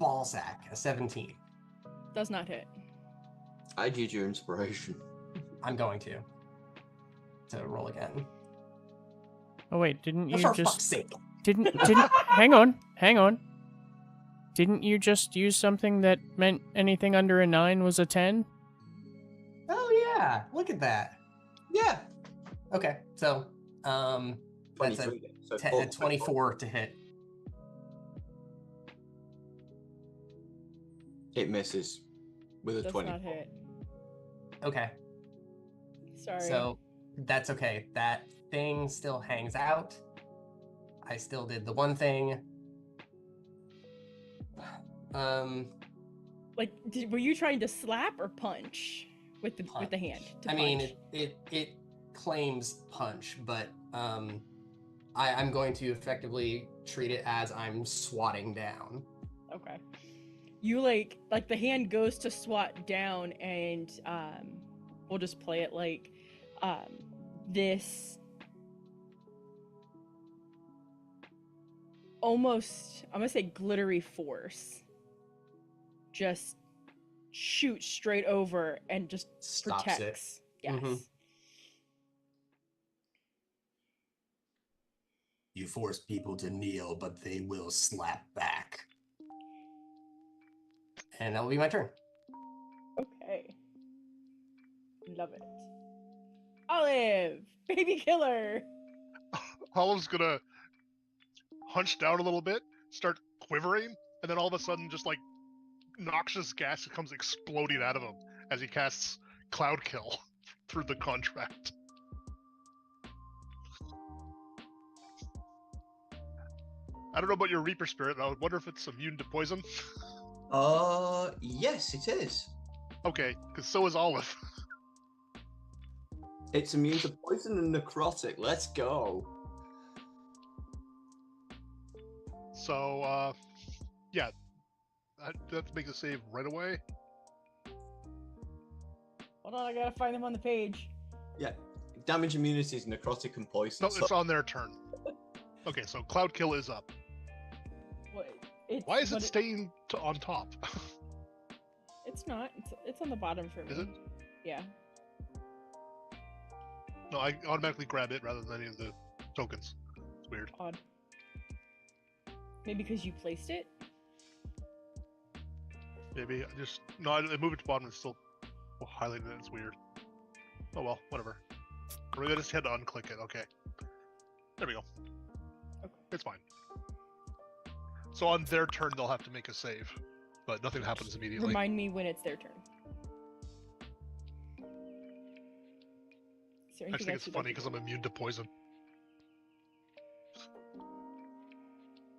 ballsack, a 17. Does not hit. I'd use your inspiration. I'm going to roll again. Oh wait, didn't you For just fuck's sake. didn't hang on. Didn't you just use something that meant anything under a 9 was a 10? Oh yeah, look at that. Yeah. Okay, so that's a 23. So 24 to hit. It misses with a Does 20. not hit. Okay, Sorry. so that's okay. That thing still hangs out. I still did the one thing. Like, were you trying to slap or punch with the hand? To I mean, punch? it claims punch, but I'm going to effectively treat it as I'm swatting down. Okay. You like the hand goes to swat down, and we'll just play it like this almost, I'm gonna say, glittery force just shoots straight over and just Stops protects. it. Yes. Mhm. You force people to kneel, but they will slap back. And that will be my turn. Okay. Love it. Olive, baby killer. Olive's gonna hunch down a little bit, start quivering, and then all of a sudden, just like noxious gas comes exploding out of him as he casts Cloud Kill through the contract. I don't know about your Reaper Spirit, but I would wonder if it's immune to poison. Yes, it is. Okay, because so is Olive. It's immune to poison and necrotic. Let's go. So, yeah. I have to make the save right away. Hold on, I gotta find them on the page. Yeah. Damage immunity is necrotic and poison. No, it's on their turn. Okay, so Cloud Kill is up. Why is it staying on top? It's not. It's on the bottom for me. Is it? Yeah. No, I automatically grab it rather than any of the tokens. It's weird. Odd. Maybe because you placed it? Maybe I just I moved it to bottom and still highlighted it. It's weird. Oh well, whatever. Or maybe I just had to unclick it. Okay. There we go. Okay. It's fine. So on their turn, they'll have to make a save, but nothing happens immediately. Remind me when it's their turn. I just think it's funny because I'm immune to poison.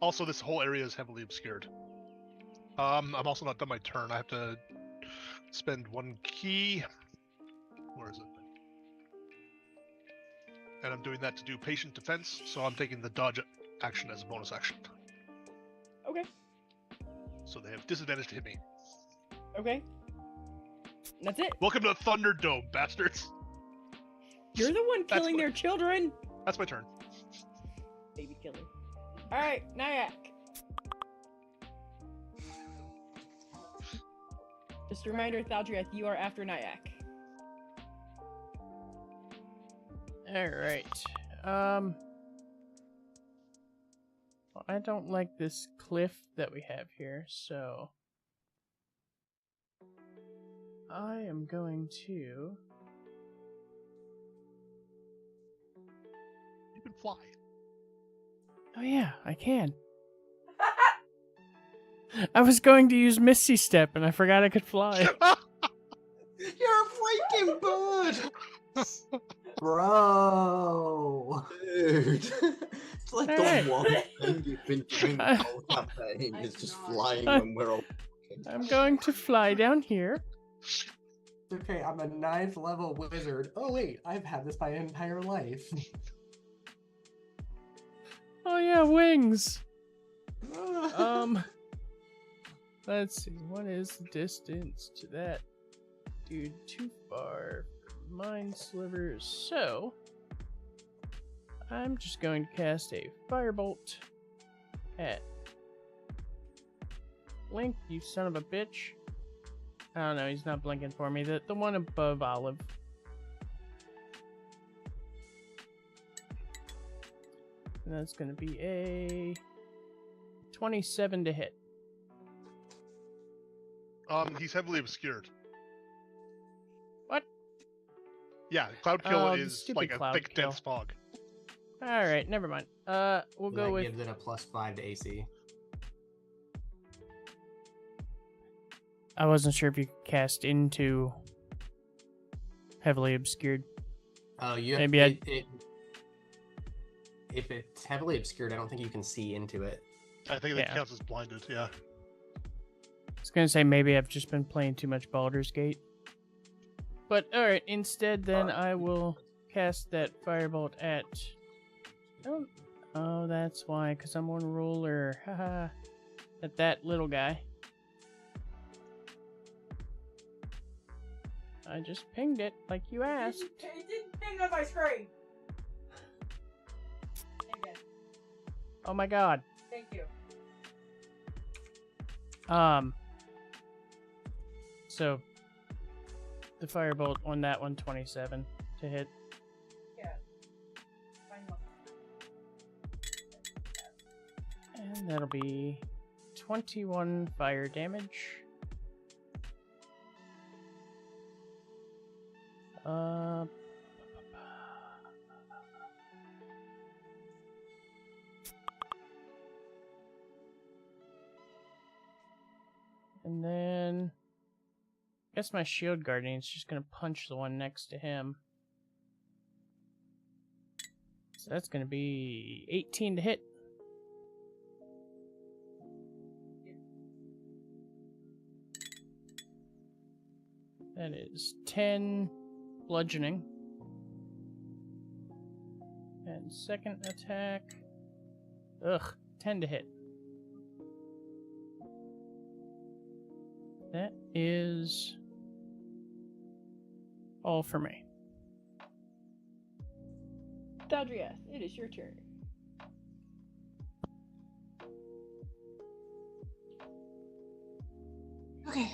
Also, this whole area is heavily obscured. I'm also not done my turn. I have to spend 1 key. Where is it? And I'm doing that to do patient defense, so I'm taking the dodge action as a bonus action. Okay. So they have disadvantage to hit me. Okay. That's it. Welcome to Thunderdome, bastards! You're the one That's killing what- their children. That's my turn. Baby killer. All right, Nyack. Just a reminder, Thaldriath, you are after Nyack. All right. Well, I don't like this cliff that we have here, so I am going to. You can fly. Oh yeah, I can. I was going to use Misty Step, and I forgot I could fly. You're a freaking bird! Bro. Dude. It's like Alright. the one thing you've been doing the whole campaign is just flying when we're all I'm going to fly down here. Okay, I'm a 9th level wizard. Oh wait, I've had this my entire life. Oh yeah, wings. Let's see. What is the distance to that dude? Too far for mind slivers. So I'm just going to cast a firebolt at Link, you son of a bitch. I don't know, he's not blinking for me. The one above Olive. And that's going to be a 27 to hit. He's heavily obscured. What? Yeah, Cloud Kill Oh, the is stupid like a Cloud thick, Kill. dense fog. Alright, never mind. We'll And go that with... gives it a +5 to AC. I wasn't sure if you could cast into heavily obscured. Oh, you Maybe if it's heavily obscured, I don't think you can see into it. I think that Yeah. counts as blinded, yeah. I was gonna say maybe I've just been playing too much Baldur's Gate. But alright, instead then I will cast that firebolt at... Oh, that's why, because I'm on roller. Haha. At that little guy. I just pinged it like you asked. It didn't ping on my screen. Again. Oh my god. Thank you. So the firebolt on that one, 27 to hit. Yeah. And that'll be 21 fire damage. And then I guess my shield guardian's just gonna punch the one next to him. So that's gonna be 18 to hit. That is 10 bludgeoning. And second attack. 10 to hit. That is all for me. Dodriath, it is your turn. Okay.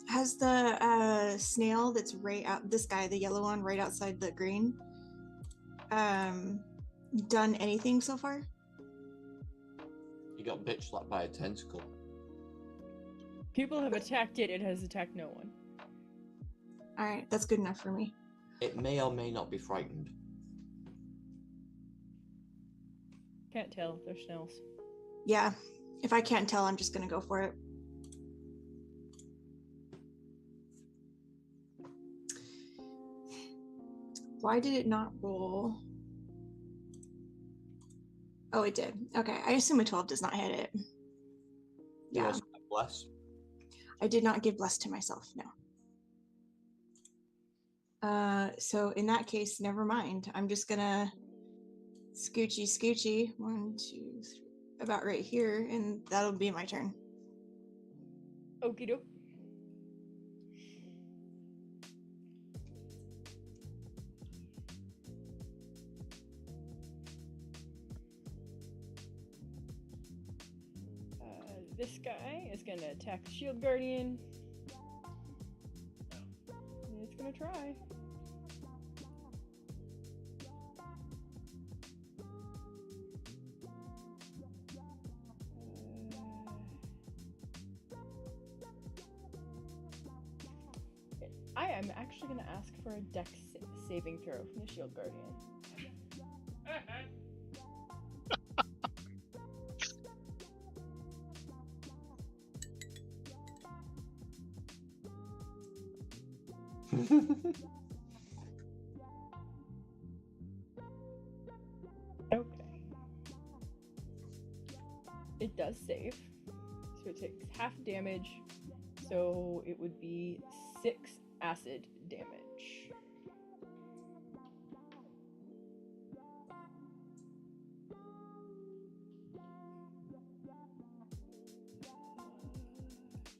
Has the snail that's right out, this guy, the yellow one right outside the green, done anything so far? You got bitch slapped by a tentacle. People have attacked it, it has attacked no one. Alright, that's good enough for me. It may or may not be frightened. Can't tell, they're snails. Yeah, if I can't tell, I'm just gonna go for it. Why did it not roll? Oh, it did. Okay, I assume a 12 does not hit it. You Yeah, also have bless. I did not give bless to myself, no. So in that case, never mind. I'm just gonna scoochy, 1, 2, 3, about right here, and that'll be my turn. Okie doke. this guy is gonna attack the shield guardian. It's gonna try. I am actually gonna ask for a dex saving throw from the shield guardian. Okay. It does save. So it takes half damage. So it would be 6 acid damage.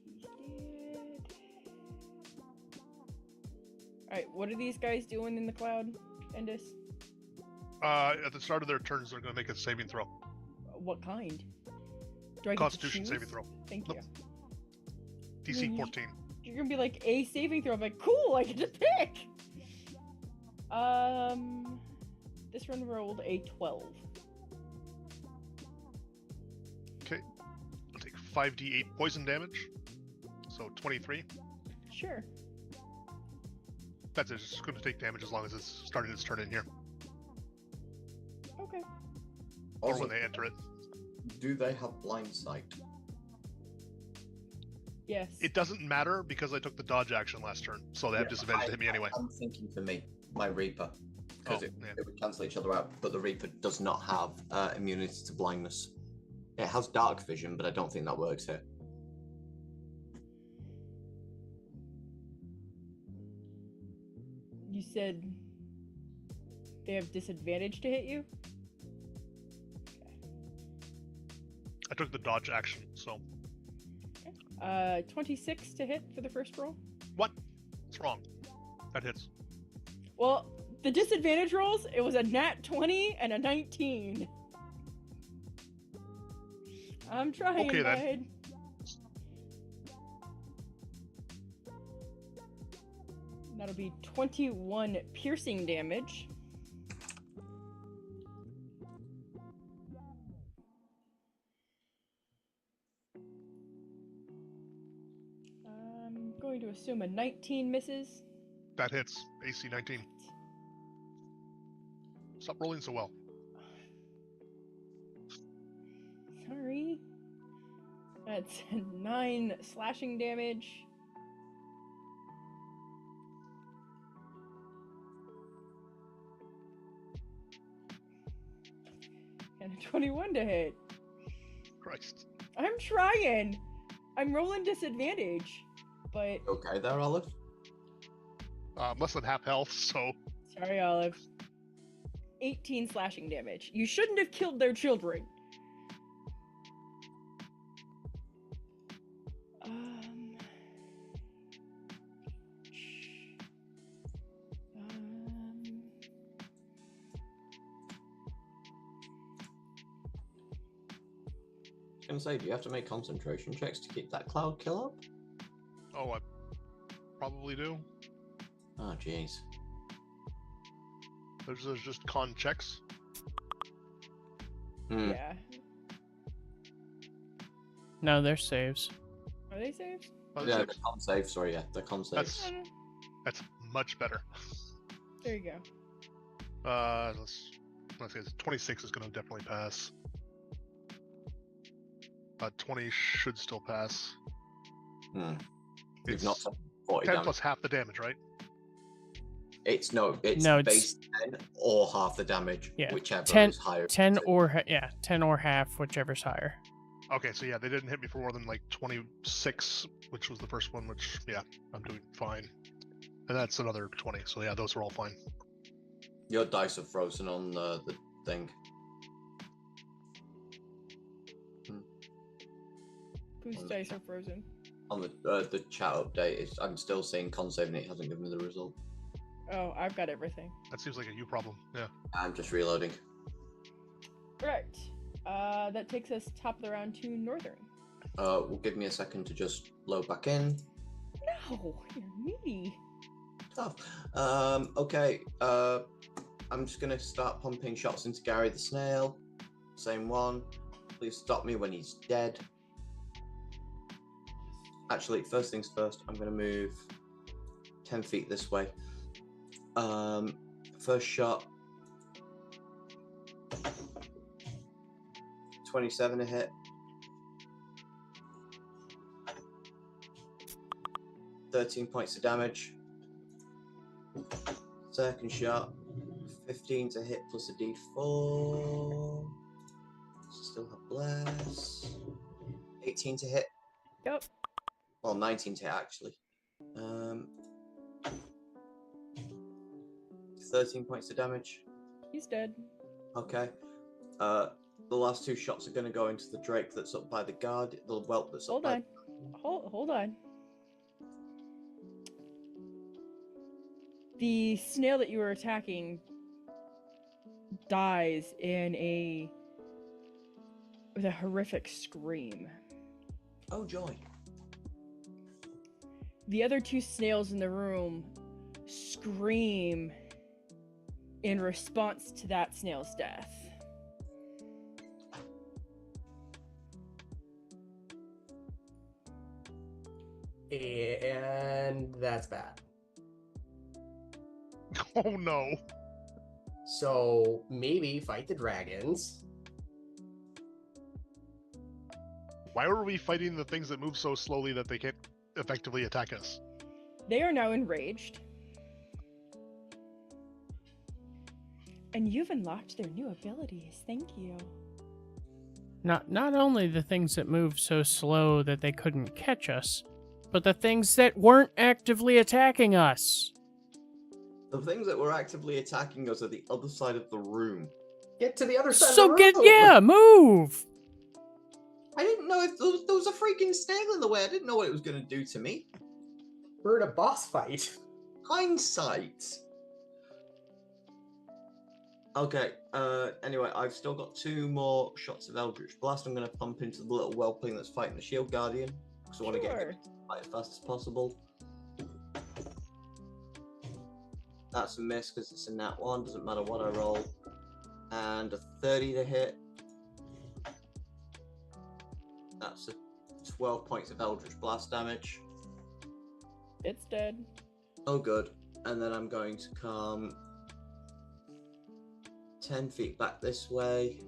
He's dead. Alright, what are these guys doing in the cloud, Endis? At the start of their turns, they're going to make a saving throw. What kind? Do I get Constitution to choose? saving throw. Thank Nope. you. DC 14. You're gonna be like a saving throw. I'm like, cool, I get to pick. This one rolled a 12. Okay. I'll take 5d8 poison damage. So 23. Sure. That's it. It's just going to take damage as long as it's starting its turn in here. Okay. Or Also, when they enter it. do they have blind sight? Yes. It doesn't matter because I took the dodge action last turn, so they have disadvantage to hit me anyway. I'm thinking for me, my Reaper, because Oh, it yeah. would cancel each other out, but the Reaper does not have immunity to blindness. It has dark vision, but I don't think that works here. You said they have disadvantage to hit you? I took the dodge action, so 26 to hit for the first roll. what? What's wrong? That hits. Well, the disadvantage rolls, it was a nat 20 and a 19. I'm trying, Okay, then. bud. That'll be 21 piercing damage. I'm going to assume a 19 misses. That hits. AC 19. Stop rolling so well. Sorry. That's 9 slashing damage. And a 21 to hit. Christ. I'm trying. I'm rolling disadvantage. But Okay, there, Olive. Less than half health, so sorry, Olive. 18 slashing damage. You shouldn't have killed their children. Um, I was gonna say, do you have to make concentration checks to keep that cloud kill up? oh, I probably do. Oh, jeez. There's just con checks. Hmm. yeah. No, they're saves. Are they saved? Oh, Yeah, six. the con save. Sorry, yeah, the con save. That's much better. There you go. Let's say 26 is going to definitely pass. 20 should still pass. Hmm. It's You've not taken 40 10 damage. plus half the damage, right? It's No, it's- base 10 or half the damage, Yeah, whichever 10 is higher. 10 or half, whichever's higher. Okay, so yeah, they didn't hit me for more than like 26, which was the first one, which, yeah, I'm doing fine. And that's another 20, so yeah, those are all fine. Your dice are frozen on the thing. Whose dice are frozen? On the chat update, I'm still seeing con save and it hasn't given me the result. Oh, I've got everything. That seems like a you problem, yeah. I'm just reloading. Right. That takes us top of the round to Northern. Will give me a second to just load back in. No, you're meaty. Tough. Okay. I'm just gonna start pumping shots into Gary the snail. Same one. Please stop me when he's dead. Actually, first things first, I'm gonna move 10 feet this way. First shot. 27 to hit. 13 points of damage. Second shot. 15 to hit plus a d4. Still have bless. 18 to hit. Yep. Well, 19 to hit actually. 13 points of damage. He's dead. Okay. The last two shots are going to go into the drake that's up by the guard. The whelp that's Hold up on. Hold on. The snail that you were attacking dies with a horrific scream. Oh joy. The other two snails in the room scream in response to that snail's death. And that's bad. Oh no. So maybe fight the dragons. Why were we fighting the things that move so slowly that they can't effectively attack us? They are now enraged. And you've unlocked their new abilities. Thank you. Not only the things that move so slow that they couldn't catch us, but the things that weren't actively attacking us. The things that were actively attacking us are the other side of the room. Get to the other side So of the room. yeah, move! I didn't know if there was a freaking snail in the way. I didn't know what it was going to do to me. We're in a boss fight. Hindsight. Okay, anyway, I've still got 2 more shots of Eldritch Blast. I'm going to pump into the little whelpling that's fighting the Shield Guardian, because I want to get him to fight as fast as possible. That's a miss, because it's a nat 1, doesn't matter what I roll. And a 30 to hit. That's a 12 points of Eldritch Blast damage. It's dead. Oh, good. And then I'm going to come 10 feet back this way.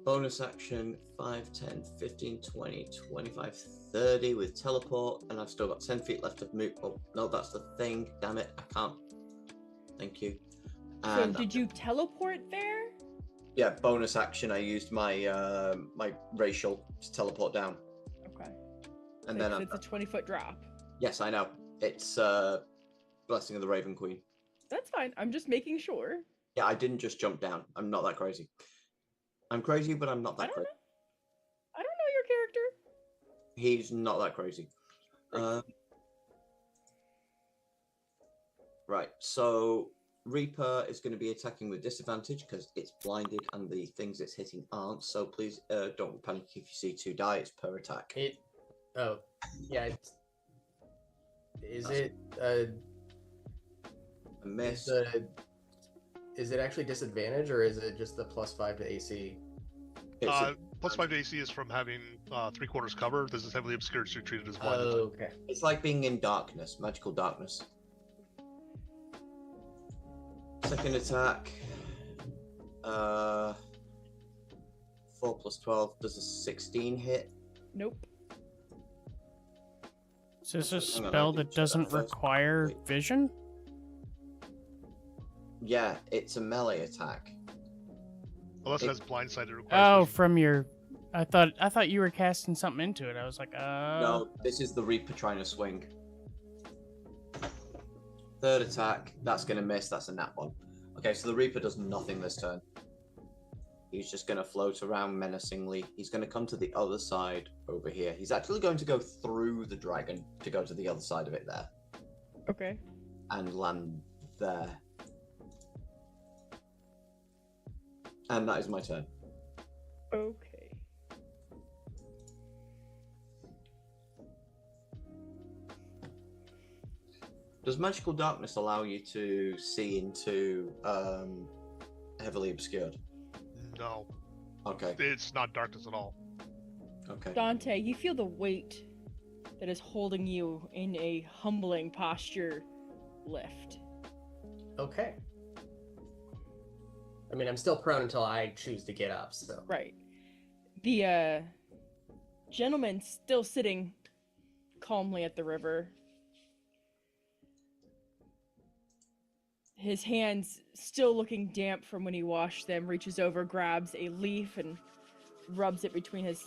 Bonus action 5, 10, 15, 20, 25, 30 with teleport. And I've still got 10 feet left of move. Oh, no, that's the thing. Damn it. I can't. Thank you. So And did you teleport there? yeah, bonus action. I used my my racial to teleport down. Okay. And then it's a 20-foot drop. yes, I know. It's Blessing of the Raven Queen. That's fine. I'm just making sure. Yeah, I didn't just jump down. I'm not that crazy. I'm crazy, but I'm not I that don't crazy. know. I don't know your character. He's not that crazy. Right, so Reaper is going to be attacking with disadvantage because it's blinded and the things it's hitting aren't. So please don't panic if you see 2 die. It's per attack. Oh, yeah. Is That's it a miss. is it actually disadvantage or is it just the +5 to AC? Plus 5 to AC is from having 3/4 cover. This is heavily obscured, so you're treated as Oh, blinded. okay. It's like being in darkness, magical darkness. Second attack. 4 plus 12 does a 16 hit. Nope. Is this a Hang on, I spell didn't that check that doesn't first. require Wait. vision? Yeah, it's a melee attack. Unless it It- has blindsight, it requires Oh, vision. from your... I thought you were casting something into it. I was like, No, this is the Reaper trying to swing. Third attack, that's going to miss. That's a nat 1. Okay, so the Reaper does nothing this turn. He's just going to float around menacingly. He's going to come to the other side over here. He's actually going to go through the dragon to go to the other side of it there Okay. and land there. And that is my turn. Okay. Does magical darkness allow you to see into heavily obscured? No, Okay. it's not darkness at all. Okay. Dante, you feel the weight that is holding you in a humbling posture lift. Okay. I mean, I'm still prone until I choose to get up, so. Right. The gentleman still sitting calmly at the river. His hands still looking damp from when he washed them, reaches over, grabs a leaf and rubs it between his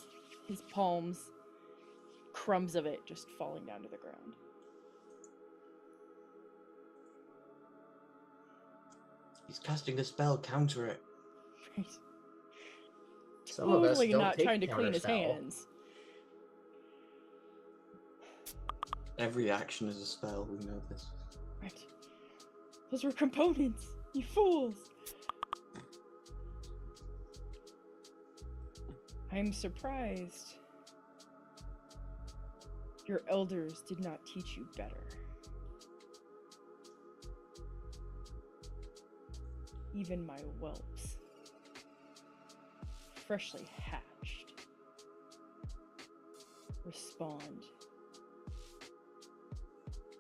palms. Crumbs of it just falling down to the ground. He's casting a spell, counter it. Right. Some of us Totally don't not take trying to clean his counterspell. hands. Every action is a spell, we know this. Right. Those were components, you fools! I'm surprised your elders did not teach you better. Even my whelps, freshly hatched, respond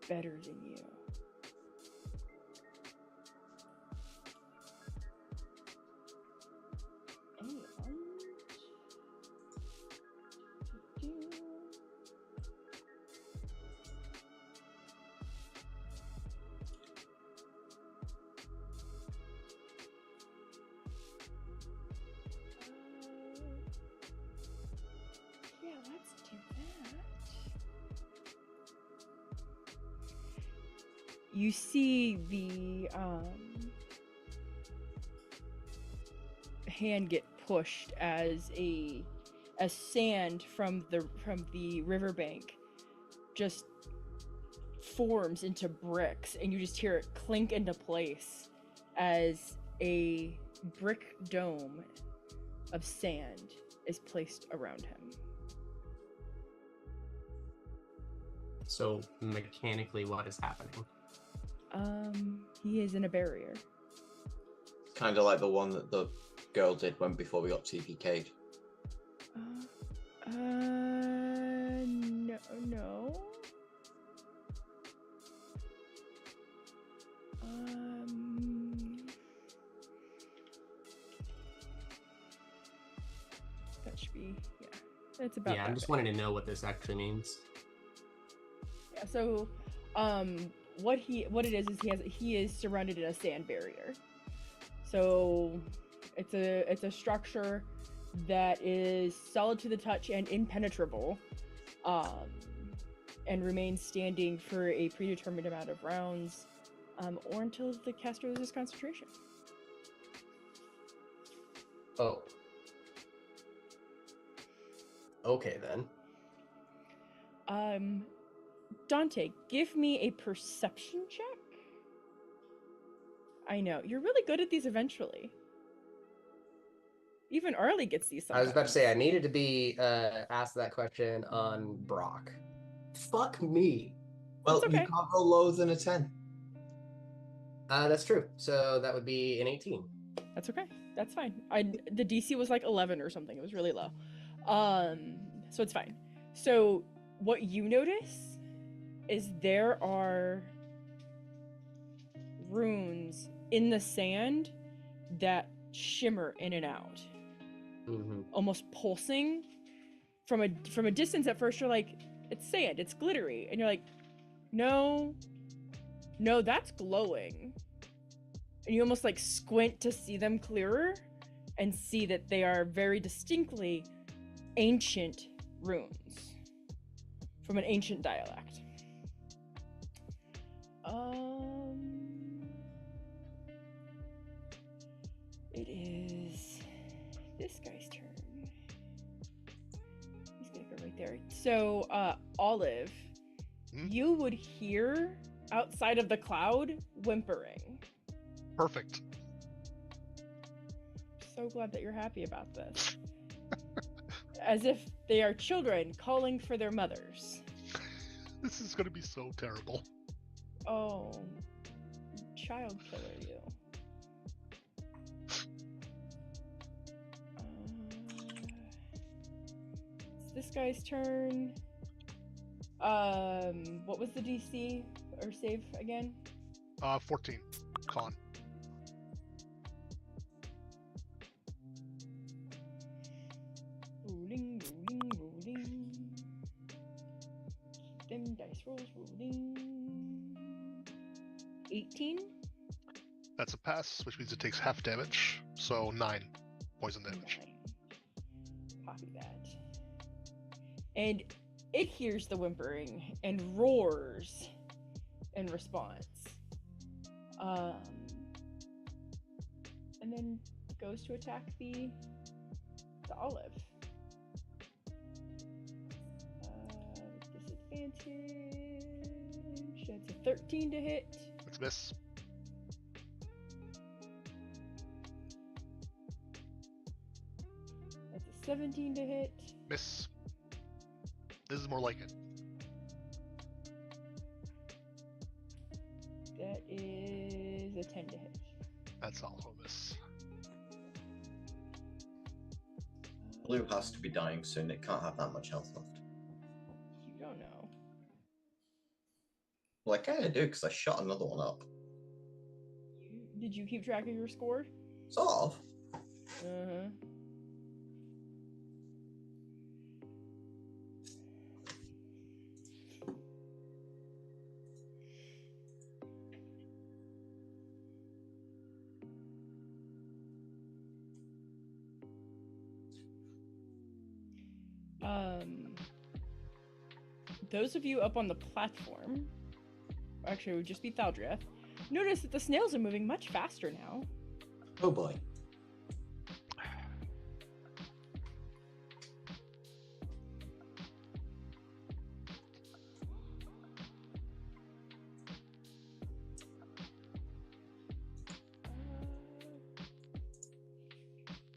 better than you. Yeah, let's do that. You see the hand get pushed as sand from the riverbank just forms into bricks, and you just hear it clink into place as a brick dome of sand is placed around him. So mechanically, what is happening? He is in a barrier. Kind of like the one that the girl did before we got TPK'd. No. That should be, yeah. That's about Yeah, I'm just wanting to know what this actually means. Yeah, so, what it is he is surrounded in a sand barrier. So, it's a structure that is solid to the touch and impenetrable, and remains standing for a predetermined amount of rounds, or until the caster loses concentration. Oh. Okay, then. Dante, give me a perception check. I know, you're really good at these eventually. Even Arlie gets these sometimes. I was about to say, I needed to be asked that question on Brock. Fuck me. Well, That's okay. you can't roll lower than a 10. That's true. So that would be an 18. That's okay. That's fine. The DC was like 11 or something. It was really low. So it's fine. So what you notice is there are runes in the sand that shimmer in and out, almost pulsing. From a distance at first, you're like, it's sand, it's glittery, and you're like, no, that's glowing. And you almost like squint to see them clearer and see that they are very distinctly ancient runes from an ancient dialect. It is this guy's turn. He's gonna go right there. So, Olive, you would hear outside of the cloud whimpering. Perfect. So glad that you're happy about this. As if they are children calling for their mothers. This is going to be so terrible. Oh, child killer, you. It's this guy's turn. What was the DC or save again? 14. Con. Rolling, rolling, rolling. Keep them dice rolls rolling. 18? That's a pass, which means it takes half damage. So 9 poison damage. 9. Copy that. And it hears the whimpering and roars in response. And then goes to attack the olive. Disadvantage. That's a 13 to hit. That's a miss. That's a 17 to hit. Miss. This is more like it. That is a 10 to hit. That's also a miss. Blue has to be dying soon. It can't have that much health left. You don't know. Well, I kind of do because I shot another one up. Did you keep track of your score? Sort of. Uh-huh. Those of you up on the platform, actually it would just be Thaldreth, notice that the snails are moving much faster now. Oh boy.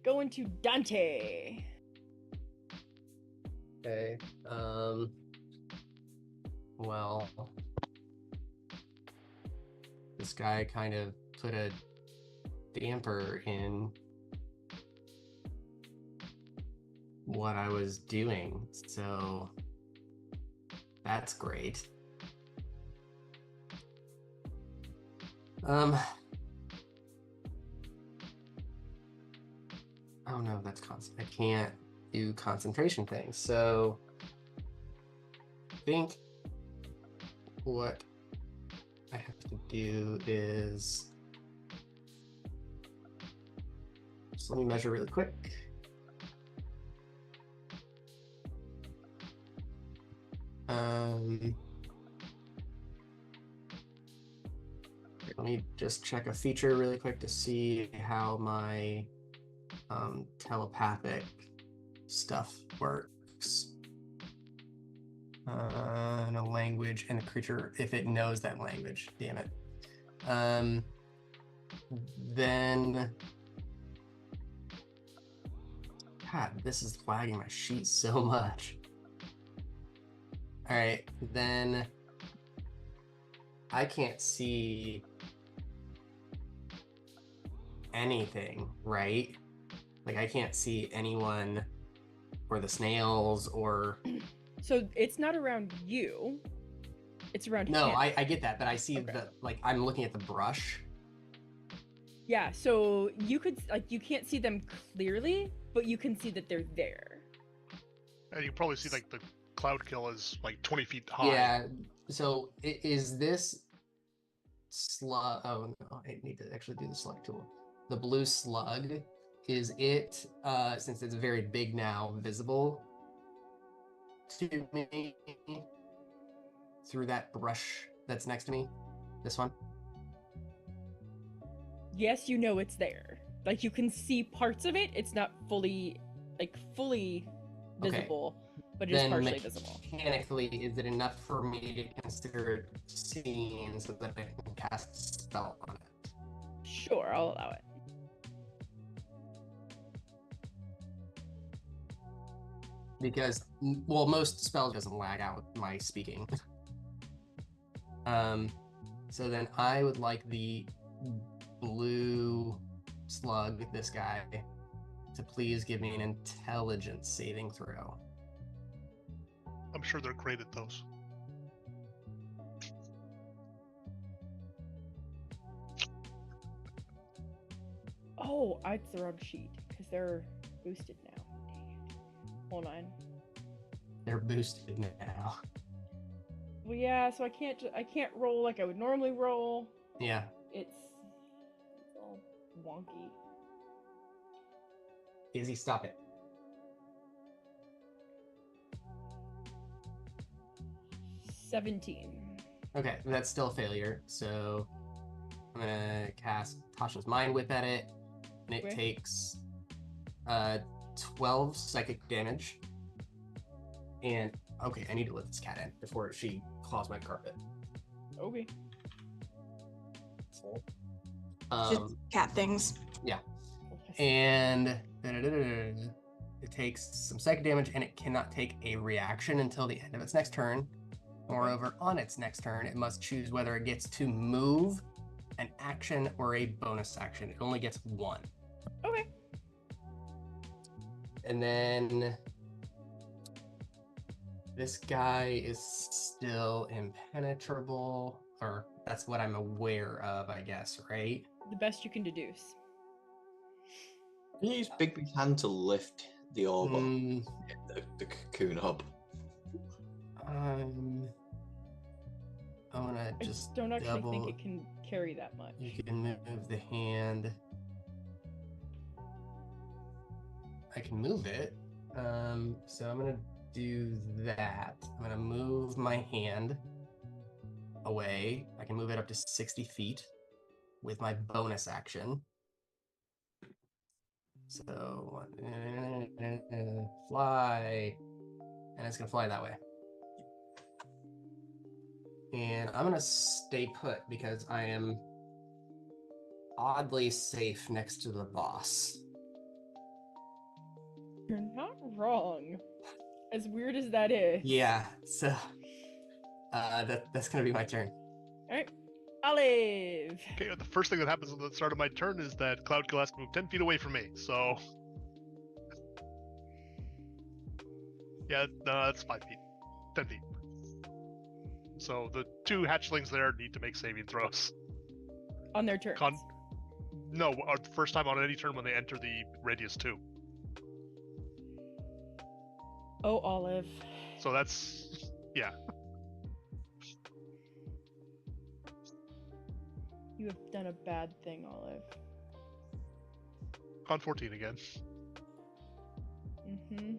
Going to Dante. Okay. Well, this guy kind of put a damper in what I was doing, so that's great. Oh no, that's constant. I can't do concentration things, so I think what I have to do is, just let me measure really quick. Let me just check a feature really quick to see how my telepathic stuff works. And a language and a creature, if it knows that language, damn it. Then, God, this is flagging my sheet so much. All right, then I can't see anything, right? Like I can't see anyone or the snails or... So it's not around you, it's around No, him. I get that, but I see Okay. the, like, I'm looking at the brush. Yeah, so you could, like, you can't see them clearly, but you can see that they're there. And you probably see like the cloud kill is like 20 feet high. Yeah, so is this slug... Oh no, I need to actually do the slug tool. The blue slug, is it, since it's very big now, visible to me through that brush that's next to me? This one? Yes, you know it's there. Like, you can see parts of it. It's not fully, like, fully Okay. visible, but it is Then partially visible. mechanically, is it enough for me to consider it seen so that I can cast a spell on it? Sure, I'll allow it. Because, well, most spells doesn't lag out my speaking. So then I would like the blue slug, this guy, to please give me an intelligence saving throw. I'm sure they're great at those. Oh, it's the wrong sheet because they're boosted now. Dang it. Hold on. They're boosted now. Well, yeah, so I can't roll like I would normally roll. Yeah. It's all wonky. Izzy, stop it. $17. Okay, that's still a failure. So I'm gonna cast Tasha's Mind Whip at it, and it Okay. takes 12 psychic damage. And okay, I need to let this cat in before she claws my carpet. Okay. Just cat things. And it takes some psychic damage, and it cannot take a reaction until the end of its next turn. Moreover, on its next turn, it must choose whether it gets to move, an action, or a bonus action. It only gets one. Okay. And then this guy is still impenetrable, or that's what I'm aware of, I guess, right? The best you can deduce. Can you use Bigby's hand to lift the orb up, Mm, the cocoon up? I want to I just don't actually double. think it can carry that much. You can move the hand. I can move it. So I'm gonna do that. I'm gonna move my hand away. I can move it up to 60 feet with my bonus action. So fly, and it's gonna fly that way. And I'm gonna stay put because I am oddly safe next to the boss. You're not wrong. As weird as that is. Yeah, so that's gonna be my turn. Alright. Olive! Okay, the first thing that happens at the start of my turn is that Cloudkill has to move 10 feet away from me, so... Yeah, no, that's 5 feet. 10 feet. So the two hatchlings there need to make saving throws. On their turns. No, the first time on any turn when they enter the radius 2. Oh, Olive. So that's... yeah. You have done a bad thing, Olive. Con 14 again. Mm-hmm.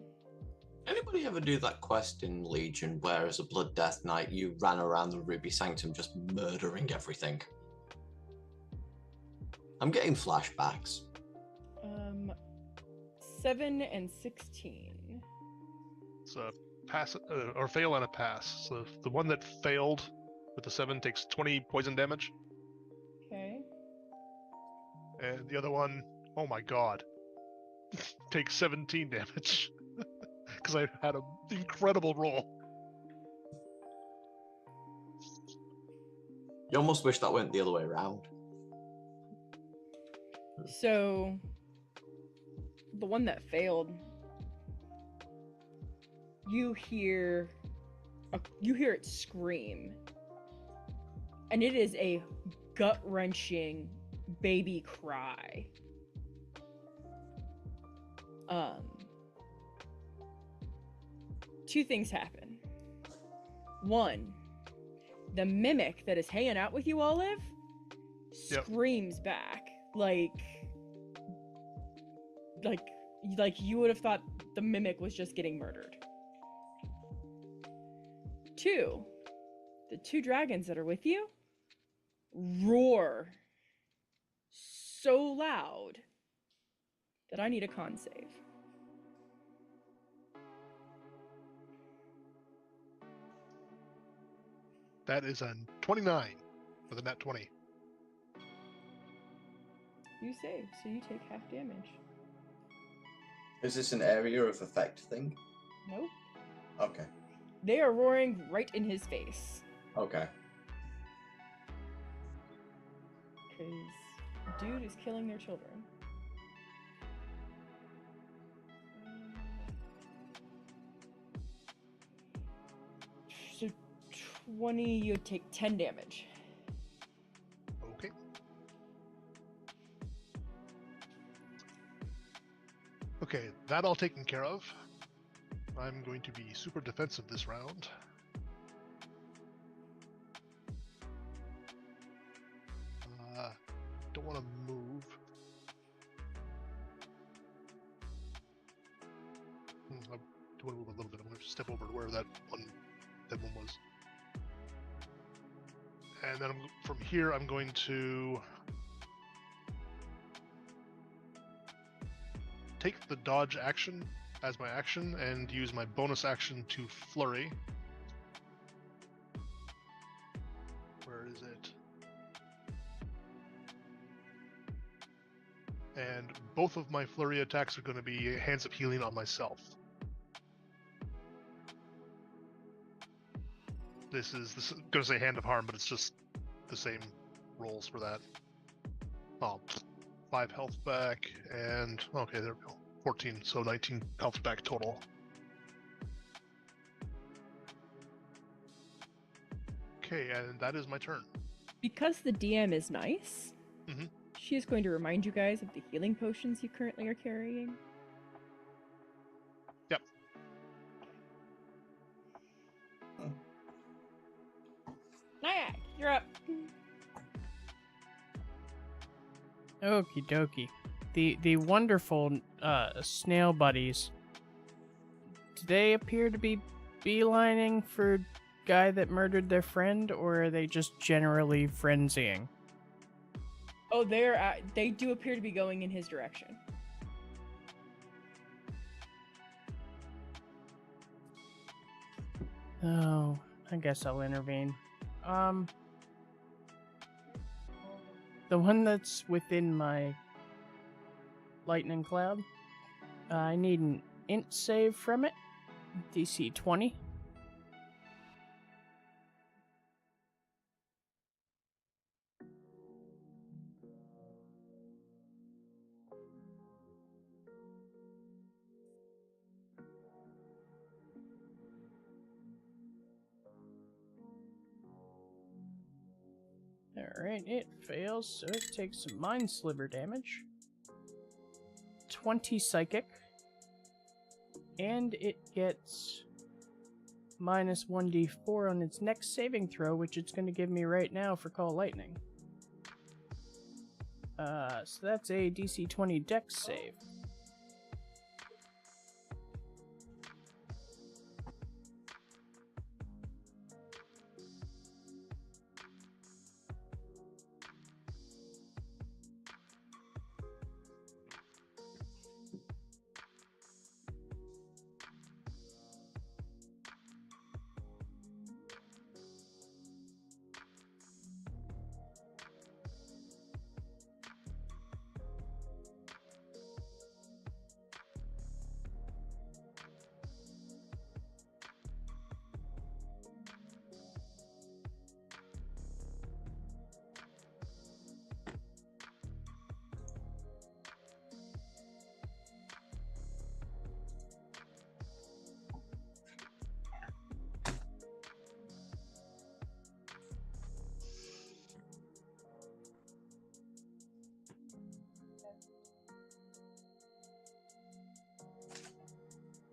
Anybody ever do that quest in Legion where, as a Blood Death Knight, you ran around the Ruby Sanctum just murdering everything? I'm getting flashbacks. 7 and 16. It's a pass, or fail and a pass. So the one that failed with the 7 takes 20 poison damage. Okay. And the other one, oh my god, takes 17 damage. Because I had an incredible roll. You almost wish that went the other way around. So, the one that failed, you hear it scream, and it is a gut-wrenching baby cry. Two things happen. One, the mimic that is hanging out with you, Olive, Yep. screams back like you would have thought the mimic was just getting murdered. Two, the two dragons that are with you roar so loud that I need a con save. That is a 29 with a nat 20. You save, so you take half damage. Is this an area of effect thing? Nope. Okay. They are roaring right in his face. Okay. because dude is killing their children. So 20, you take 10 damage. Okay. Okay, that all taken care of. I'm going to be super defensive this round. Don't want to move. I do want to move a little bit. I'm going to step over to where that one was. And then from here, I'm going to take the dodge action as my action and use my bonus action to flurry. Where is it? And both of my flurry attacks are going to be Hands of Healing on myself. This is going to say Hand of Harm, but it's just the same rolls for that. Oh, 5 health back, and okay, there we go. 14, so 19 health back total. Okay, and that is my turn. Because the DM is nice, she is going to remind you guys of the healing potions you currently are carrying. Yep. Nyack, you're up. Okie dokie. The wonderful snail buddies. Do they appear to be beelining for guy that murdered their friend, or are they just generally frenzying? Oh, they do appear to be going in his direction. Oh, I guess I'll intervene. The one that's within my lightning cloud, I need an int save from it. DC 20. Alright, it fails, so it takes some Mind Sliver damage. 20 Psychic. And it gets minus 1d4 on its next saving throw, which it's going to give me right now for Call Lightning. So that's a DC 20 Dex save.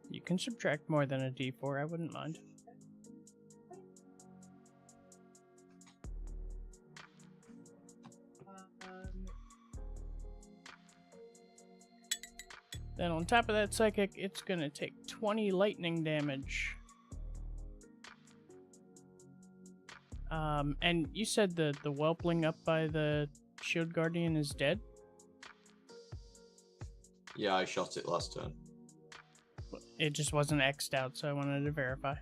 You can subtract more than a d4, I wouldn't mind. Then on top of that psychic, it's gonna take 20 lightning damage. And you said the whelpling up by the shield guardian is dead? Yeah, I shot it last turn. It just wasn't X'd out, so I wanted to verify.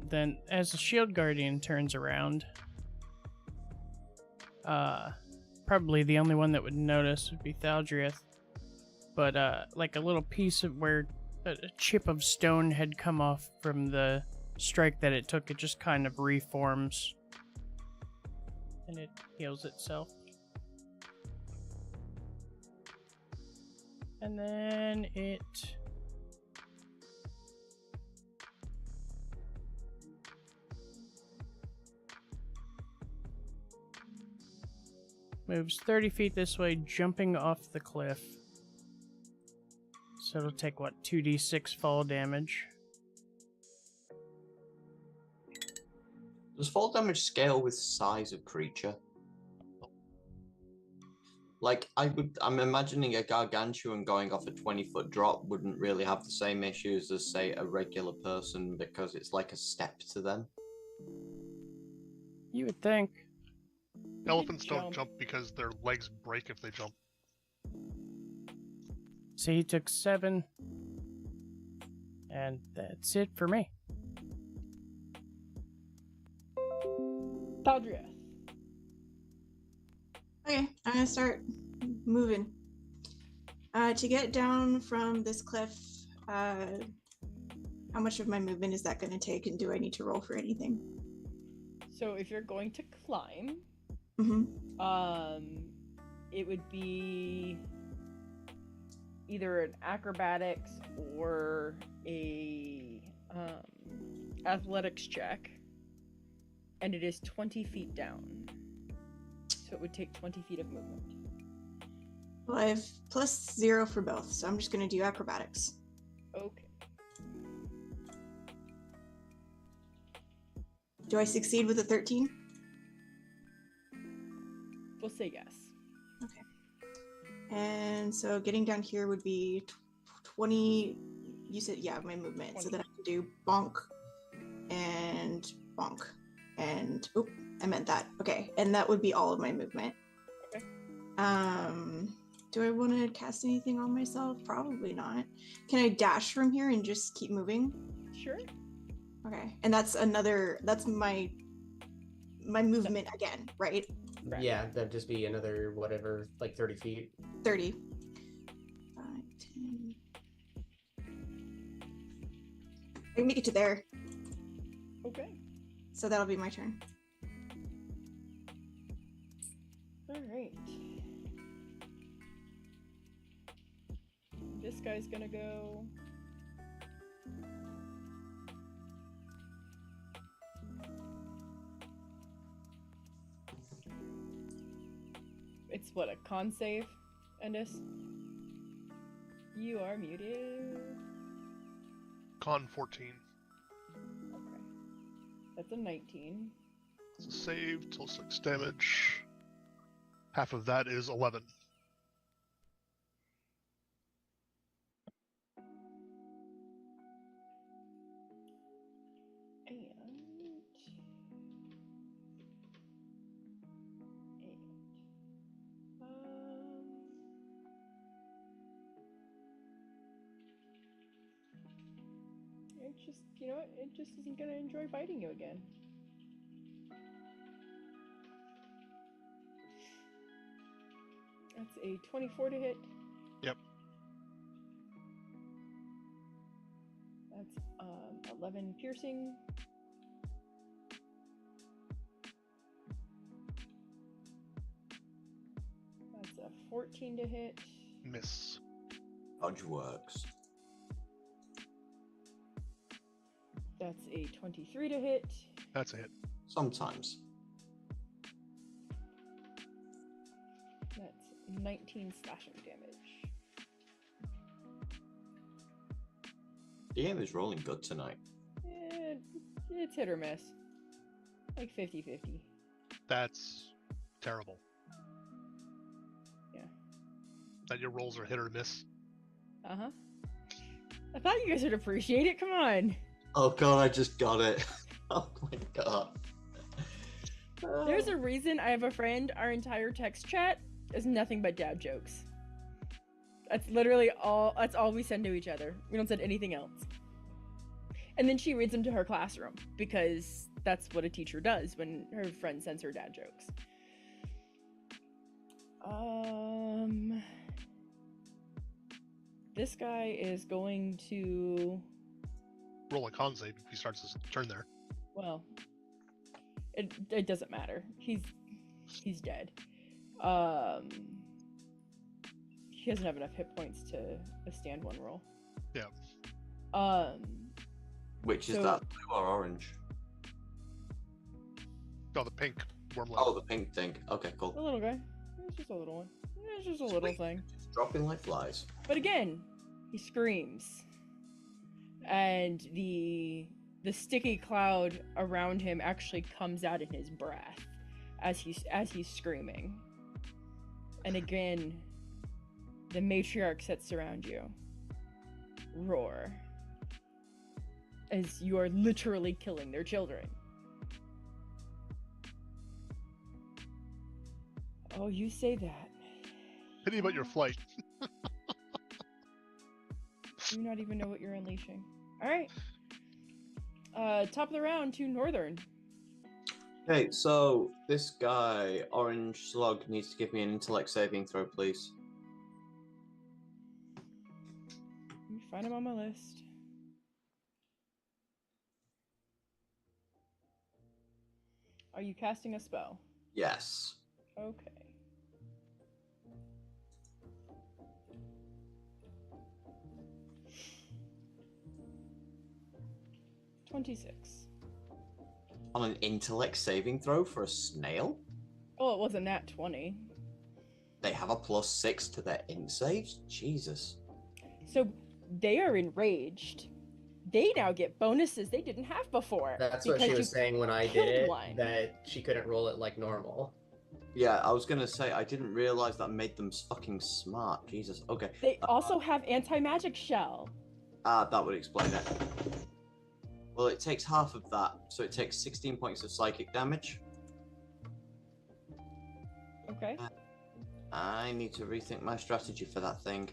Then as the shield guardian turns around, probably the only one that would notice would be Thaldriath. but like a little piece of where a chip of stone had come off from the strike that it took, it just kind of reforms and it heals itself. And then it moves 30 feet this way, jumping off the cliff. So it'll take, what, 2d6 fall damage? Does fall damage scale with size of creature? Like, I'm imagining a gargantuan going off a 20-foot drop wouldn't really have the same issues as, say, a regular person because it's like a step to them. You would think. Elephants don't jump because their legs break if they jump. So he took 7. And that's it for me. Taldria. Okay, I'm gonna start moving. To get down from this cliff, how much of my movement is that gonna take, and do I need to roll for anything? So if you're going to climb, it would be either an acrobatics or a athletics check, and it is 20 feet down. So it would take 20 feet of movement. Well, I have +0 for both, so I'm just gonna do acrobatics. Okay. Do I succeed with a 13? We'll say yes. Okay. And so getting down here would be 20. You said, yeah, my movement. 20. So then I can do bonk and bonk. And, oop, I meant that. Okay. And that would be all of my movement. Okay. Do I want to cast anything on myself? Probably not. Can I dash from here and just keep moving? Sure. Okay. And that's my movement again, right? Correct. Yeah, that'd just be another whatever, like 30 feet. 30. 5, 10. I can make it to there. Okay. So that'll be my turn. All right. This guy's gonna go. It's what, a con save, Endis? You are muted. Con 14. Okay. That's a 19. It's a save till 6 damage. Half of that is 11. And 8. It just, you know what? It just isn't gonna enjoy biting you again. That's a 24 to hit. Yep. That's 11 piercing. That's a 14 to hit. Miss. Dodge works. That's a 23 to hit. That's a hit. Sometimes. That's 19 slashing damage. The game is rolling good tonight. It's hit or miss. Like 50-50. That's terrible. Yeah. That your rolls are hit or miss. Uh-huh. I thought you guys would appreciate it. Come on. Oh god, I just got it. Oh my god. There's a reason I have a friend. Our entire text chat is nothing but dad jokes. That's literally all. That's all we send to each other. We don't send anything else. And then she reads them to her classroom because that's what a teacher does when her friend sends her dad jokes. this guy is going to. Roll a con save if he starts his turn there. Well, it doesn't matter. He's dead. He doesn't have enough hit points to withstand one roll. Yeah. Which is So- that, blue or orange? No, the pink wormlet. Oh, the pink thing. Okay, The cool. little guy. It's just a little one. It's just a little Sweet. thing. It's dropping like flies. But again, he screams, and the sticky cloud around him actually comes out in his breath as he's screaming. And again, the matriarchs that surround you roar as you are literally killing their children. Oh, you say that. Pity about your flight. Do you not even know what you're unleashing? Alright. Top of the round to Northern. Okay, so this guy, Orange Slug, needs to give me an intellect saving throw, please. Let me find him on my list. Are you casting a spell? Yes. Okay. $26. On an intellect saving throw for a snail? Oh, it wasn't that 20. They have a +6 to their int saves? Jesus. So they are enraged. They now get bonuses they didn't have before. That's what she because was you saying when I did killed it, one. that she couldn't roll it like normal. Yeah, I was gonna say, I didn't realize that made them fucking smart. Jesus. Okay. They also have anti-magic shell. That would explain it. Well, it takes half of that, so it takes 16 points of psychic damage. Okay. I need to rethink my strategy for that thing.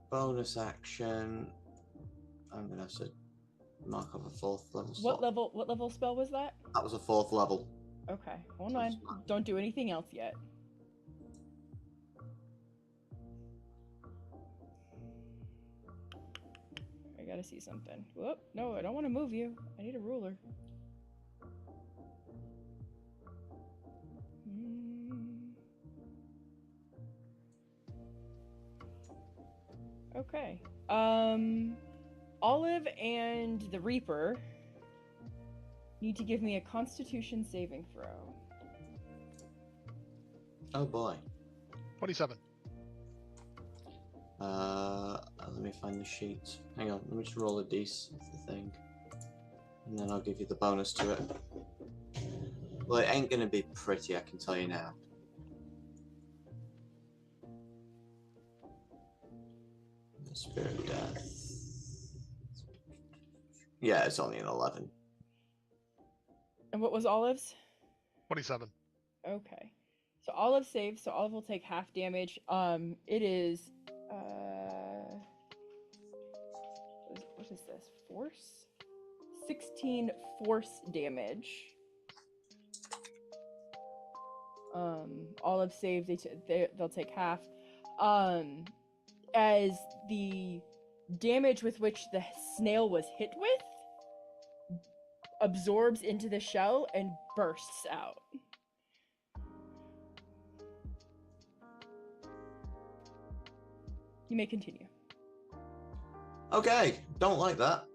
Bonus action. I'm gonna have to mark off a 4th level slot. What level spell was that? That was a 4th level. Okay, hold on. Don't do anything else yet. I gotta see something. Whoop, no, I don't want to move you. I need a ruler. Okay. Olive and the Reaper need to give me a Constitution saving throw. Oh boy. 27. Let me find the sheet. Hang on, let me just roll a dice of the thing. And then I'll give you the bonus to it. Well, it ain't gonna be pretty, I can tell you now. The Spirit of Death. Yeah, it's only an 11. And what was Olive's? 27. Okay. So Olive saves, so Olive will take half damage. It is what is this? Force? 16 force damage. Olive saves, they'll take half. As the damage with which the snail was hit with absorbs into the shell and bursts out. You may continue. Okay, don't like that.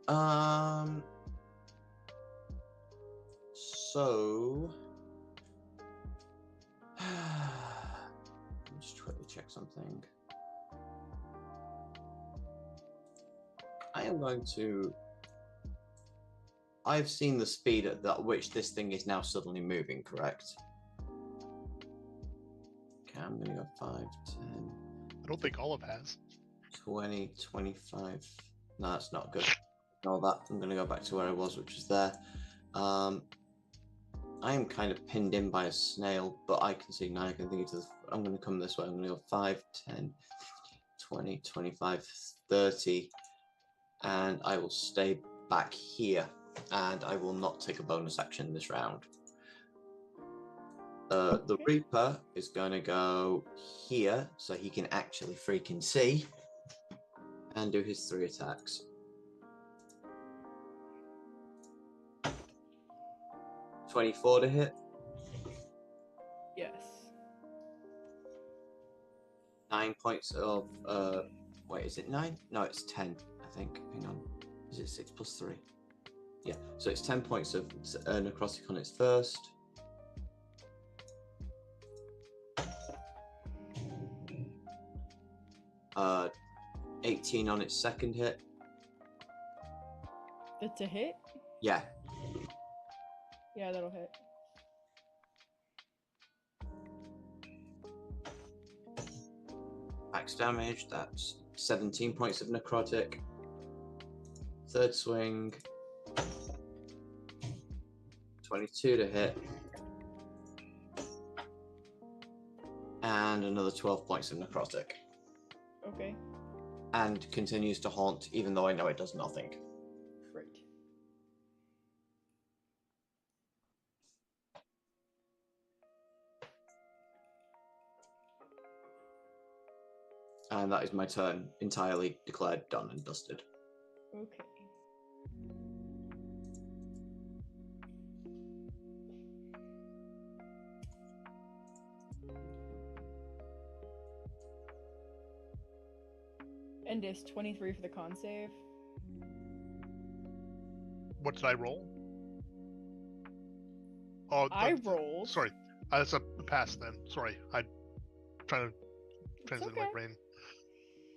So let me just quickly check something. I am going to. I've seen the speed at which this thing is now suddenly moving, correct? Okay, I'm going to go 5, 10, I don't think Olive has. 20, 25. No, that's not good. All that. I'm going to go back to where I was, which is there. I am kind of pinned in by a snail, but I can see now. I can think to I'm going to come this way. I'm going to go 5, 10, 20, 25, 30. And I will stay back here. And I will not take a bonus action this round. The Okay. Reaper is going to go here so he can actually freaking see and do his 3 attacks. $24 to hit, Yes. 9 points of wait, is it 9? No, it's 10, I think. Hang on. Is it 6 plus 3? Yeah, so it's 10 points of necrotic on its first. Uh, 18 on its second hit. That's a hit? Yeah. Yeah, that'll hit. Max damage, that's 17 points of necrotic. Third swing. 22 to hit. And another 12 points of necrotic. Okay. And continues to haunt, even though I know it does nothing. Great. And that is my turn, entirely declared done and dusted. Okay. And is 23 for the con save. What did I roll? Oh, I rolled. Sorry, that's a pass then. Sorry, I'm trying to translate okay. my brain.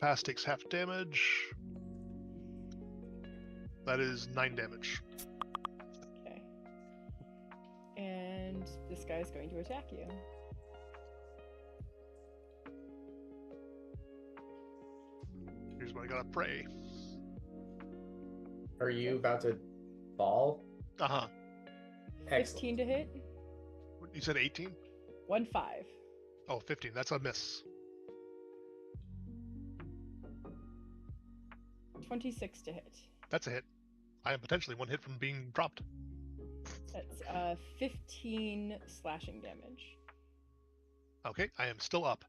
Pass takes half damage. That is 9 damage. Okay. And this guy's going to attack you. Here's what I gotta pray. Are you about to fall? Uh huh. Excellent. 15 to hit. You said 18? 1-5. Oh, 15. That's a miss. 26 to hit. That's a hit. I am potentially 1 hit from being dropped. That's 15 slashing damage. Okay, I am still up.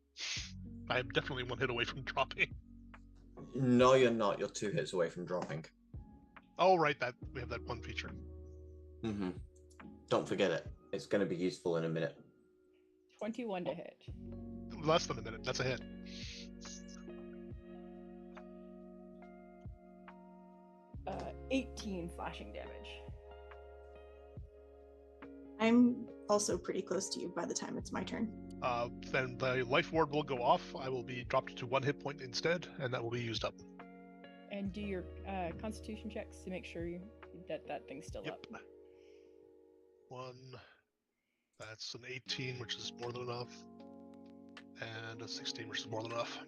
I am definitely 1 hit away from dropping. No, you're not. You're 2 hits away from dropping. Oh, right. That we have that one feature. Mm-hmm. Don't forget it. It's going to be useful in a minute. 21 to hit. Less than a minute. That's a hit. Uh, 18 slashing damage. I'm also pretty close to you by the time it's my turn. Then the life ward will go off. I will be dropped to 1 hit point instead, and that will be used up. And do your constitution checks to make sure that thing's still up. 1. That's an 18, which is more than enough. And a 16, which is more than enough.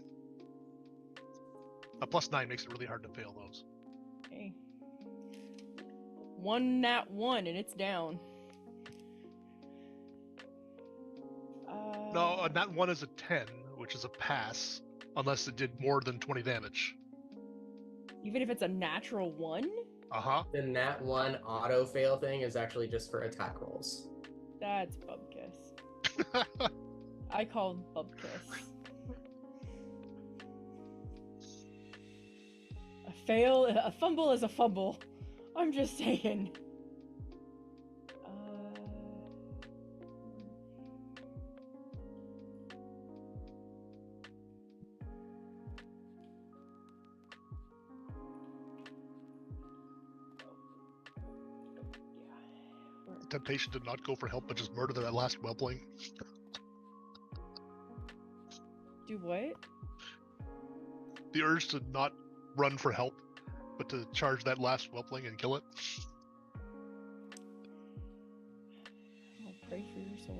A +9 makes it really hard to fail those. Okay. 1 nat 1 and it's down. No, a nat 1 is a 10, which is a pass, unless it did more than 20 damage. Even if it's a natural 1? Uh-huh. The nat 1 auto fail thing is actually just for attack rolls. That's bubkiss. I called bubkiss. A fumble is a fumble. I'm just saying. Temptation to not go for help, but just murder that last whelpling. Do what? The urge to not run for help, but to charge that last whelpling and kill it. I'll pray for your soul.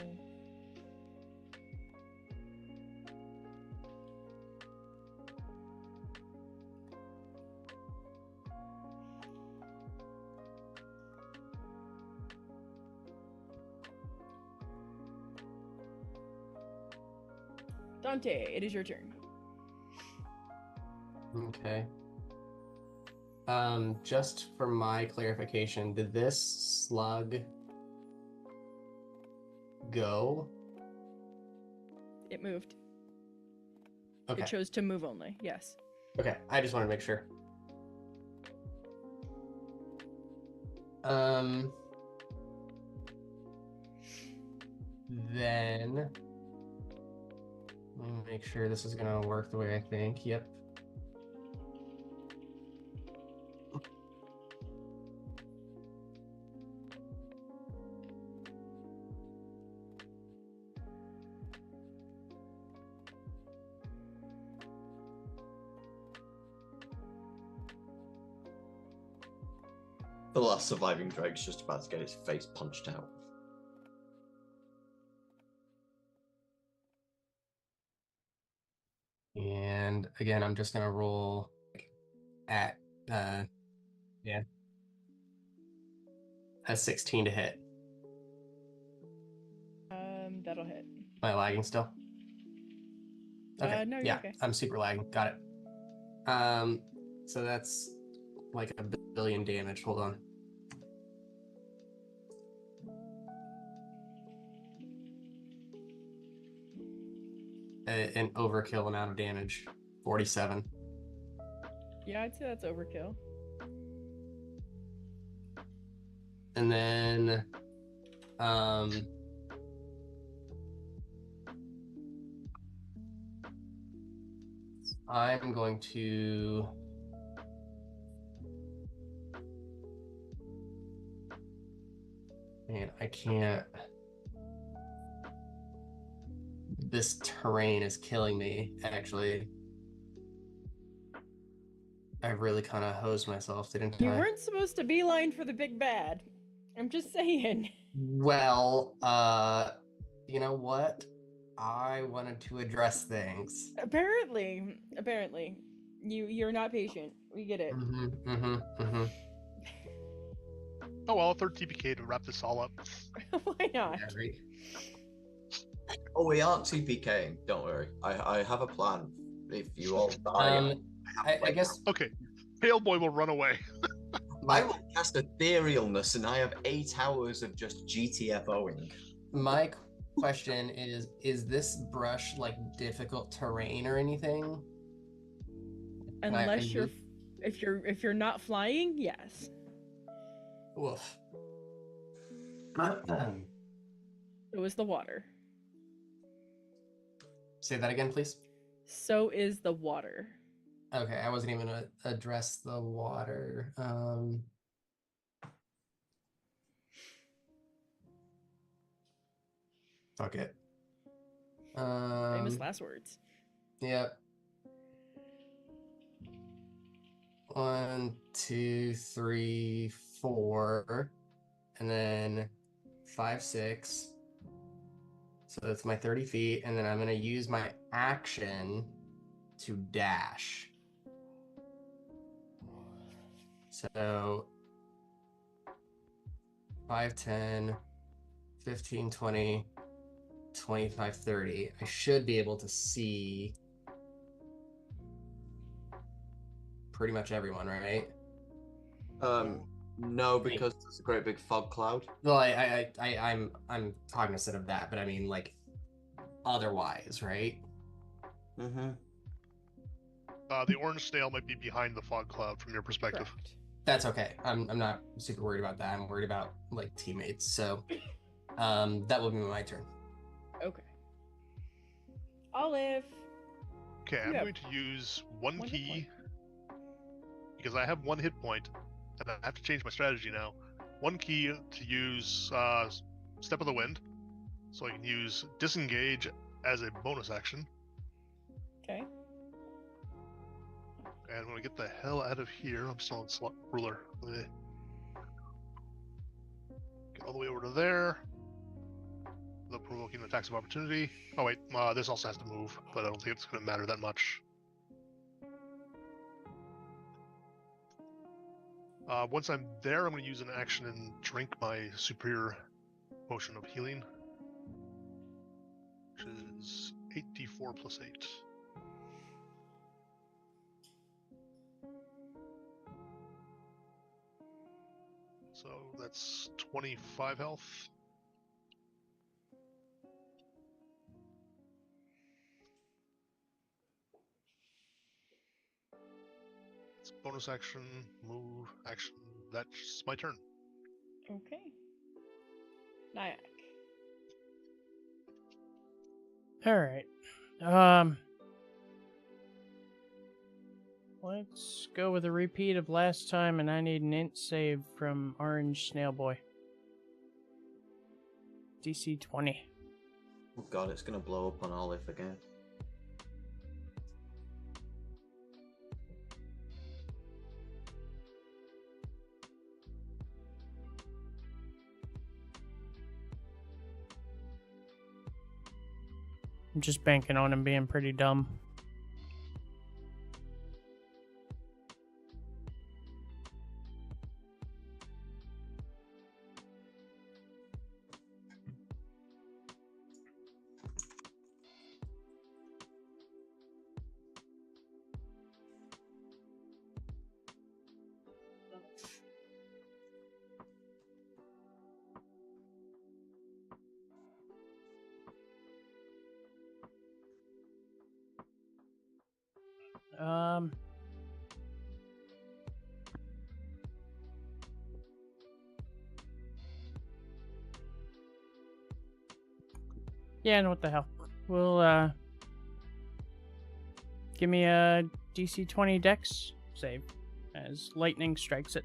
Dante, it is your turn. Okay. Just for my clarification, did this slug go It moved. Okay. It chose to move only. Yes. Okay. I just want to make sure. Then let me make sure this is gonna work the way I think. Yep. The last surviving Drake's just about to get his face punched out. And again, I'm just gonna roll at A 16 to hit. That'll hit. Am I lagging still? Okay. No, you're Yeah, okay. I'm super lagging. Got it. So that's like a billion damage. Hold on. An overkill amount of damage. 47. Yeah, I'd say that's overkill. And then I'm going to man, I can't. This terrain is killing me, actually. I really kind of hosed myself, didn't You I? weren't supposed to beeline for the big bad. I'm just saying. Well, you know what? I wanted to address things. Apparently. You're not patient. We get it. Oh well, third TPK to wrap this all up. Why not? Yeah, right. Oh, we aren't TPKing. Don't worry. I have a plan. If you all die, I guess Okay, Pale Boy will run away. I will cast Etherealness, and I have 8 hours of just GTFOing. my question is this brush like difficult terrain or anything? Unless if you're not flying, yes. Woof. It was the water. Say that again, please. So is the water. Okay, I wasn't even gonna address the water. Fuck it. Famous last words. Yep. 1, 2, 3, 4, and then 5, 6. So that's my 30 feet, and then I'm gonna use my action to dash. So 5, 10, 15, 20, 25, 30. I should be able to see pretty much everyone, right? No, because there's a great big fog cloud. Well, I'm cognizant of that, but I mean like otherwise, right? Mm-hmm. The orange snail might be behind the fog cloud from your perspective. Correct. That's okay. I'm not super worried about that. I'm worried about like teammates. So that will be my turn. Okay. Olive. Okay, I'm going to use one one hit key because I have 1 hit point, and I have to change my strategy now. 1 key to use Step of the Wind, so I can use Disengage as a bonus action. Okay. And I'm going to get the hell out of here. I'm still on slot ruler. Get all the way over to there. The provoking attacks of opportunity. Oh wait, this also has to move, but I don't think it's going to matter that much. Once I'm there, I'm going to use an action and drink my superior potion of healing, which is 8d4 plus 8. So that's 25 health. bonus action, move, action. That's my turn. Okay. Nyack. All right. Let's go with a repeat of last time, and I need an int save from Orange Snail Boy. DC 20. Oh god, it's gonna blow up on Olive again. I'm just banking on him being pretty dumb. Um, yeah, and what the hell? We'll, give me a DC 20 Dex save as lightning strikes it.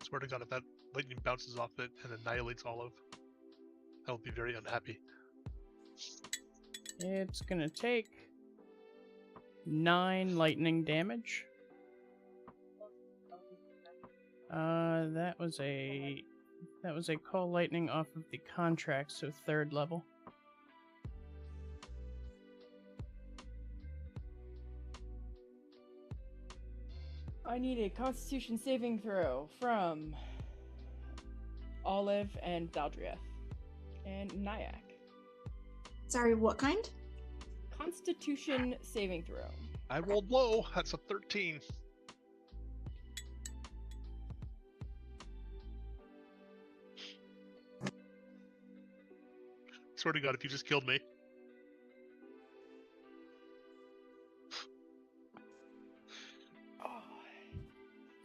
Swear to God, if that lightning bounces off it and annihilates Olive, I will be very unhappy. It's gonna take 9 lightning damage. That was a call lightning off of the contract, so 3rd level. I need a Constitution saving throw from Olive and Daldrieth. And Nyack. Sorry, what kind? Constitution saving throw. I rolled low. That's a 13. Swear to God, if you just killed me.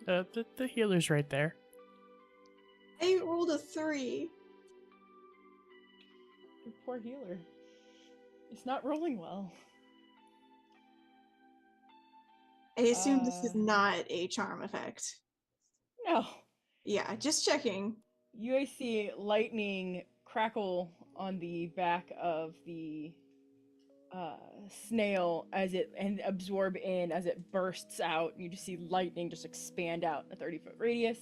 The healer's right there. I rolled a 3. Your poor healer. It's not rolling well. I assume this is not a charm effect. No. Yeah, just checking. You see lightning crackle on the back of the snail and absorb in as it bursts out. You just see lightning just expand out in a 30-foot radius.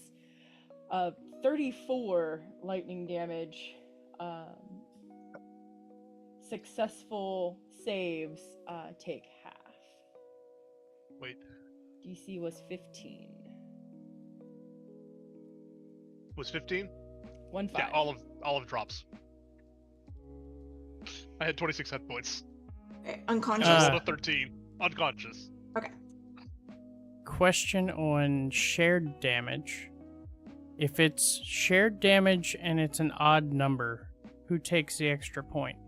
34 lightning damage. Successful saves take half. Wait. DC was 15. Was 15? 1-5. Yeah, Olive drops. I had 26 hit points. Okay, unconscious. I rolled a 13. Unconscious. Okay. Question on shared damage. If it's shared damage and it's an odd number, who takes the extra point?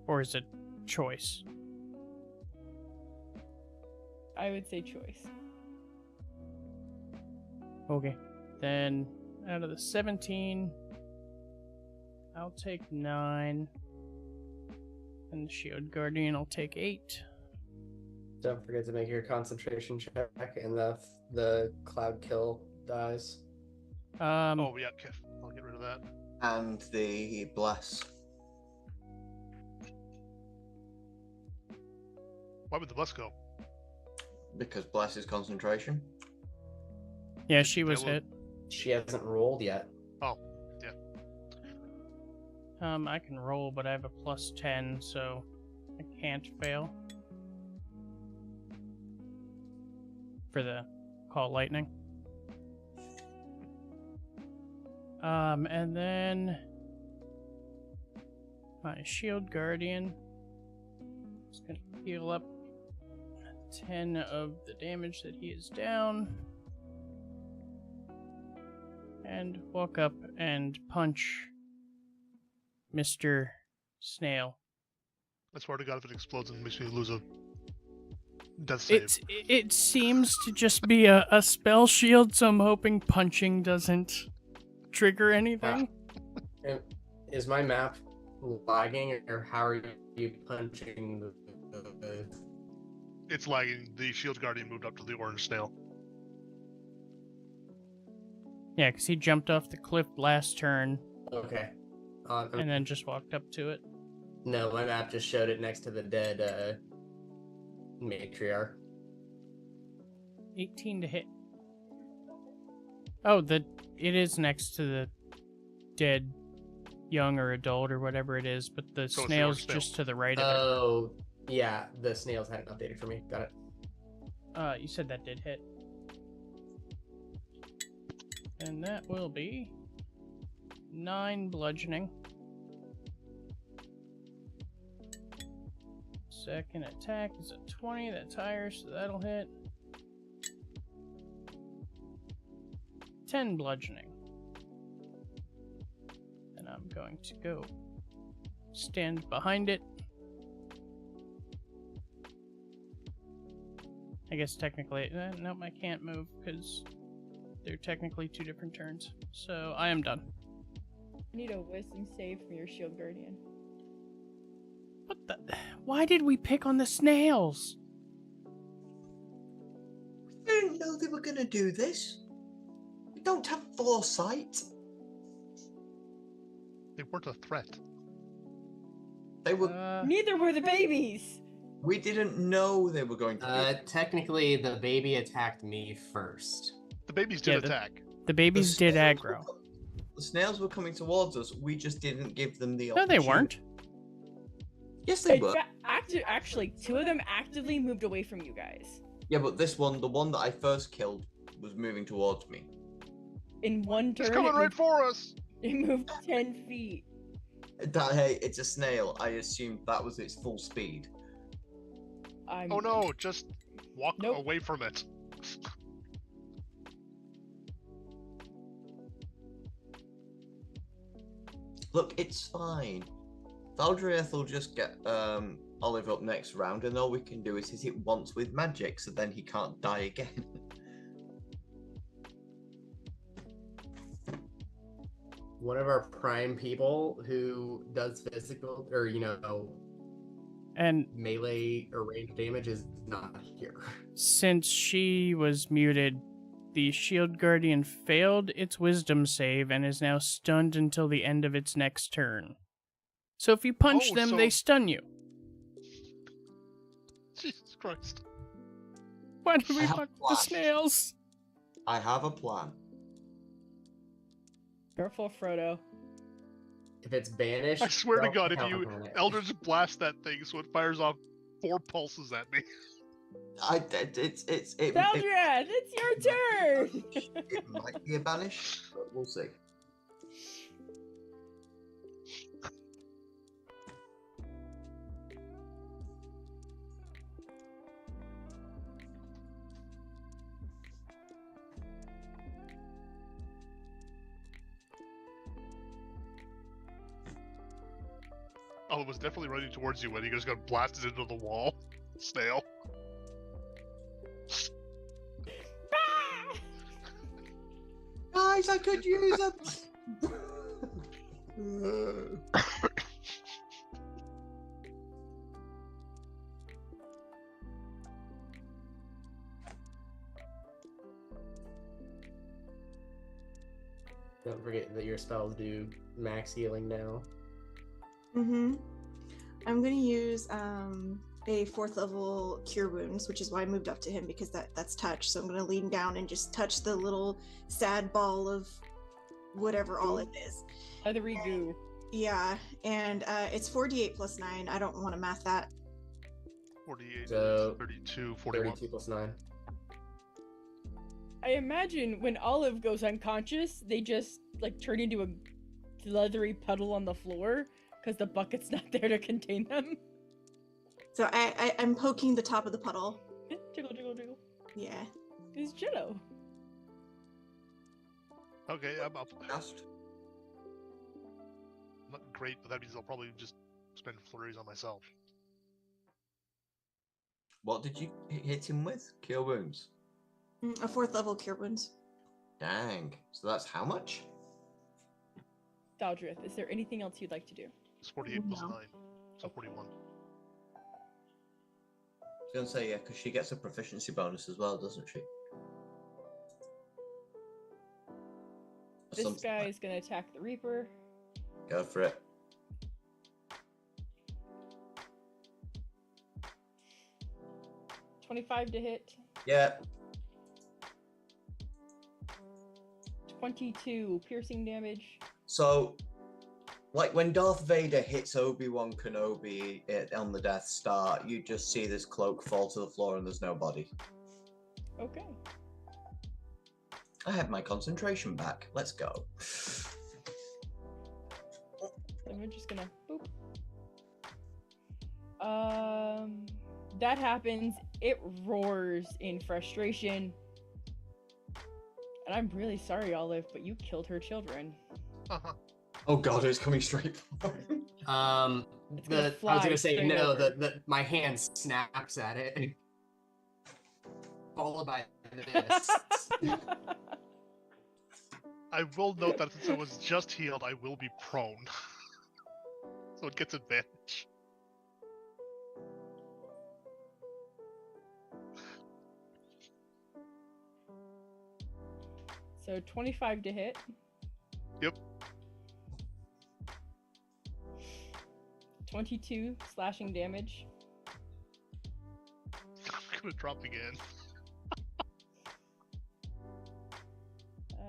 Or is it choice? I would say choice. Okay. Then out of the 17, I'll take 9. And the Shield Guardian will take 8. Don't forget to make your concentration check, and the cloud kill dies. Oh, yeah, I'll get rid of that. And the bless. Why would the bless go? Because bless is concentration. Yeah, she was will- hit. She hasn't rolled yet. Oh, yeah. I can roll, but I have a plus 10, so I can't fail. For the call lightning. And then my Shield Guardian is going to heal up 10 of the damage that he is down. And walk up and punch Mr. Snail. I swear to God, if it explodes and makes me lose a death save. It seems to just be a spell shield, so I'm hoping punching doesn't trigger anything. Is my map lagging, or how are you punching the... It's lagging. The shield guardian moved up to the orange snail. Yeah, because he jumped off the cliff last turn Okay. and then just walked up to it. No, my map just showed it next to the dead matriarch. 18 to hit. Oh, it is next to the dead young or adult or whatever it is, but the So it's the snail's orange snail. just to the right of it. Oh, yeah, the snails hadn't updated for me. Got it. You said that did hit. And that will be 9 bludgeoning. Second attack is a 20. That's higher, so that'll hit. 10 bludgeoning. And I'm going to go stand behind it. I guess technically, nope, I can't move because they're technically 2 different turns. So I am done. I need a wisdom save from your shield guardian. What the? Why did we pick on the snails? We didn't know they were gonna do this. We don't have foresight. They weren't a threat. They were. Neither were the babies! We didn't know they were going to. Technically, the baby attacked me first. The babies Yeah, did attack. the babies did snails aggro. The snails were coming towards us. We just didn't give them the No, opportunity. they weren't. Yes, they In were. fact, actually, 2 of them actively moved away from you guys. Yeah, but this one, the one that I first killed, was moving towards me. In one turn, It's coming right for us! it moved 10 feet. Hey, it's a snail. I assumed that was its full speed. Oh no, just walk Nope. away from it. Look, it's fine. Valdriath will just get Olive up next round, and all we can do is hit it once with magic, so then he can't die again. One of our prime people who does physical, or And melee or range damage is not here. since she was muted, the shield guardian failed its wisdom save and is now stunned until the end of its next turn. So if you punch Oh, them, so- they stun you. Jesus Christ. Why did I we have punch the flash. snails? I have a plan. Careful, Frodo. If it's banished, I swear to don't God, if count you on it. Eldritch Blast that thing so it fires off 4 pulses at me. It Valdriath, it's your turn! it might be a banish, but we'll see. Oh, it was definitely running towards you when he just got blasted into the wall. Snail. Guys, I could use a. Don't forget that your spells do max healing now. Mm-hmm. I'm gonna use a 4th level cure wounds, which is why I moved up to him, because that's touch. So I'm gonna lean down and just touch the little sad ball of whatever all it is. Leathery goo. Yeah, and it's 4d8 plus 9. I don't want to math that. 48, So, 32, 41. 32 plus 9. I imagine when Olive goes unconscious, they just like turn into a leathery puddle on the floor because the bucket's not there to contain them. So I'm poking the top of the puddle. Jiggle, jiggle, jiggle. Yeah. It's Jello. Okay, I'm up. Cast. Not great, but that means I'll probably just spend flurries on myself. What did you hit him with? Cure wounds. A 4th level cure wounds. Dang. So that's how much? Daldrith, is there anything else you'd like to do? It's 48 plus No. 9, so 41. I was going to say, yeah, because she gets a proficiency bonus as well, doesn't she? Or This something guy like- is going to attack the Reaper. Go for it. $25 to hit. Yeah. 22 piercing damage. So, like when Darth Vader hits Obi-Wan Kenobi on the Death Star, you just see this cloak fall to the floor and there's no body. Okay. I have my concentration back. Let's go. And we're just gonna boop. That happens. It roars in frustration. And I'm really sorry, Olive, but you killed her children. Uh-huh. Oh god, it's coming straight for me. I was fly gonna say straight no. over. My hand snaps at it, followed by this. I will note that since I was just healed, I will be prone. So it gets advantage. So 25 to hit. Yep. 22 slashing damage. I'm gonna drop again.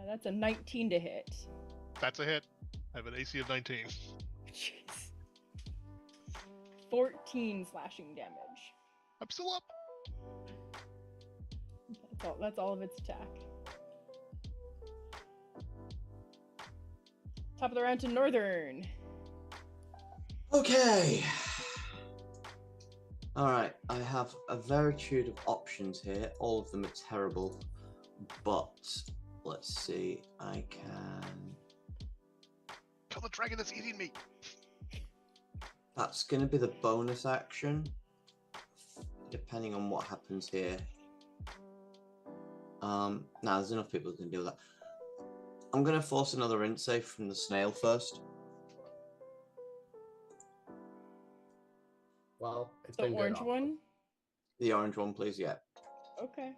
That's a 19 to hit. That's a hit. I have an AC of 19. Jeez. 14 slashing damage. I'm still up. That's all of its attack. Top of the round to Northern. Okay. Alright, I have a varitude of options here. All of them are terrible. But let's see. I can. Kill the dragon that's eating me. That's going to be the bonus action. Depending on what happens here. There's enough people who can do that. I'm going to force another int save from the snail first. Well, it's The been good orange all- one? The orange one, please, yeah. Okay.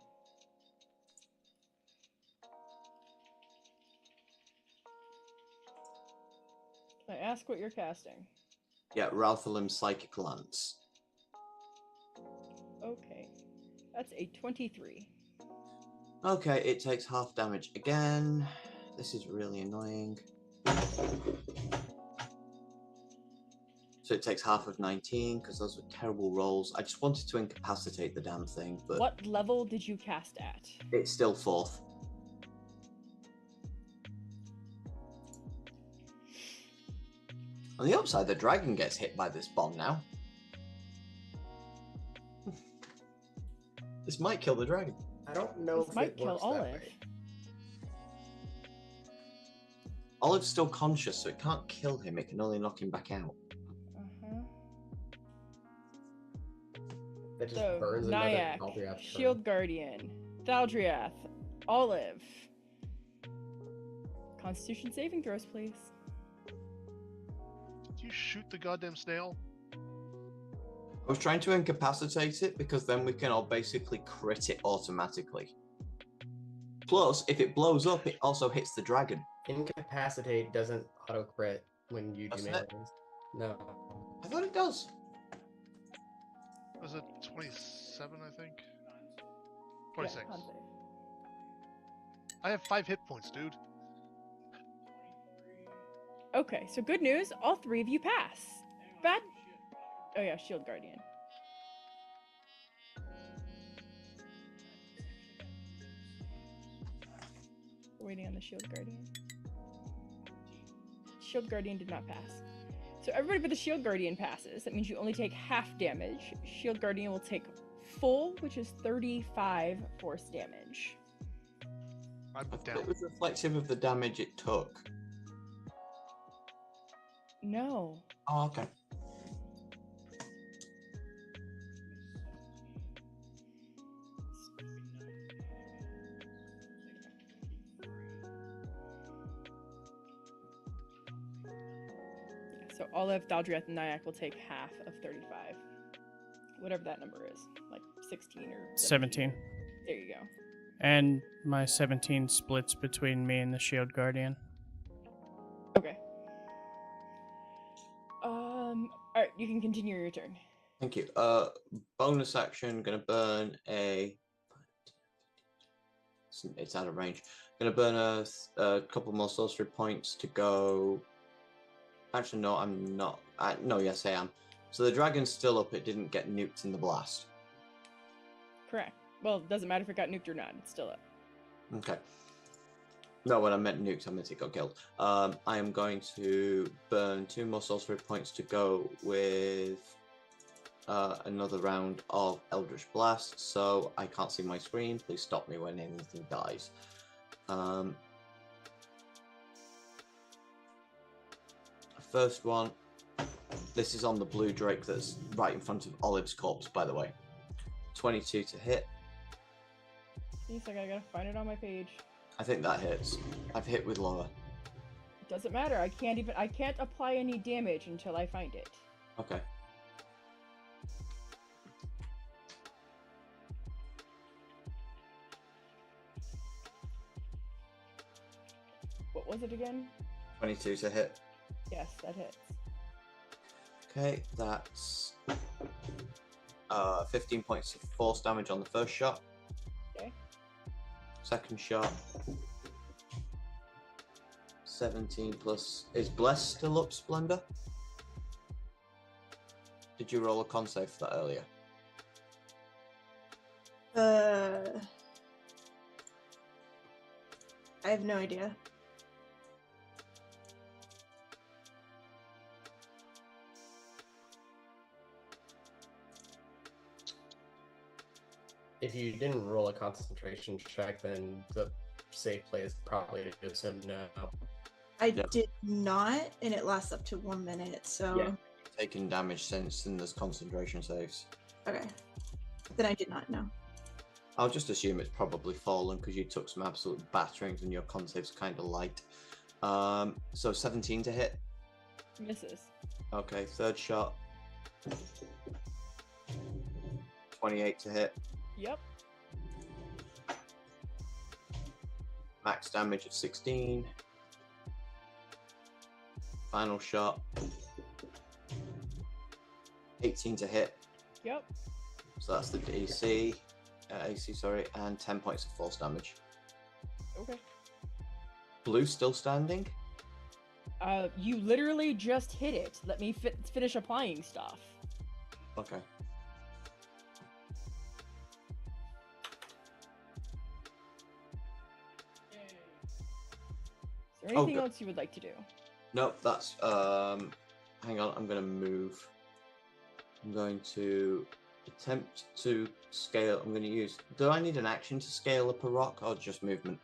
Can I ask what you're casting? Yeah, Ralphalim Psychic Lance. Okay. That's a 23. Okay, it takes half damage again. This is really annoying. So it takes half of 19, because those were terrible rolls. I just wanted to incapacitate the damn thing, but What level did you cast at? it's still 4th. On the upside, the dragon gets hit by this bomb now. This might kill the dragon. I don't know This if might it kill works that Olive. way. Olive's still conscious, so it can't kill him. It can only knock him back out. Uh-huh. That just So, burns Nyack, another Aldriath Shield Guardian, Thaldriath, Olive. Constitution saving throws, please. Did you shoot the goddamn snail? I was trying to incapacitate it because then we can all basically crit it automatically. Plus, if it blows up, it also hits the dragon. Incapacitate doesn't auto crit when you do Doesn't melee it? things. No. I thought it does. Was it 27, I think? Yeah, 26. con save. I have 5 hit points, dude. Okay, so good news. All 3 of you pass. Bad. Oh yeah, Shield Guardian. We're waiting on the Shield Guardian. Shield Guardian did not pass. So everybody but the Shield Guardian passes. That means you only take half damage. Shield Guardian will take full, which is 35 force damage. I'm I thought down. it was reflective of the damage it took. No. Oh, okay. So Olive, Daldriath, and Nyack will take half of 35. Whatever that number is. Like 16 or 17. There you go. And my 17 splits between me and the Shield Guardian. Okay. Alright, you can continue your turn. Thank you. Bonus action, gonna burn a. It's out of range. Gonna burn a couple more sorcery points to go. Actually, no, I'm not. No, yes, I am. So the dragon's still up. It didn't get nuked in the blast. Correct. Well, it doesn't matter if it got nuked or not. It's still up. Okay. No, when I meant nuked, I meant it got killed. I am going to burn 2 more sorcery points to go with another round of Eldritch Blast. So I can't see my screen. Please stop me when anything dies. First one. This is on the blue drake that's right in front of Olive's corpse, by the way. 22 to hit. Seems like I gotta find it on my page. I think that hits. I've hit with lower. Doesn't matter. I can't apply any damage until I find it. Okay. What was it again? 22 to hit. Yes, that hits. Okay, that's 15 points of force damage on the first shot. Okay. Second shot. 17 plus. Is Bless still up, Splendor? Did you roll a con save for that earlier? I have no idea. If you didn't roll a concentration check, then the safe play is probably to assume no. I did not, and it lasts up to 1 minute, so... Yeah. Taking damage since there's concentration saves. Okay. Then I did not know. I'll just assume it's probably fallen because you took some absolute batterings and your con save's kind of light. So 17 to hit. Misses. Okay, third shot. 28 to hit. Yep. Max damage of 16. Final shot. 18 to hit. Yep. So that's the AC, sorry, and 10 points of force damage. Okay. Blue still standing? You literally just hit it. Let me finish applying stuff. Okay. Is there anything else you would like to do? Nope, that's hang on, I'm gonna move. I'm going to attempt to scale. I'm gonna use, do I need an action to scale up a rock or just movement?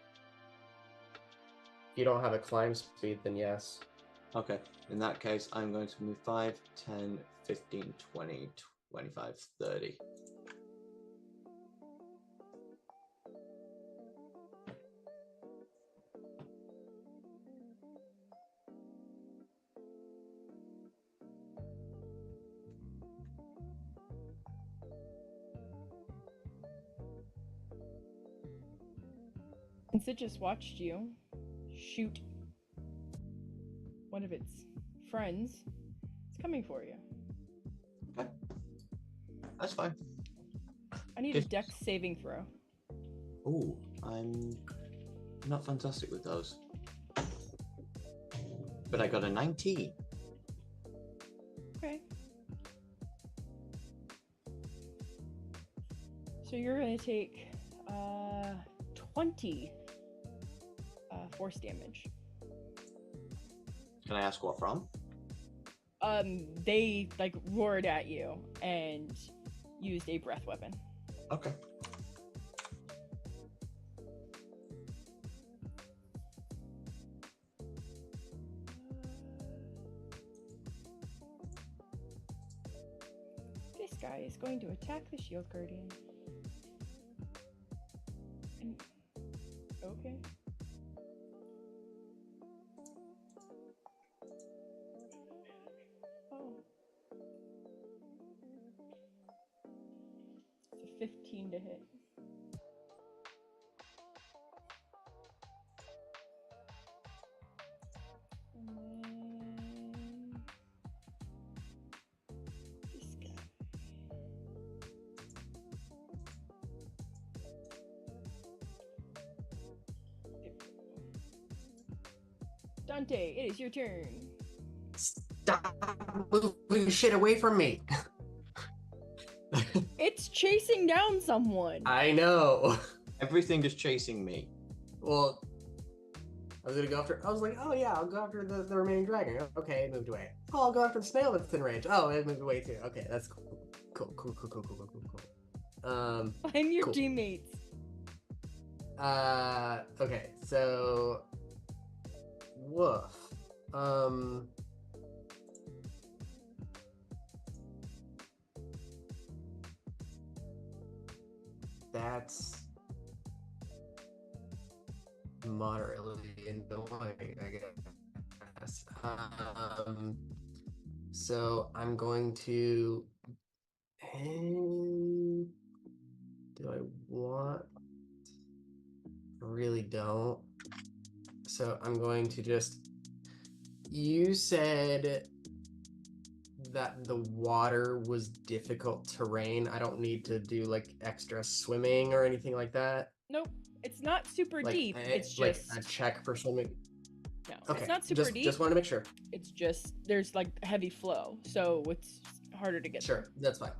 If you don't have a climb speed, then yes. Okay, in that case I'm going to move 5, 10, 15, 20, 25, 30. Since it just watched you shoot one of its friends, it's coming for you. Okay. That's fine. I need a dex saving throw. Ooh, I'm not fantastic with those. But I got a 19. Okay. So you're gonna take 20 force damage. Can I ask what from? They like roared at you and used a breath weapon. Okay. This guy is going to attack the shield guardian. And... Okay. Oh. It's a 15 to hit. And then this guy. Dante, it is your turn. Stop moving shit away from me. It's chasing down someone. I know. Everything is chasing me. Well, I was gonna go after. I was like, oh yeah, I'll go after the remaining dragon. Okay, it moved away. Oh, I'll go after the snail that's in range. Oh, it moved away too. Okay, that's cool. Cool. I'm your cool. teammates. Okay, so woof. That's moderately annoying, I guess. So I'm going to. Do I want? I really don't. So I'm going to just. You said that the water was difficult terrain. I don't need to do like extra swimming or anything like that. Nope, it's not super Like, deep. It's like just a check for swimming. no. Okay, It's not super deep. Just want to make sure. It's just there's like heavy flow, so it's harder to get. Sure, that's fine.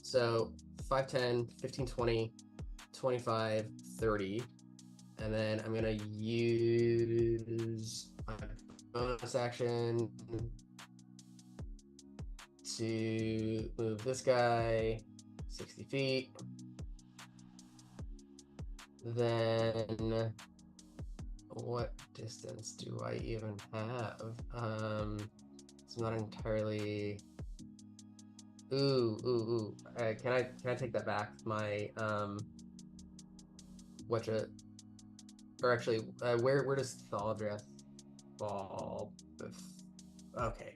So 5, 10, 15, 20, 25, 30. And then I'm going to use my bonus action to move this guy 60 feet. Then what distance do I even have? It's not entirely. Ooh. Can I take that back? My or actually, where does Thaldreth fall? Okay.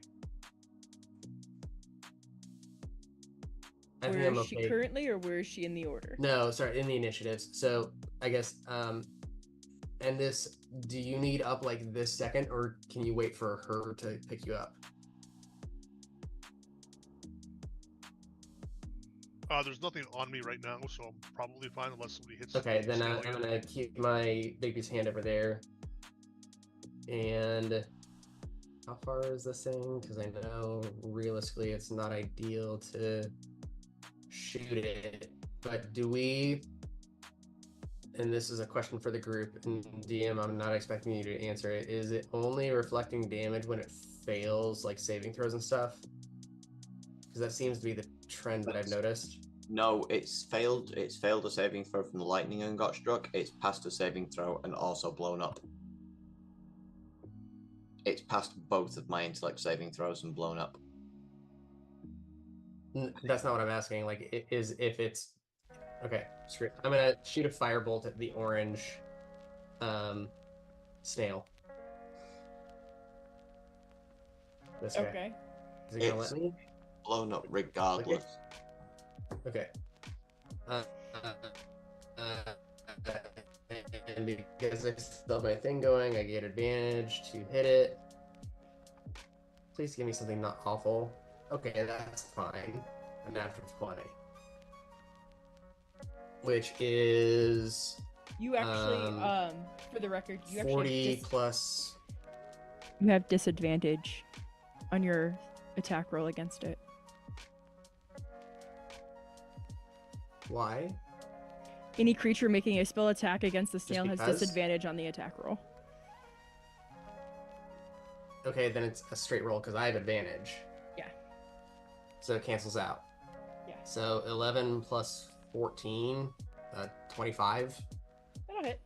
I think Where I'm is she okay. currently, or where is she in the order? No, sorry, in the initiatives. So I guess and this, do you need up like this second, or can you wait for her to pick you up? There's nothing on me right now, so I'm probably fine unless somebody hits. Okay, then snail I'm again. gonna keep my baby's hand over there. And how far is this thing? Because I know realistically it's not ideal to shoot it. But do we? And this is a question for the group, and DM, I'm not expecting you to answer it. Is it only reflecting damage when it fails, like saving throws and stuff? Because that seems to be the trend that I've noticed. No, it's failed. It's failed a saving throw from the lightning and got struck. It's passed a saving throw and also blown up. It's passed both of my intellect saving throws and blown up. That's not what I'm asking. Like, it is if it's okay. Screw it. I'm gonna shoot a firebolt at the orange snail. This guy. Okay. Is it gonna let me? Blown up regardless. Okay. And because I still have my thing going, I get advantage to hit it. Please give me something not awful. Okay, that's fine. A natural 20. Which is You actually, for the record, you 40 actually plus. you have disadvantage on your attack roll against it. Why? Any creature making a spell attack against the snail has because? disadvantage on the attack roll. Okay, then it's a straight roll because I have advantage. Yeah. So it cancels out. Yeah. So 11 plus 14, 25. That'll hit.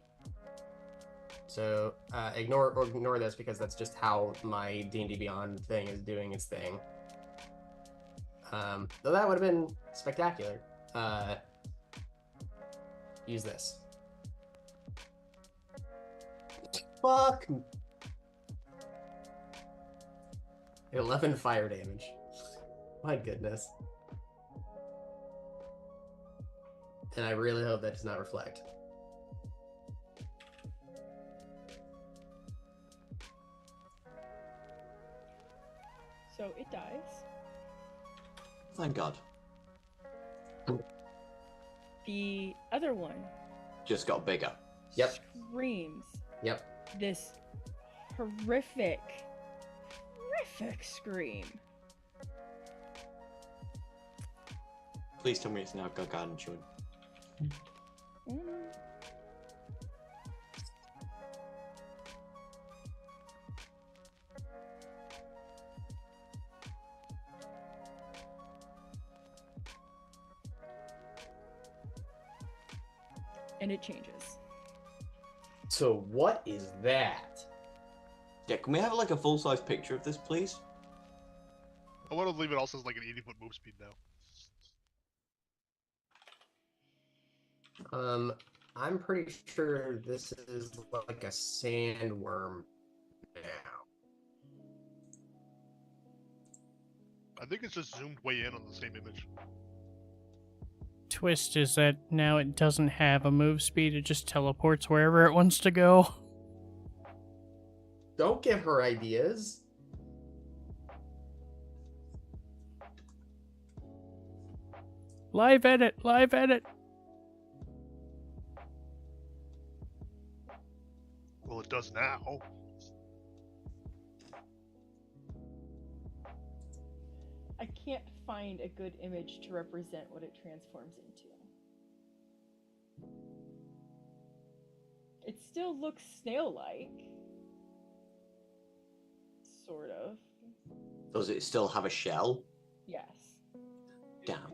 So ignore this because that's just how my D&D Beyond thing is doing its thing. Though that would have been spectacular. Use this. Fuck. 11 fire damage. My goodness. And I really hope that does not reflect. So it dies. Thank God. The other one Just got bigger. Yep. screams Yep. this horrific scream. Please tell me it's now gargantuan. Mm. And it changes. So what is that? Yeah, can we have like a full-size picture of this, please? I want to leave it also as like an 80-foot move speed now. I'm pretty sure this is like a sandworm now. I think it's just zoomed way in on the same image. Twist is that now it doesn't have a move speed, it just teleports wherever it wants to go. Don't give her ideas. Live edit, live edit. Well, it does now. I can't find a good image to represent what it transforms into. It still looks snail-like. Sort of. Does it still have a shell? Yes. Damn.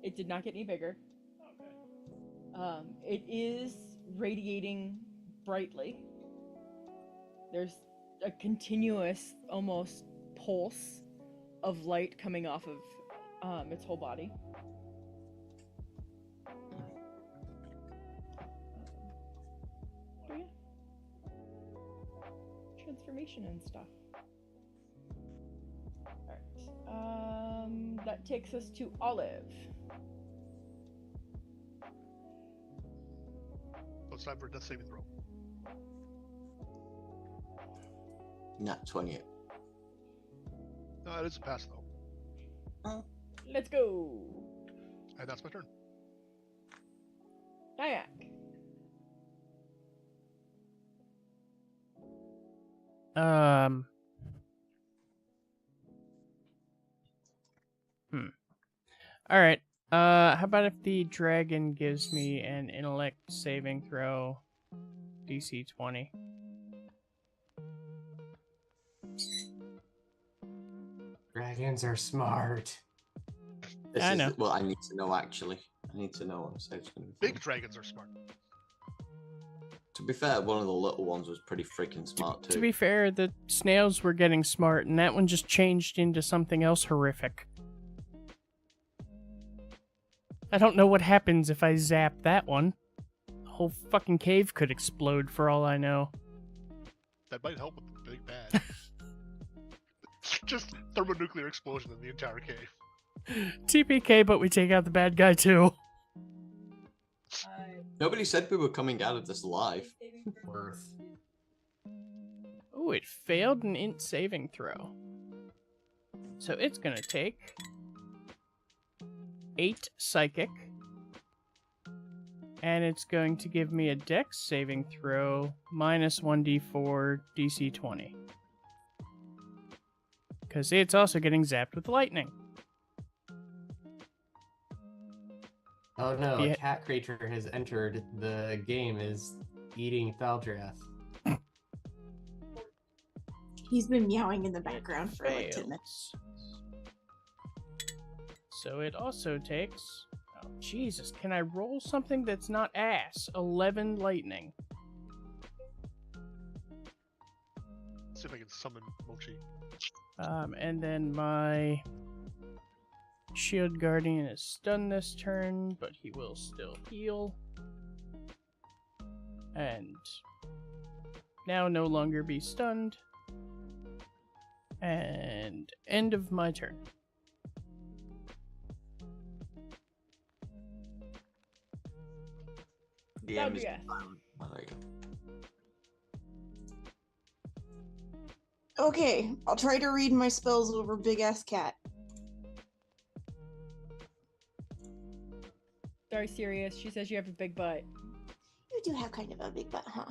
It did not get any bigger. It is radiating brightly. There's a continuous, almost pulse of light coming off of its whole body. Oh yeah. Transformation and stuff. Alright. That takes us to Olive. So it's time for a death saving throw. Nat 28. No, it is a pass though. Let's go. And that's my turn. Nyack. Alright. How about if the dragon gives me an intellect saving throw, DC 20? Dragons are smart. I know. Well, I need to know actually. I need to know what I'm saying. Big dragons are smart. To be fair, one of the little ones was pretty freaking smart too. To be fair, the snails were getting smart, and that one just changed into something else horrific. I don't know what happens if I zap that one. The whole fucking cave could explode for all I know. That might help with the big bad. Just thermonuclear explosion in the entire cave. TPK, but we take out the bad guy too. Nobody said we were coming out of this alive. Worth. Oh, it failed an int saving throw. So it's gonna take 8 psychic. And it's going to give me a dex saving throw minus 1d4 DC 20. Because it's also getting zapped with lightning. Oh no, Yeah. a cat creature has entered the game is eating Thaldrath. He's been meowing in the background for like 10 minutes. So it also takes... Oh, Jesus, can I roll something that's not ass? 11 lightning. see if I can summon Mochi. And then my shield guardian is stunned this turn, but he will still heal. And now no longer be stunned. And end of my turn. The aim is WS. Oh, there you go. Okay, I'll try to read my spells over Big Ass Cat. Sorry, serious. She says you have a big butt. You do have kind of a big butt, huh?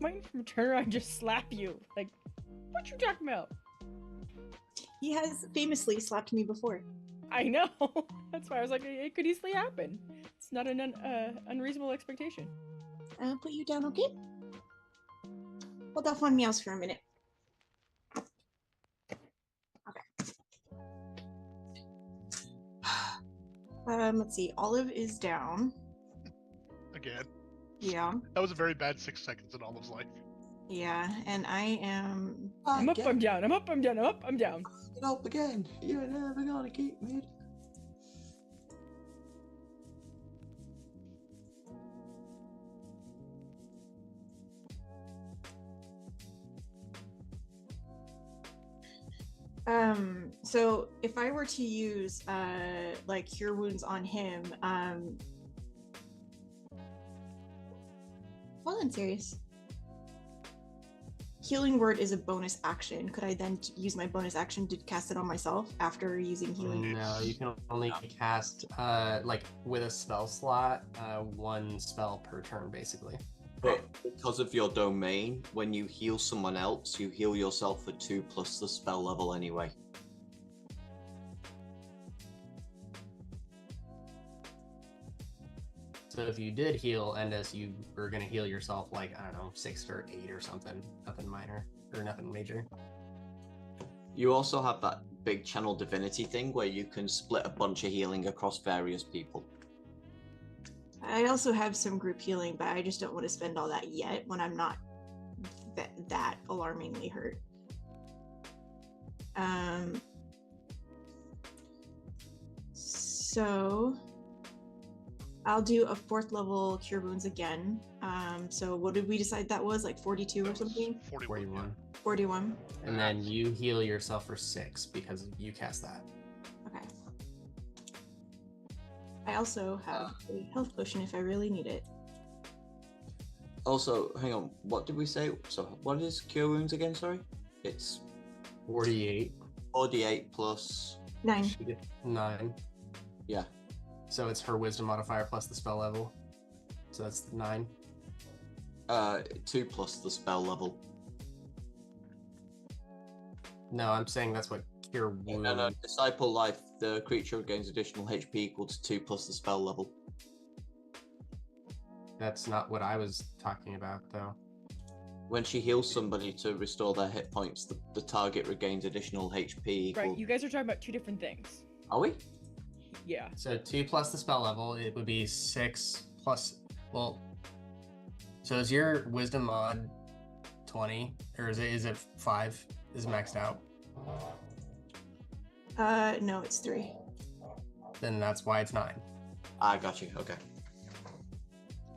Might turn around and just slap you. Like, what you talking about? He has famously slapped me before. I know. That's why I was like, it could easily happen. It's not an unreasonable expectation. I'll put you down, okay? Hold off on meows for a minute. Okay. Let's see. Olive is down. Again. Yeah. That was a very bad 6 seconds in Olive's life. Yeah, and I am. I'm up, I'm down. I'm up, I'm down. I'm up, I'm down. Get up again. You're never gonna keep me. So if I were to use like cure wounds on him, well, I'm serious. Healing word is a bonus action. Could I then use my bonus action to cast it on myself after using healing? No, you can only cast like with a spell slot, one spell per turn, basically. But because of your domain, when you heal someone else, you heal yourself for 2 plus the spell level anyway. So if you did heal Endus, you were gonna heal yourself like, I don't know, 6 or 8 or something. Nothing minor or nothing major. You also have that big channel divinity thing where you can split a bunch of healing across various people. I also have some group healing, but I just don't want to spend all that yet when I'm not that alarmingly hurt. So I'll do a 4th level cure wounds again. So what did we decide that was, like 42 or something? 41. 41. And then you heal yourself for 6 because you cast that. Okay. I also have a health potion if I really need it. Also, hang on, what did we say? So what is cure wounds again, sorry? It's 48. 48 plus 9. 9. Yeah. So it's her wisdom modifier plus the spell level. So that's 9. 2 plus the spell level. No, I'm saying that's what cure wound. No, disciple life, the creature gains additional HP equal to 2 plus the spell level. That's not what I was talking about, though. When she heals somebody to restore their hit points, the target regains additional HP equal. Right, you guys are talking about two different things. Are we? Yeah. So 2 plus the spell level, it would be 6 plus. Well, so is your wisdom mod 20, or is it 5? Is it maxed out? No, it's 3. Then that's why it's 9. I got you. Okay.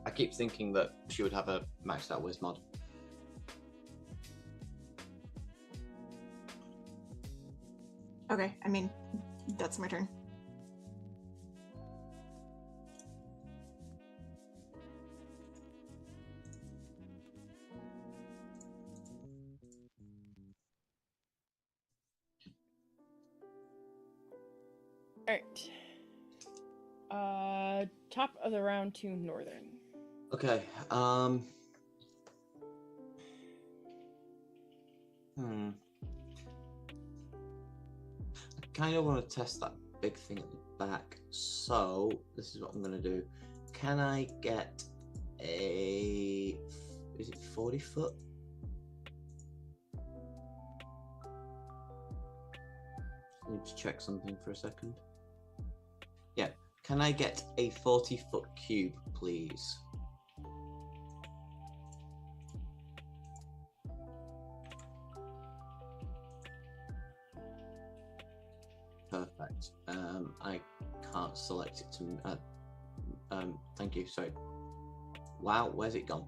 I keep thinking that she would have a maxed out Wiz mod. Okay, I mean, that's my turn. Alright. Top of the round to northern. Okay. I kind of want to test that big thing at the back, so this is what I'm going to do. Can I get a... is it 40 foot? I need to check something for a second. Yeah. Can I get a 40-foot cube, please? Perfect. I can't select it to. Thank you. Sorry. Wow, where's it gone?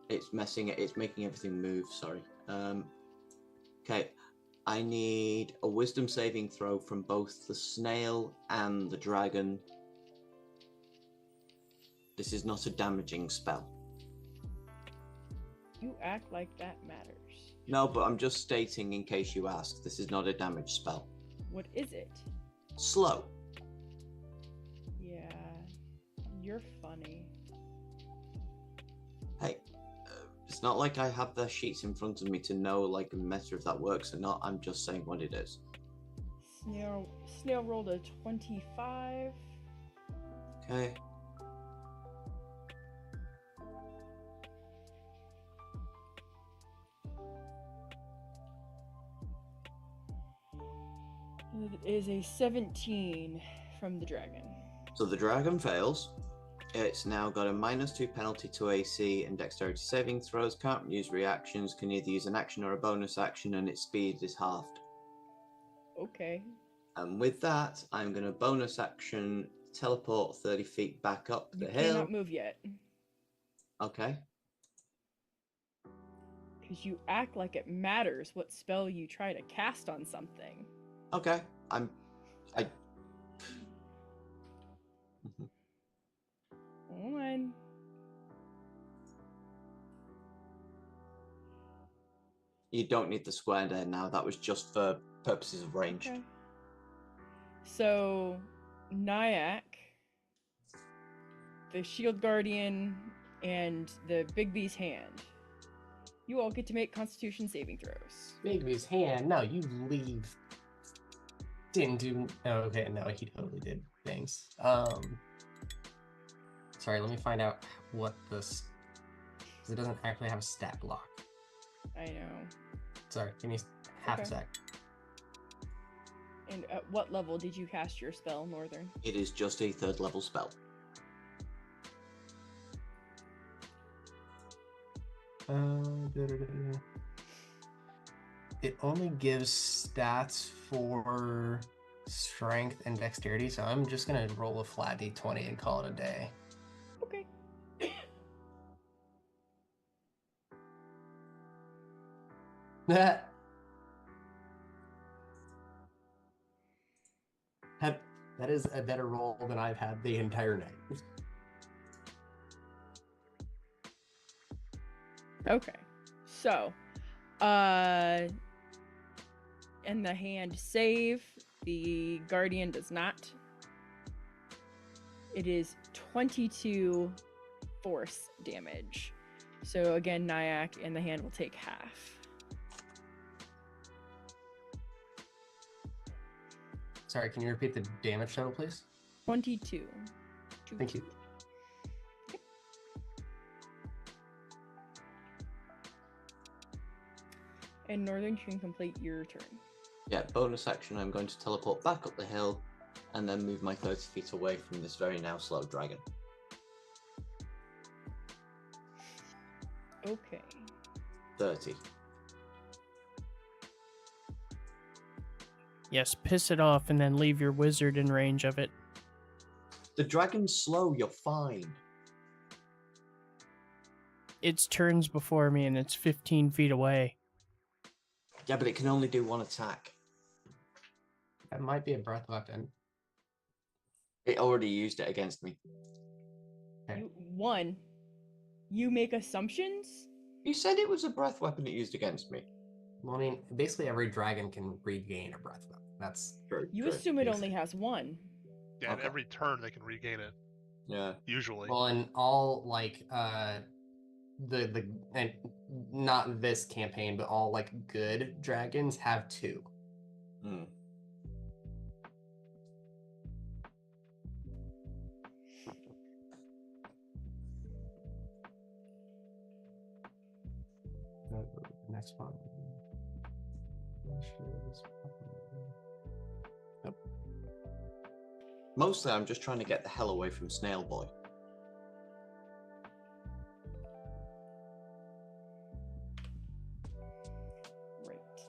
It's messing it. It's making everything move. Sorry. Okay. I need a wisdom saving throw from both the snail and the dragon. This is not a damaging spell. You act like that matters. No, but I'm just stating in case you ask. This is not a damage spell. What is it? Slow. Yeah, you're funny. Hey, it's not like I have the sheets in front of me to know like a meta if that works or not. I'm just saying what it is. Snail rolled a 25. Okay. It is a 17 from the dragon. So the dragon fails. It's now got a -2 penalty to AC and dexterity saving throws. Can't use reactions. Can either use an action or a bonus action, and its speed is halved. Okay. And with that, I'm going to bonus action teleport 30 feet back up the You hill. cannot move yet. Okay. Because you act like it matters what spell you try to cast on something. Okay. One. You don't need the square there now. That was just for purposes of range. Okay. So, Nyack, the Shield Guardian, and the Bigby's hand. You all get to make Constitution saving throws. Bigby's hand. No, you leave. Didn't do. Oh, okay, no, he totally did things. Sorry, let me find out what this. Because it doesn't actually have a stat block. I know. Sorry, give me half a Okay. sec. And at what level did you cast your spell, Northern? It is just a 3rd level spell. It only gives stats for strength and dexterity, so I'm just gonna roll a flat d20 and call it a day. Okay. That is a better roll than I've had the entire night. Okay. So, and the hand save, the Guardian does not. It is 22 force damage. So again, Nyack and the hand will take half. Sorry, can you repeat the damage total, please? 22. Thank you. And Northern, you can complete your turn. Yeah, bonus action. I'm going to teleport back up the hill and then move my 30 feet away from this very now slow dragon. Okay. 30. Yes, piss it off and then leave your wizard in range of it. The dragon's slow, you're fine. Its turns before me and it's 15 feet away. Yeah, but it can only do one attack. That might be a breath weapon. It already used it against me. Okay. You make assumptions? You said it was a breath weapon it used against me. Well, I mean, basically every dragon can regain a breath weapon. That's True. You true. assume it Yes. only has one. Yeah, and Okay. every turn they can regain it. Yeah. Usually. well, and all like the and not this campaign, but all like good dragons have 2. Hmm. Next one. Mostly, I'm just trying to get the hell away from Snail Boy. Right.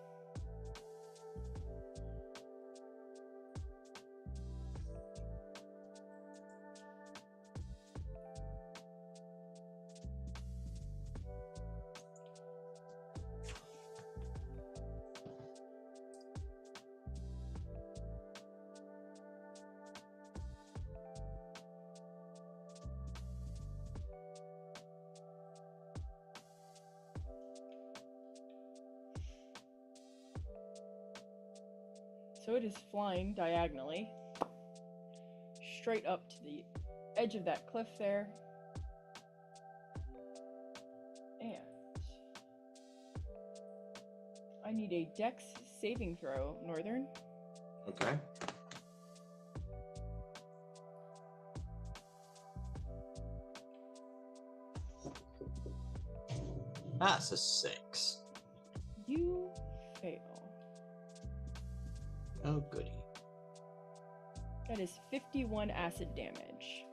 So it is flying diagonally straight up to the edge of that cliff there. And I need a dex saving throw, Northern. Okay. That's a 6. You fail. Oh, goody. That is 51 acid damage.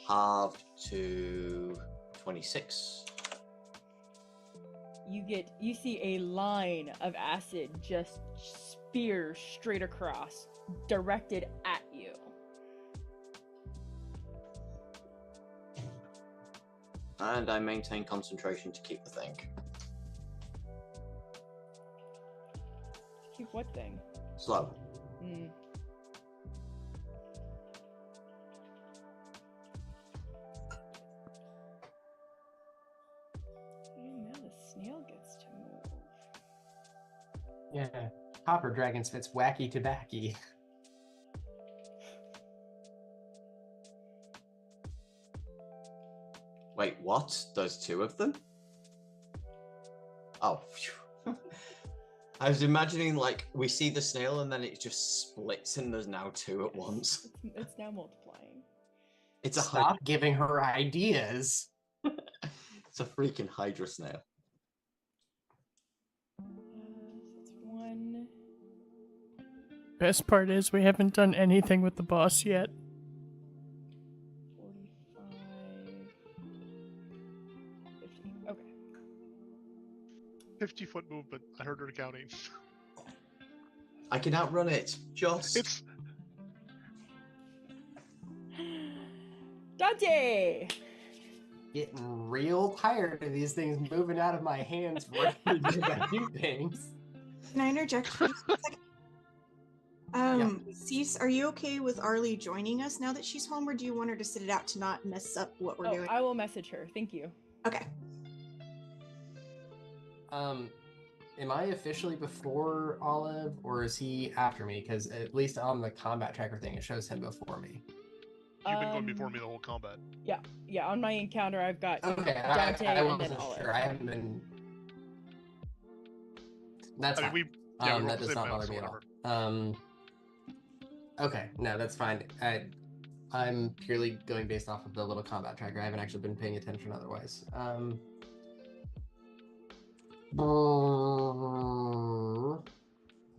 Halved to 26. You see a line of acid just spear straight across, directed at you. And I maintain concentration to keep the thing. Keep what thing? Slow. Hmm. And now the snail gets to move. Yeah. Copper Dragon spits wacky tobacco. Wait, what? There's 2 of them? Oh, phew. I was imagining, like, we see the snail and then it just splits and there's now 2 at once. It's now multiplying. It's a Stop giving her ideas. It's a freaking hydra snail. That's 1. Best part is we haven't done anything with the boss yet. 45. 50. Okay. 50-foot movement. I heard her counting. I can outrun it. Just. It's Dante! Getting real tired of these things moving out of my hands right as I do things. Can I interject for just a second? Cease, are you okay with Arlie joining us now that she's home, or do you want her to sit it out to not mess up what we're doing? I will message her. Thank you. Okay. Am I officially before Olive, or is he after me? Because at least on the combat tracker thing, it shows him before me. You've been going before me the whole combat. Yeah. On my encounter, I've got Okay, Dante I and wasn't then Olive. sure. I haven't been. That's I mean, fine. we're That does same not map, bother so me at whatever. all. Okay, no, that's fine. I'm purely going based off of the little combat tracker. I haven't actually been paying attention otherwise. All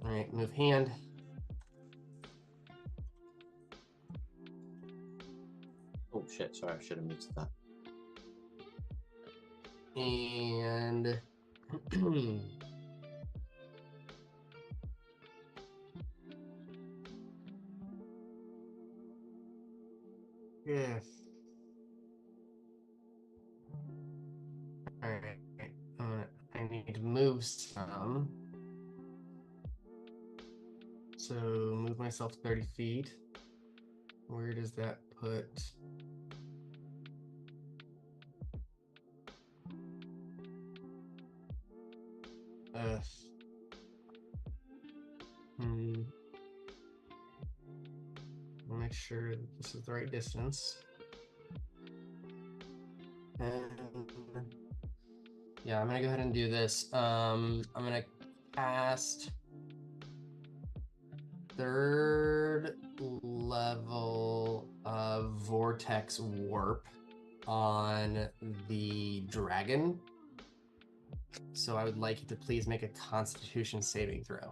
right, move hand. Oh shit! Sorry, I should have muted that. And yes. All right. I need to move some. So move myself 30 feet. Where does that put? I'll make sure that this is the right distance. And yeah, I'm gonna go ahead and do this. I'm gonna cast 3rd level of Vortex Warp on the dragon. So I would like you to please make a Constitution saving throw.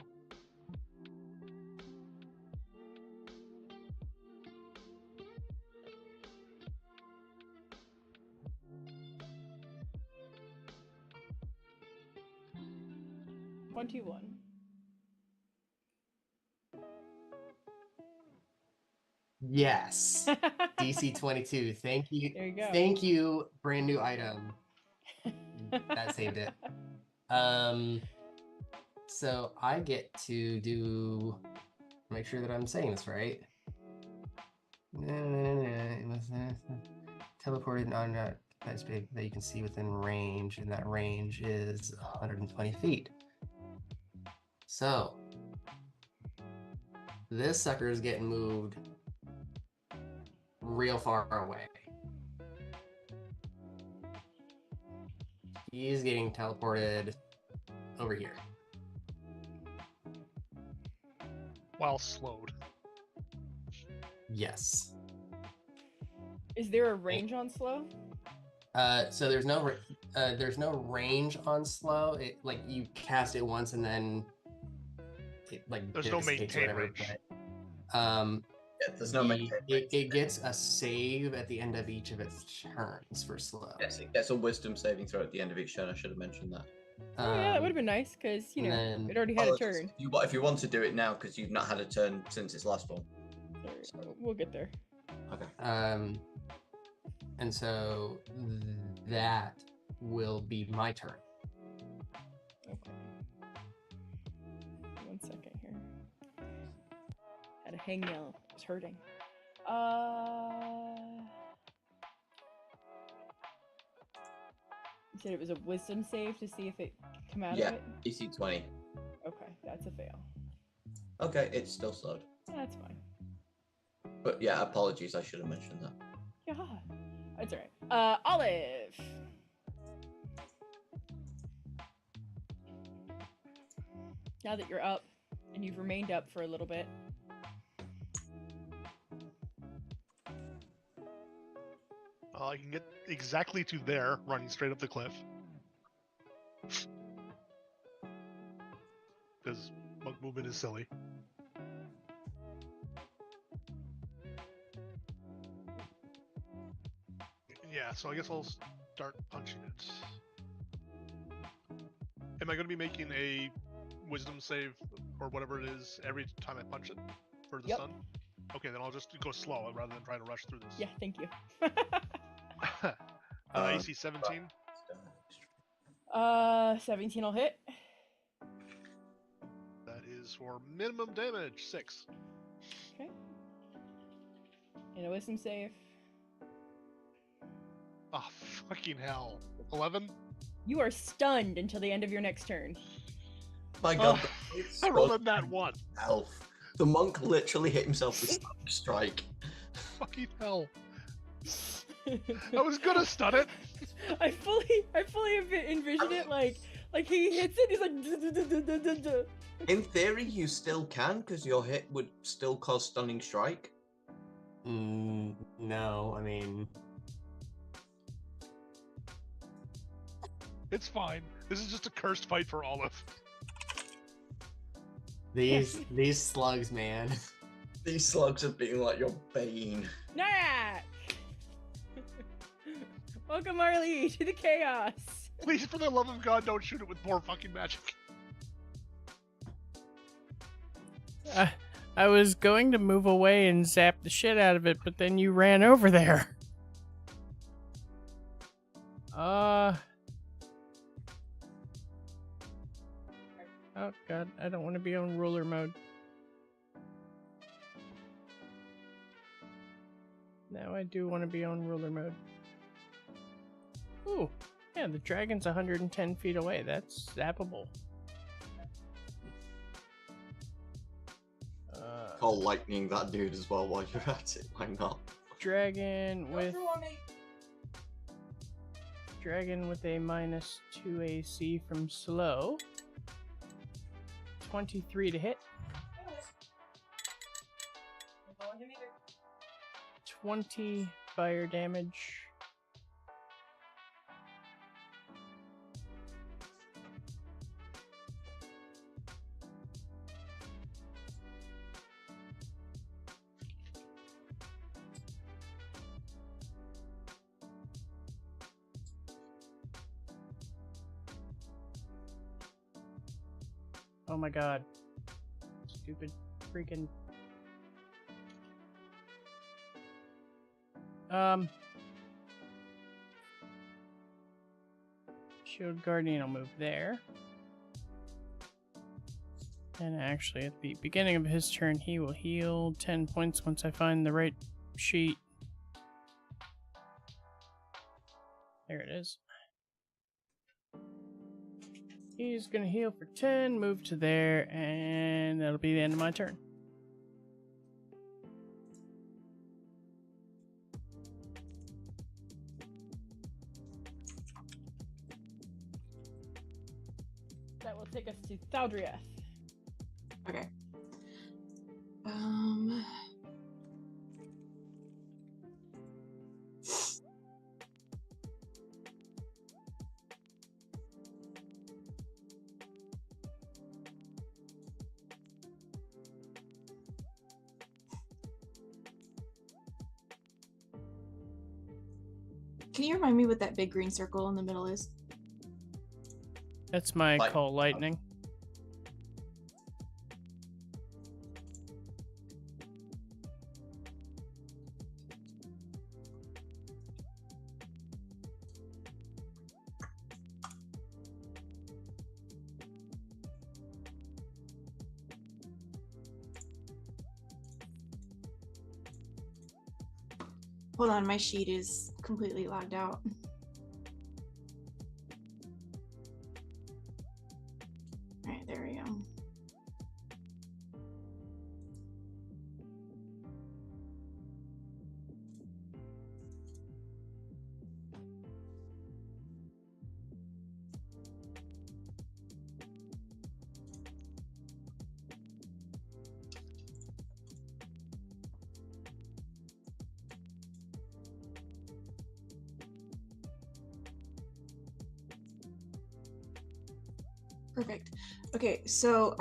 One, two, one. Yes. DC 22. Thank you. There you go. Thank you. Brand new item. That saved it. So I get to do, make sure that I'm saying this right. Teleported on that big that you can see within range, and that range is 120 feet. So this sucker is getting moved real far away. He's getting teleported over here. While slowed. Yes. Is there a range on slow? So there's no range on slow. It like you cast it once and then it like There's no dissipates or maintain whatever, range. but, Yeah, there's no maintain range. it gets a save at the end of each of its turns for slow. Yes, it gets a wisdom saving throw at the end of each turn. I should have mentioned that. Oh yeah, that would have been nice because you and know then- it already had Oh, a turn. If you want to do it now, because you've not had a turn since its last one. Sorry, we'll get there. Okay. And so that will be my turn. Okay. 1 second here. Had a hangnail. It was hurting. You said it was a wisdom save to see if it could come out Yeah. of it? DC 20. Okay, that's a fail. Okay, it's still slowed. That's fine. But yeah, apologies. I should have mentioned that. Yeah, that's alright. Olive! Now that you're up, and you've remained up for a little bit, I can get exactly to there, running straight up the cliff. Because monk movement is silly. Yeah, so I guess I'll start punching it. Am I going to be making a wisdom save or whatever it is every time I punch it for the Yep. stun? Okay, then I'll just go slow rather than try to rush through this. yeah, thank you. AC 17. 17 will hit. That is for minimum damage, 6. Okay. And a wisdom save. Oh, fucking hell. 11? You are stunned until the end of your next turn. My God, I rolled a nat 1. Elf. The monk literally hit himself with Stunning Strike. Fucking hell. I was gonna stun it. I fully envision it like he hits it. He's like. Duh, duh, duh, duh. In theory, you still can, because your hit would still cause Stunning Strike. No, I mean, It's fine. This is just a cursed fight for Olive. these slugs, man. These slugs have been like your bane. Nah. Welcome, Marley, to the chaos. Please, for the love of God, don't shoot it with more fucking magic. I was going to move away and zap the shit out of it, but then you ran over there. Oh god, I don't want to be on ruler mode. Now I do want to be on ruler mode. Ooh, yeah, the dragon's 110 feet away. That's zappable. Call lightning that dude as well while you're at it. Why not? Dragon with a -2 AC from slow. 23 to hit. 20 fire damage. Oh my god. Stupid freaking... Shield Guardian will move there. And actually, at the beginning of his turn, he will heal 10 points once I find the right sheet. There it is. He's gonna heal for 10, move to there, and that'll be the end of my turn. That will take us to Thaldrieth. Okay. Can you remind me what that big green circle in the middle is? That's my Like- call lightning. Hold on, my sheet is completely logged out. Alright, there we go. Perfect. Okay, so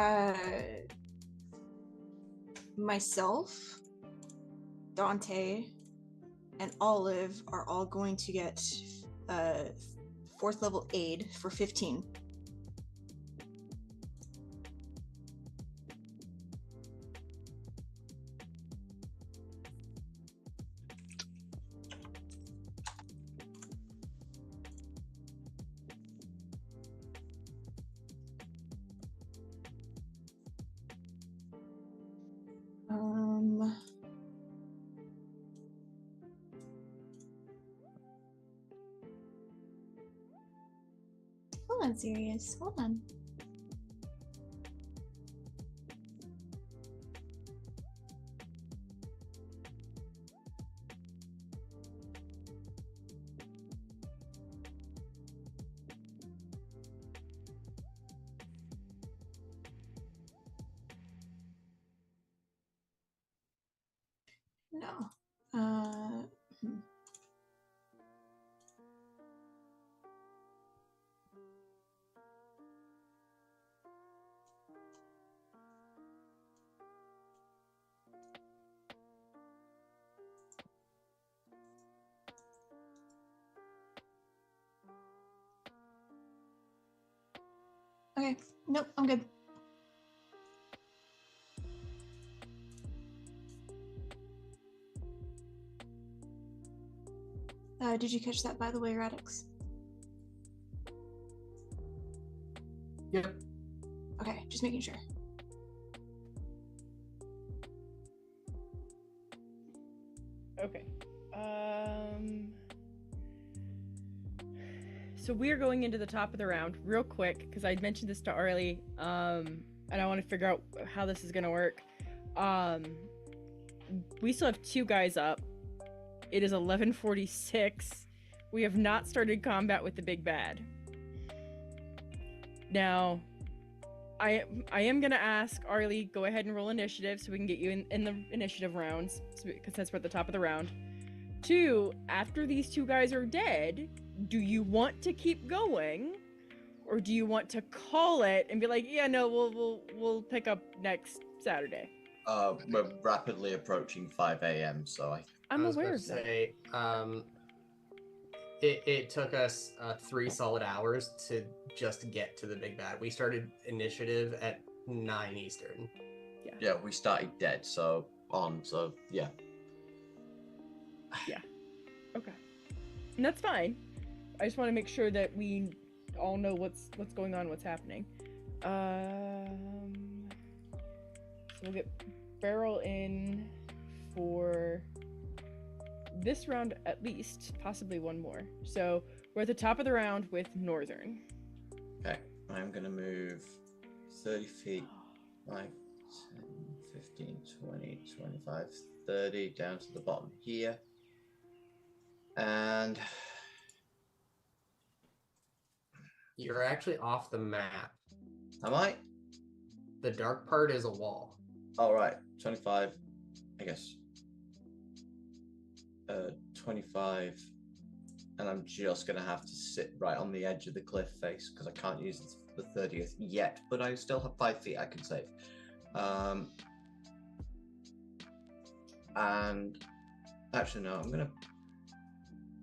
myself, Dante, and Olive are all going to get 4th level aid for 15. Hold on, Sirius. Hold on. No. Okay. Nope, I'm good. Did you catch that, by the way, Radix? Yep. Okay, just making sure. Okay. So we're going into the top of the round real quick because I mentioned this to Arlie, and I want to figure out how this is gonna work. We still have 2 guys up. It is 11:46. We have not started combat with the big bad. Now, I am gonna ask Arlie, go ahead and roll initiative so we can get you in the initiative rounds, because that's we're at the top of the round. 2, after these 2 guys are dead, do you want to keep going, or do you want to call it and be like, yeah, no, we'll pick up next Saturday? We're rapidly approaching 5 a.m., so I'm I was aware gonna of that. say, it took us 3 solid hours to just get to the big bad. We started initiative at 9 Eastern. yeah, we started dead, so yeah. Okay, and that's fine. I just want to make sure that we all know what's going on, what's happening. So we'll get Beryl in for this round at least, possibly one more. So we're at the top of the round with Northern. Okay, I'm gonna move 30 feet, 5, 10, 15, 20, 25, 30, down to the bottom here. And You're actually off the map. Am I? The dark part is a wall. All right, 25. I guess. 25. And I'm just gonna have to sit right on the edge of the cliff face because I can't use the 30th yet, but I still have 5 feet I can save. And actually, no, I'm gonna.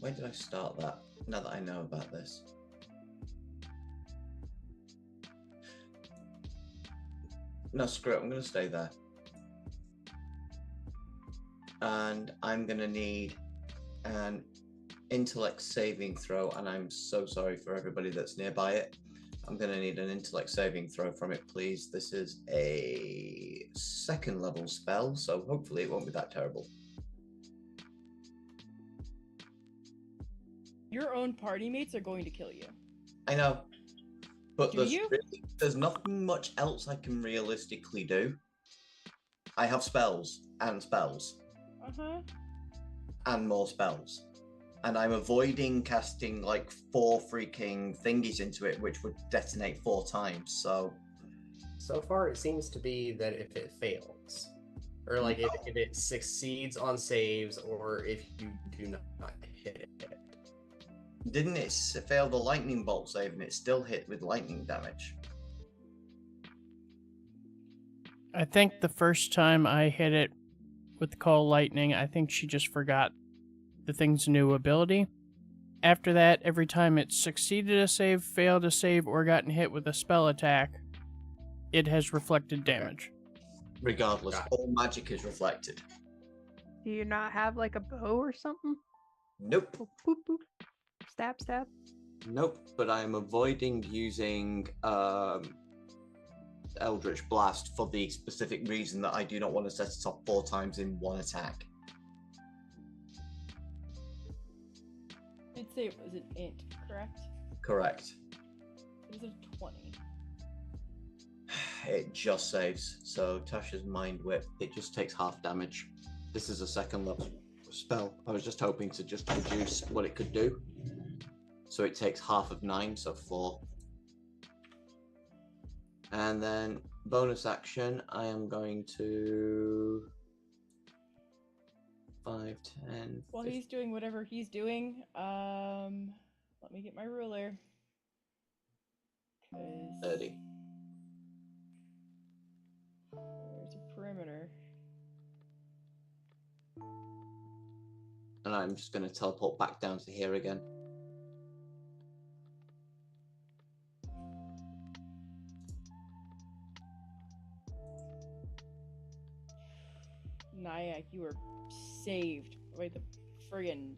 Where did I start that? Now that I know about this. No, screw it. I'm gonna stay there. And I'm gonna need an intellect saving throw, and I'm so sorry for everybody that's nearby it. I'm gonna need an intellect saving throw from it, please. This is a 2nd level spell, so hopefully it won't be that terrible. Your own party mates are going to kill you. I know, but Do you? there's nothing much else I can realistically do. I have spells and spells and more spells. And I'm avoiding casting like 4 freaking thingies into it, which would detonate 4 times. So far, it seems to be that if it fails, or like if it succeeds on saves, or if you do not hit it. Didn't it fail the lightning bolt save and it still hit with lightning damage? I think the first time I hit it with Call Lightning, I think she just forgot the thing's new ability. After that, every time it succeeded a save, failed a save, or gotten hit with a spell attack, it has reflected damage. Regardless, all magic is reflected. Do you not have like a bow or something? Nope. Boop, boop, boop. Stab, stab. Nope, but I'm avoiding using Eldritch Blast for the specific reason that I do not want to set it off 4 times in one attack. I'd say it was an int, correct? Correct. It was a 20. It just saves. So Tasha's Mind Whip, it just takes half damage. This is a 2nd level spell. I was just hoping to just reduce what it could do. So it takes half of 9, so 4. And then bonus action, I am going to 5, 10. While 15. he's doing whatever he's doing, let me get my ruler. 30. There's a perimeter. And I'm just going to teleport back down to here again. Nyack, you are saved by the friggin'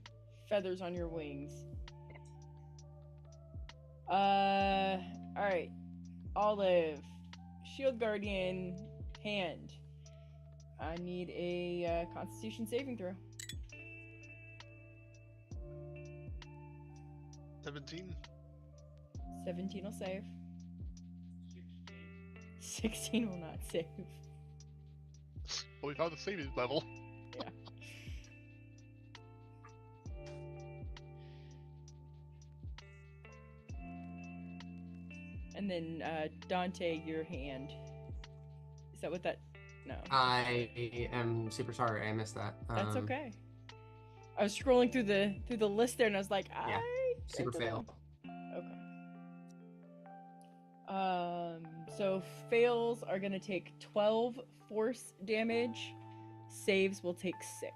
feathers on your wings. Alright. Olive. Shield Guardian. Hand. I need a Constitution saving throw. 17. 17 will save. 16 will not save. Well, we found the saving level. Yeah. And then Dante, your hand. Is that what that? No. I am super sorry, I missed that. That's okay. I was scrolling through the list there, and I was like, Yeah, super fail. Okay. So fails are gonna take 12 force damage. Saves will take 6.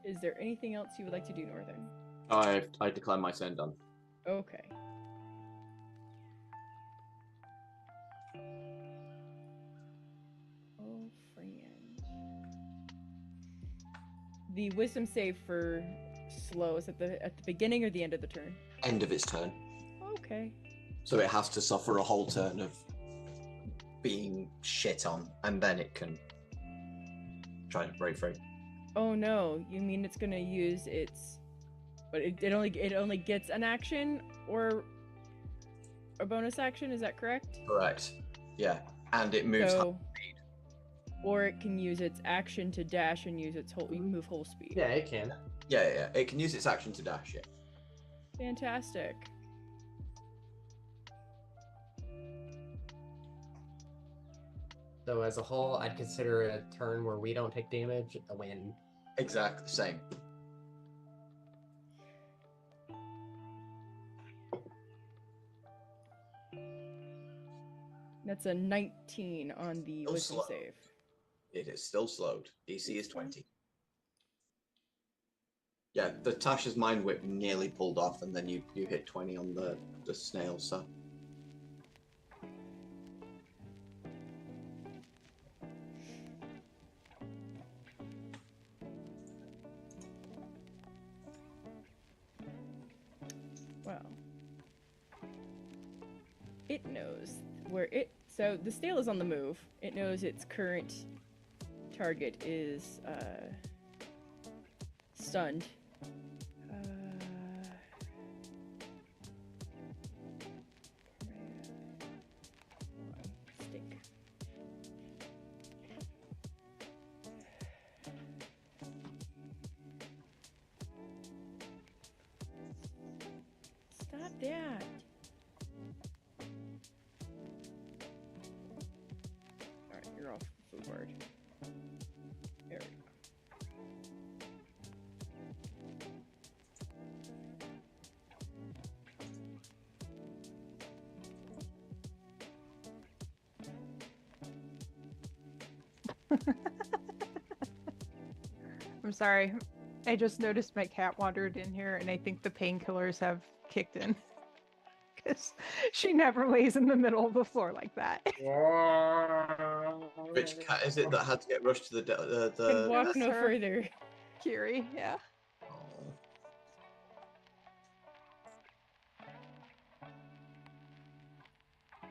Is there anything else you would like to do, Northern? I declare my turn done. Okay. Oh, friend. The wisdom save for slow is at the beginning or the end of the turn? End of its turn. Okay. So it has to suffer a whole turn of being shit on, and then it can try to break free. Oh no, you mean it's gonna use its, but it only gets an action or a bonus action? Is that correct? Correct. Yeah, and it moves. So, or it can use its action to dash and use its whole move whole speed. Yeah, it can. Yeah. It can use its action to dash. Yeah. Fantastic. So as a whole, I'd consider a turn where we don't take damage a win. Exactly the same. That's a 19 on the Still wisdom slow. save. It is still slowed. DC is 20. Yeah, the Tasha's mind whip nearly pulled off, and then you hit 20 on the snail. So Well, it knows where it. So the snail is on the move. It knows its current target is stunned. Stink. Stop that. Alright, you're off food word. There we go. I'm sorry. I just noticed my cat wandered in here, and I think the painkillers have kicked in. Because she never lays in the middle of the floor like that. which cat is it that had to get rushed to the Can walk was no her. further. Kiri, yeah. Oh.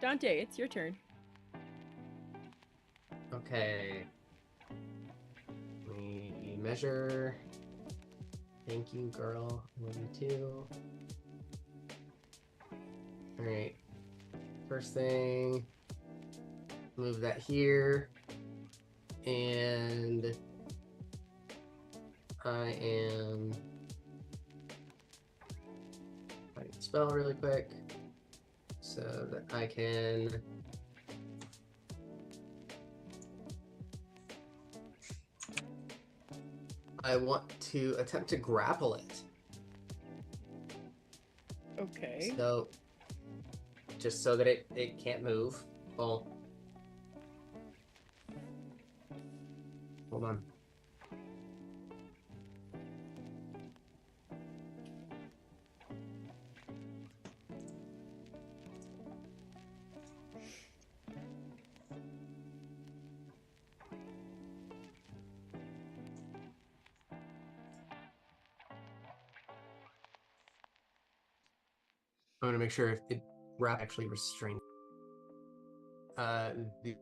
Dante, it's your turn. Okay. We measure. Thank you, girl. Love you too. Alright. First thing, move that here. And I am writing a spell really quick so that I can I want to attempt to grapple it. Okay. So just so that it can't move. Well, hold on. I want to make sure if it wrap actually restrained. The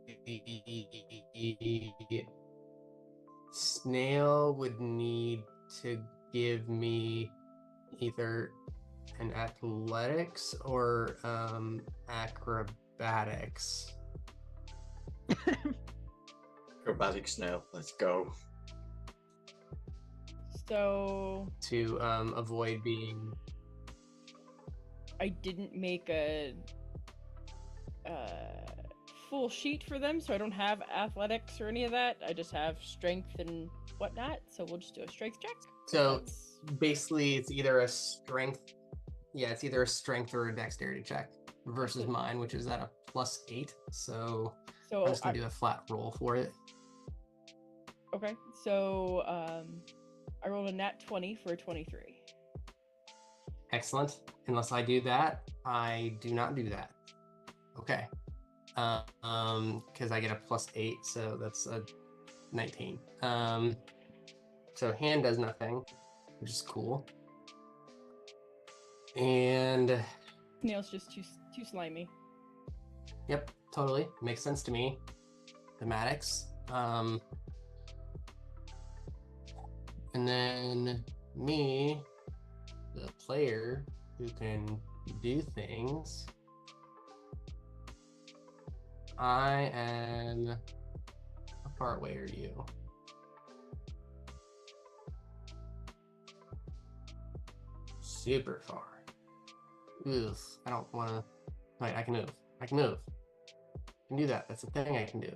snail would need to give me either an athletics or acrobatics Acrobatic snail. Let's go. So to avoid being. I didn't make a full sheet for them, so I don't have athletics or any of that. I just have strength and whatnot. So we'll just do a strength check. So That's- basically, it's either a strength. Yeah, it's either a strength or a dexterity check versus mine, which is at a +8. So I'm just gonna do a flat roll for it. Okay, so I rolled a nat 20 for a 23. Excellent. Unless I do that, I do not do that. Okay. Because I get a +8, so that's a 19. So hand does nothing, which is cool. And Snail's just too slimy. yep, totally makes sense to me. Thematics. And then me, the player who can do things. I am. How far away are you? super far. Ugh, I don't want to. Wait, I can move. I can move. I can do that. That's a thing I can do.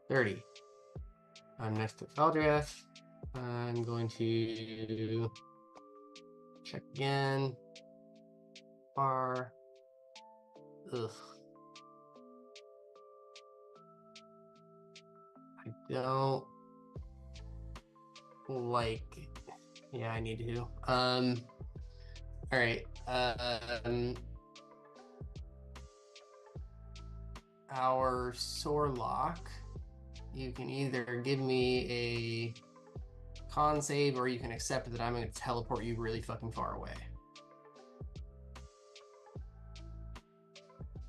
30. I'm next to Valdriath. I'm going to check again. Far. Ugh. I don't like. Yeah, I need to. All right. Our Sorlock. You can either give me a con save, or you can accept that I'm going to teleport you really fucking far away.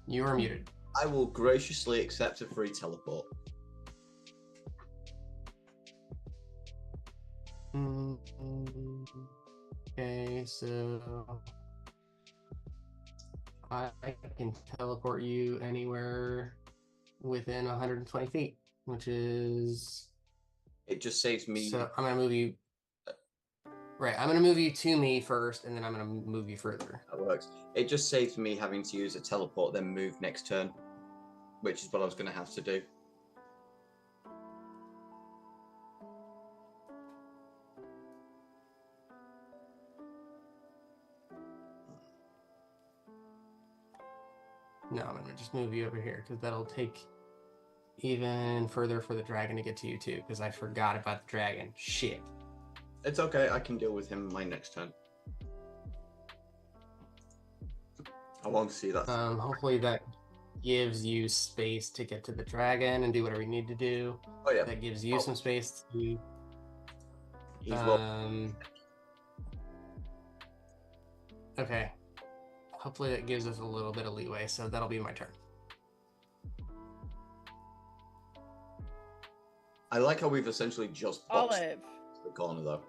You are muted. I will graciously accept a free teleport. Okay, so I can teleport you anywhere within 120 feet, which is... It just saves me. So I'm going to move you... Right, I'm going to move you to me first, and then I'm going to move you further. That works. It just saves me having to use a teleport, then move next turn, which is what I was going to have to do. No, I'm going to just move you over here, because that'll take even further for the dragon to get to you, too, because I forgot about the dragon. Shit. It's okay, I can deal with him my next turn. I won't see that. Hopefully that gives you space to get to the dragon and do whatever you need to do. Oh yeah. That gives you some space to... He's well. Okay. Hopefully that gives us a little bit of leeway, so that'll be my turn. I like how we've essentially just boxed Olive. the corner though.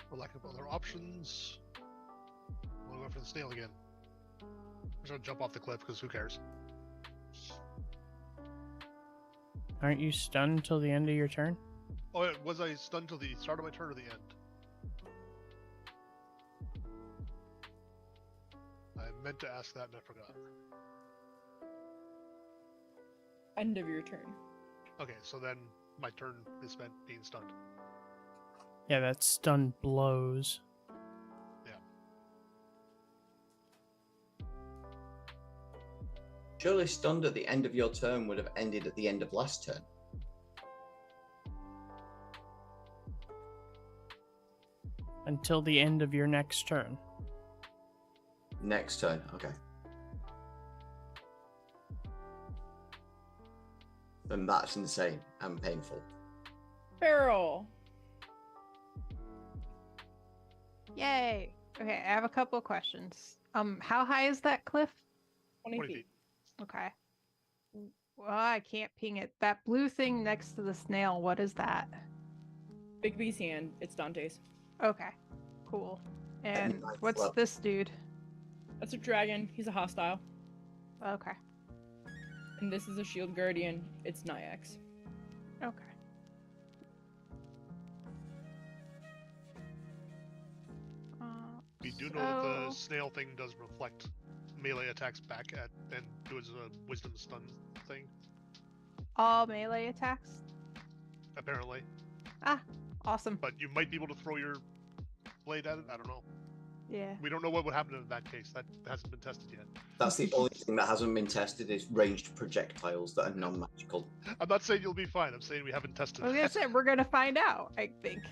For lack of other options, we'll go for the snail again. I'm just gonna jump off the cliff because who cares? Aren't you stunned till the end of your turn? Oh, yeah, was I stunned till the start of my turn or the end? I meant to ask that and I forgot. End of your turn. Okay, so then my turn is spent being stunned. Yeah, that stun blows. Surely stunned at the end of your turn would have ended at the end of last turn. Until the end of your next turn. Next turn, okay. Then that's insane and painful. Barrel. Yay. Okay, I have a couple questions. How high is that cliff? 20 20 feet. feet. Okay. Well, I can't ping it. That blue thing next to the snail, what is that? Big B's hand. It's Dante's. Okay, cool. And ninth what's level. this dude? That's a dragon. He's a hostile. Okay, And this is a shield guardian. It's Nyax. okay. We do know that the So- snail thing does reflect melee attacks back at and does a wisdom stun thing, All melee attacks? apparently. Ah, awesome. But you might be able to throw your blade at it. I don't know. Yeah. We don't know what would happen in that case. That hasn't been tested yet. That's the only thing that hasn't been tested is ranged projectiles that are non-magical. I'm not saying you'll be fine. I'm saying we haven't tested. I was gonna say we're gonna find out, I think.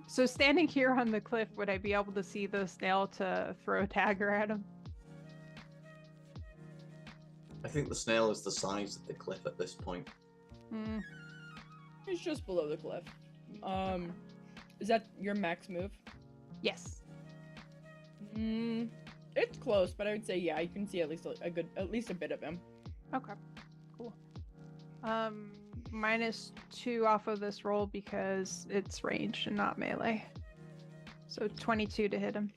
So standing here on the cliff, would I be able to see the snail to throw a dagger at him? I think the snail is the size of the cliff at this point. Hmm. He's just below the cliff. Is that your max move? Yes. It's close, but I would say yeah, you can see at least at least a bit of him. Okay. Cool. -2 off of this roll because it's ranged and not melee. So 22 to hit him.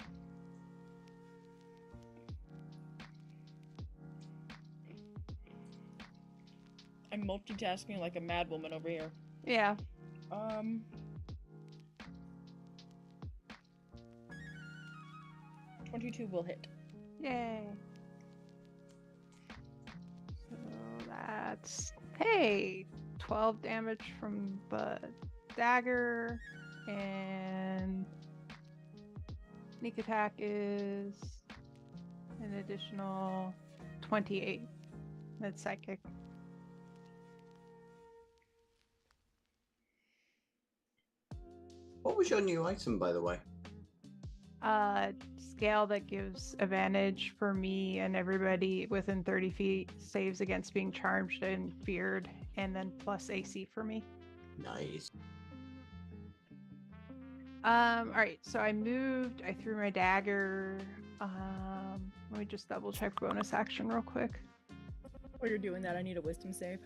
I'm multitasking like a mad woman over here. Yeah. Um. 22 will hit. Yay. So that's, hey, 12 damage from the dagger, and sneak attack is an additional 28. That's psychic. What was your new item, by the way? Scale that gives advantage for me and everybody within 30 feet saves against being charged and feared, and then plus AC for me. Nice. All right, so I moved, I threw my dagger. Let me just double check bonus action real quick. While you're doing that, I need a wisdom save.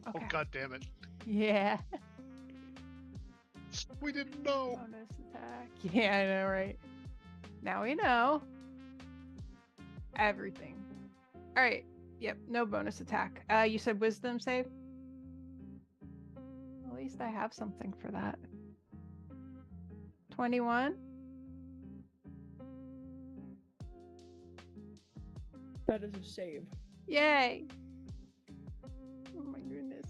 Okay. Oh, god damn it. Yeah. We didn't know. Bonus attack. Yeah, I know, right? Now we know everything. All right. Yep, no bonus attack. You said wisdom save? At least I have something for that. 21? That is a save. Yay! Oh my goodness.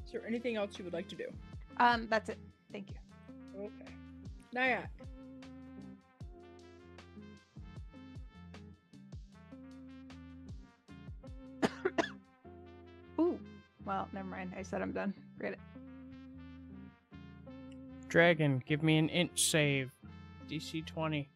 Is there anything else you would like to do? That's it. Thank you. Okay. Nyack. Ooh. Well, never mind. I said I'm done. Forget it. Dragon, give me an int save. DC 20.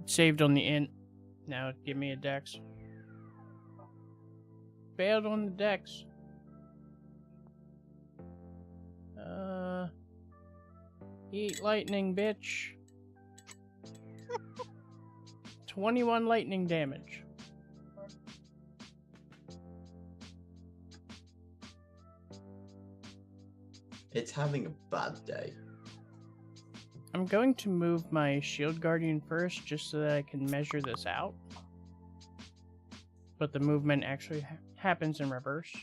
Saved on the int. Now give me a dex. Failed on the dex. Eat lightning, bitch. 21 lightning damage. It's having a bad day. I'm going to move my shield guardian first just so that I can measure this out. But the movement actually happens in reverse.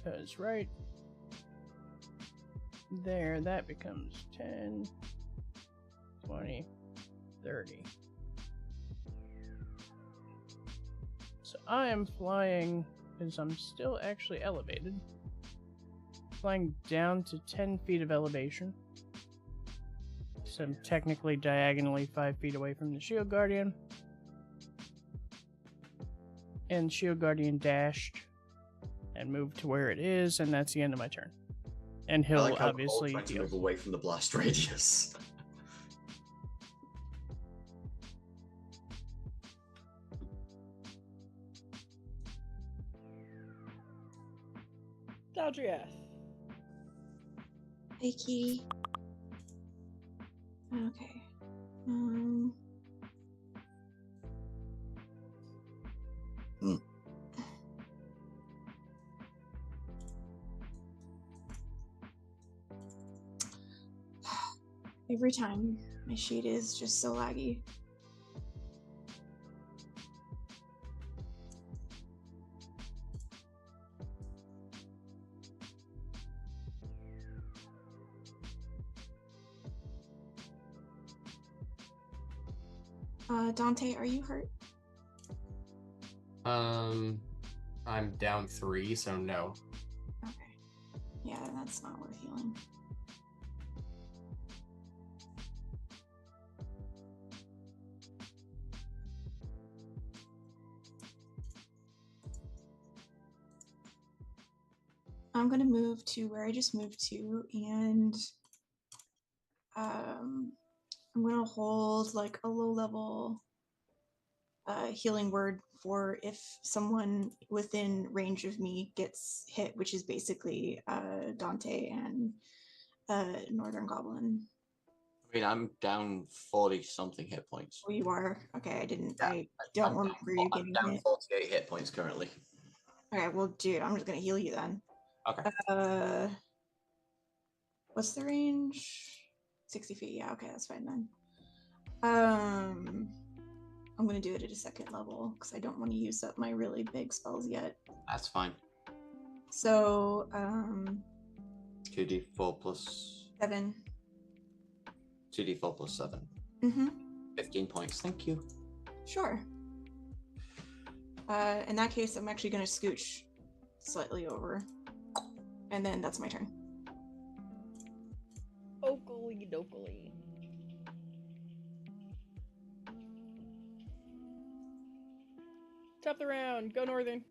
Because right there, that becomes 10, 20, 30. So I am flying, because I'm still actually elevated, flying down to 10 feet of elevation. So I'm technically diagonally 5 feet away from the shield guardian. And shield guardian dashed and moved to where it is, and that's the end of my turn. And I he'll like how obviously Cole's trying to heal. move away from the blast radius. Daldriath. Hey, Kitty. Okay. Every time my sheet is just so laggy. Dante, are you hurt? I'm down 3, so no. Okay. Yeah, that's not worth healing. I'm gonna move to where I just moved to, and I'm gonna hold like a low level healing word for if someone within range of me gets hit, which is basically Dante and Northern Goblin. I mean, I'm down 40 something hit points. Oh, you are? Okay, I didn't. Yeah, I don't I'm remember you I'm getting down hit. 48 hit points currently. Okay, well, dude, I'm just gonna heal you then. Okay. What's the range? 60 feet. Yeah, okay, that's fine then. I'm gonna do it at a second level because I don't want to use up my really big spells yet. That's fine. So, 2d4 plus 7. 2d4 plus 7. Mm-hmm. 15 points. Thank you. Sure. In that case, I'm actually gonna scooch slightly over, and then that's my turn. Oakley dokley. Top the round. Go Northern.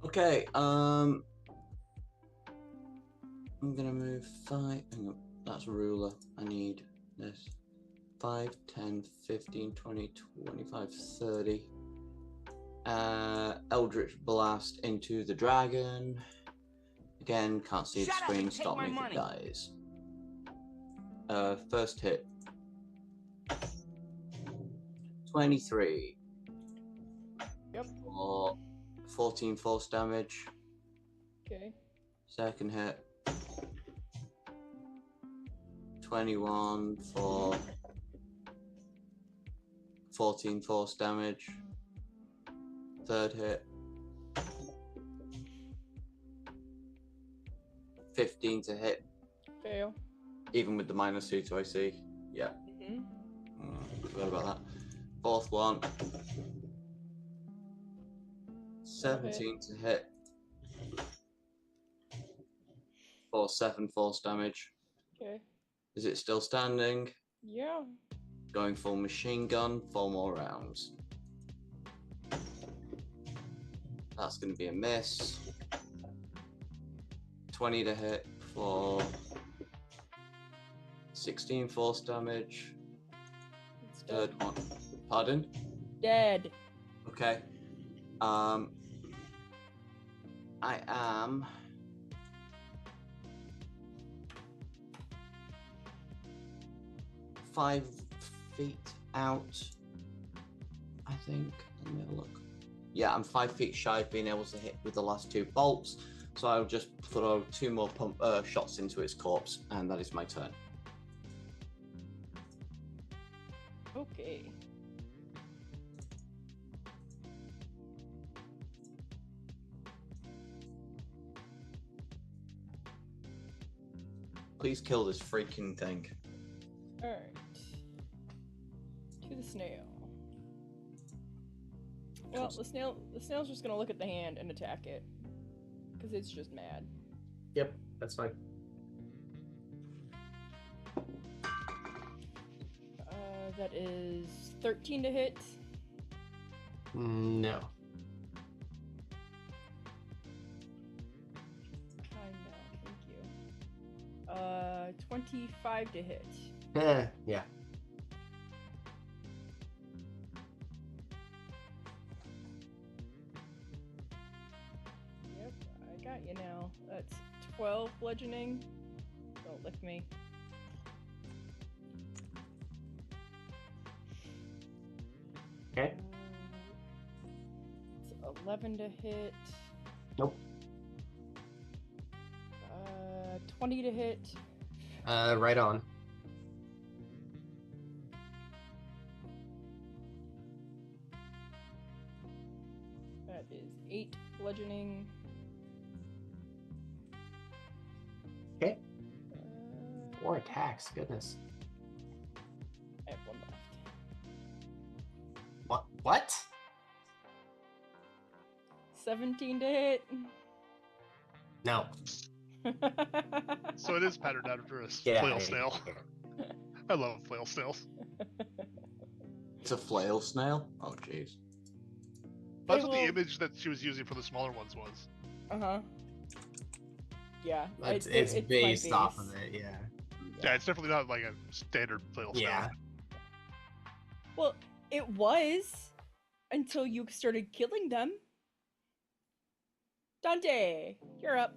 Okay, I'm gonna move 5. Hang on, that's ruler. I need this. 5, 10, 15, 20, 25, 30. Eldritch Blast into the dragon. Again, can't see the Shut up screen. and take Stop my me if money. it dies. First hit. 23. Yep. For 14 force damage. Okay. Second hit. 21 for 14 force damage. Third hit. 15 to hit, Fail. even with the -2 to AC. Yeah. Forgot about that. Fourth one. 17 to hit. For 7 force damage. Okay. Is it still standing? Yeah. Going full machine gun, 4 more rounds. That's going to be a miss. 20 to hit for 16 force damage. It's dead. Third one. Pardon? Dead. Okay. I am 5 feet out, I think. Let me have a look. Yeah, I'm 5 feet shy of being able to hit with the last 2 bolts, so I'll just throw 2 more shots into its corpse, and that is my turn. Okay. Please kill this freaking thing. Alright. To the snail. Well, the snail's just gonna look at the hand and attack it. Because it's just mad. Yep, that's fine. That is 13 to hit. No. I know, thank you. 25 to hit. Yeah. Yep, I got you now. That's 12 bludgeoning. Don't lick me. Okay. It's 11 to hit. Nope. 20 to hit. Right on. That is 8 bludgeoning. Okay. 4 attacks. Goodness. I have 1 left. What? 17 to hit. No. So it is patterned after a Yeah, flail snail. I love flail snails. It's a flail snail? Oh, jeez. That's what the image that she was using for the smaller ones was. Uh-huh. Yeah. It's my based off base. of it, yeah. Yeah, it's definitely not like a standard flail snail. Yeah. Well, it was. until you started killing them. Dante, you're up.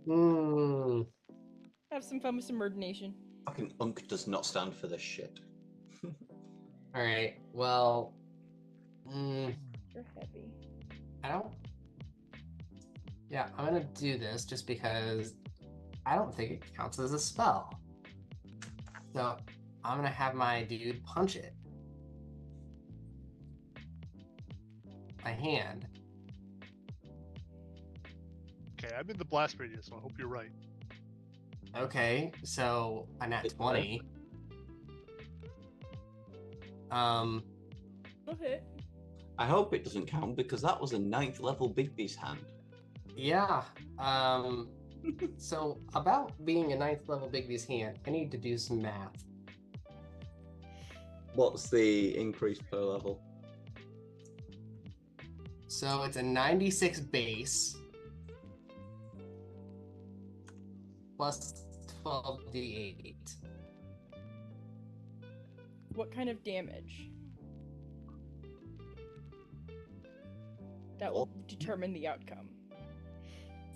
Hmm. Have some fun with some murderation. Fucking Unk does not stand for this shit. All right. Well. You're heavy. I don't. Yeah, I'm gonna do this just because I don't think it counts as a spell. So I'm gonna have my dude punch it. My hand. Okay, I'm in the blast radius, so I hope you're right. Okay, so a nat It's 20. Go hit. I hope it doesn't count because that was a 9th level Bigby's hand. Yeah. So about being a 9th level Bigby's hand, I need to do some math. What's the increase per level? So it's a 96 base plus 12d8. What kind of damage? That will determine the outcome.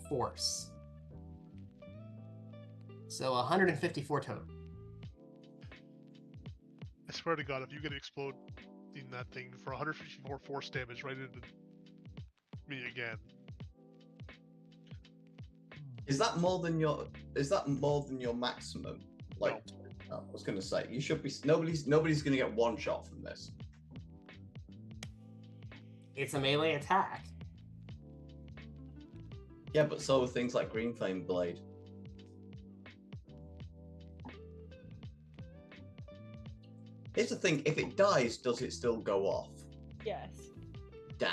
Force. So 154 total. I swear to God, if you get explode in that thing for 154 force damage right into me again. Is that more than your maximum? Like, I was gonna say, you should be. Nobody's gonna get one shot from this. It's a melee attack. Yeah, but so are things like Green Flame Blade. Here's the thing: if it dies, does it still go off? Yes. Damn.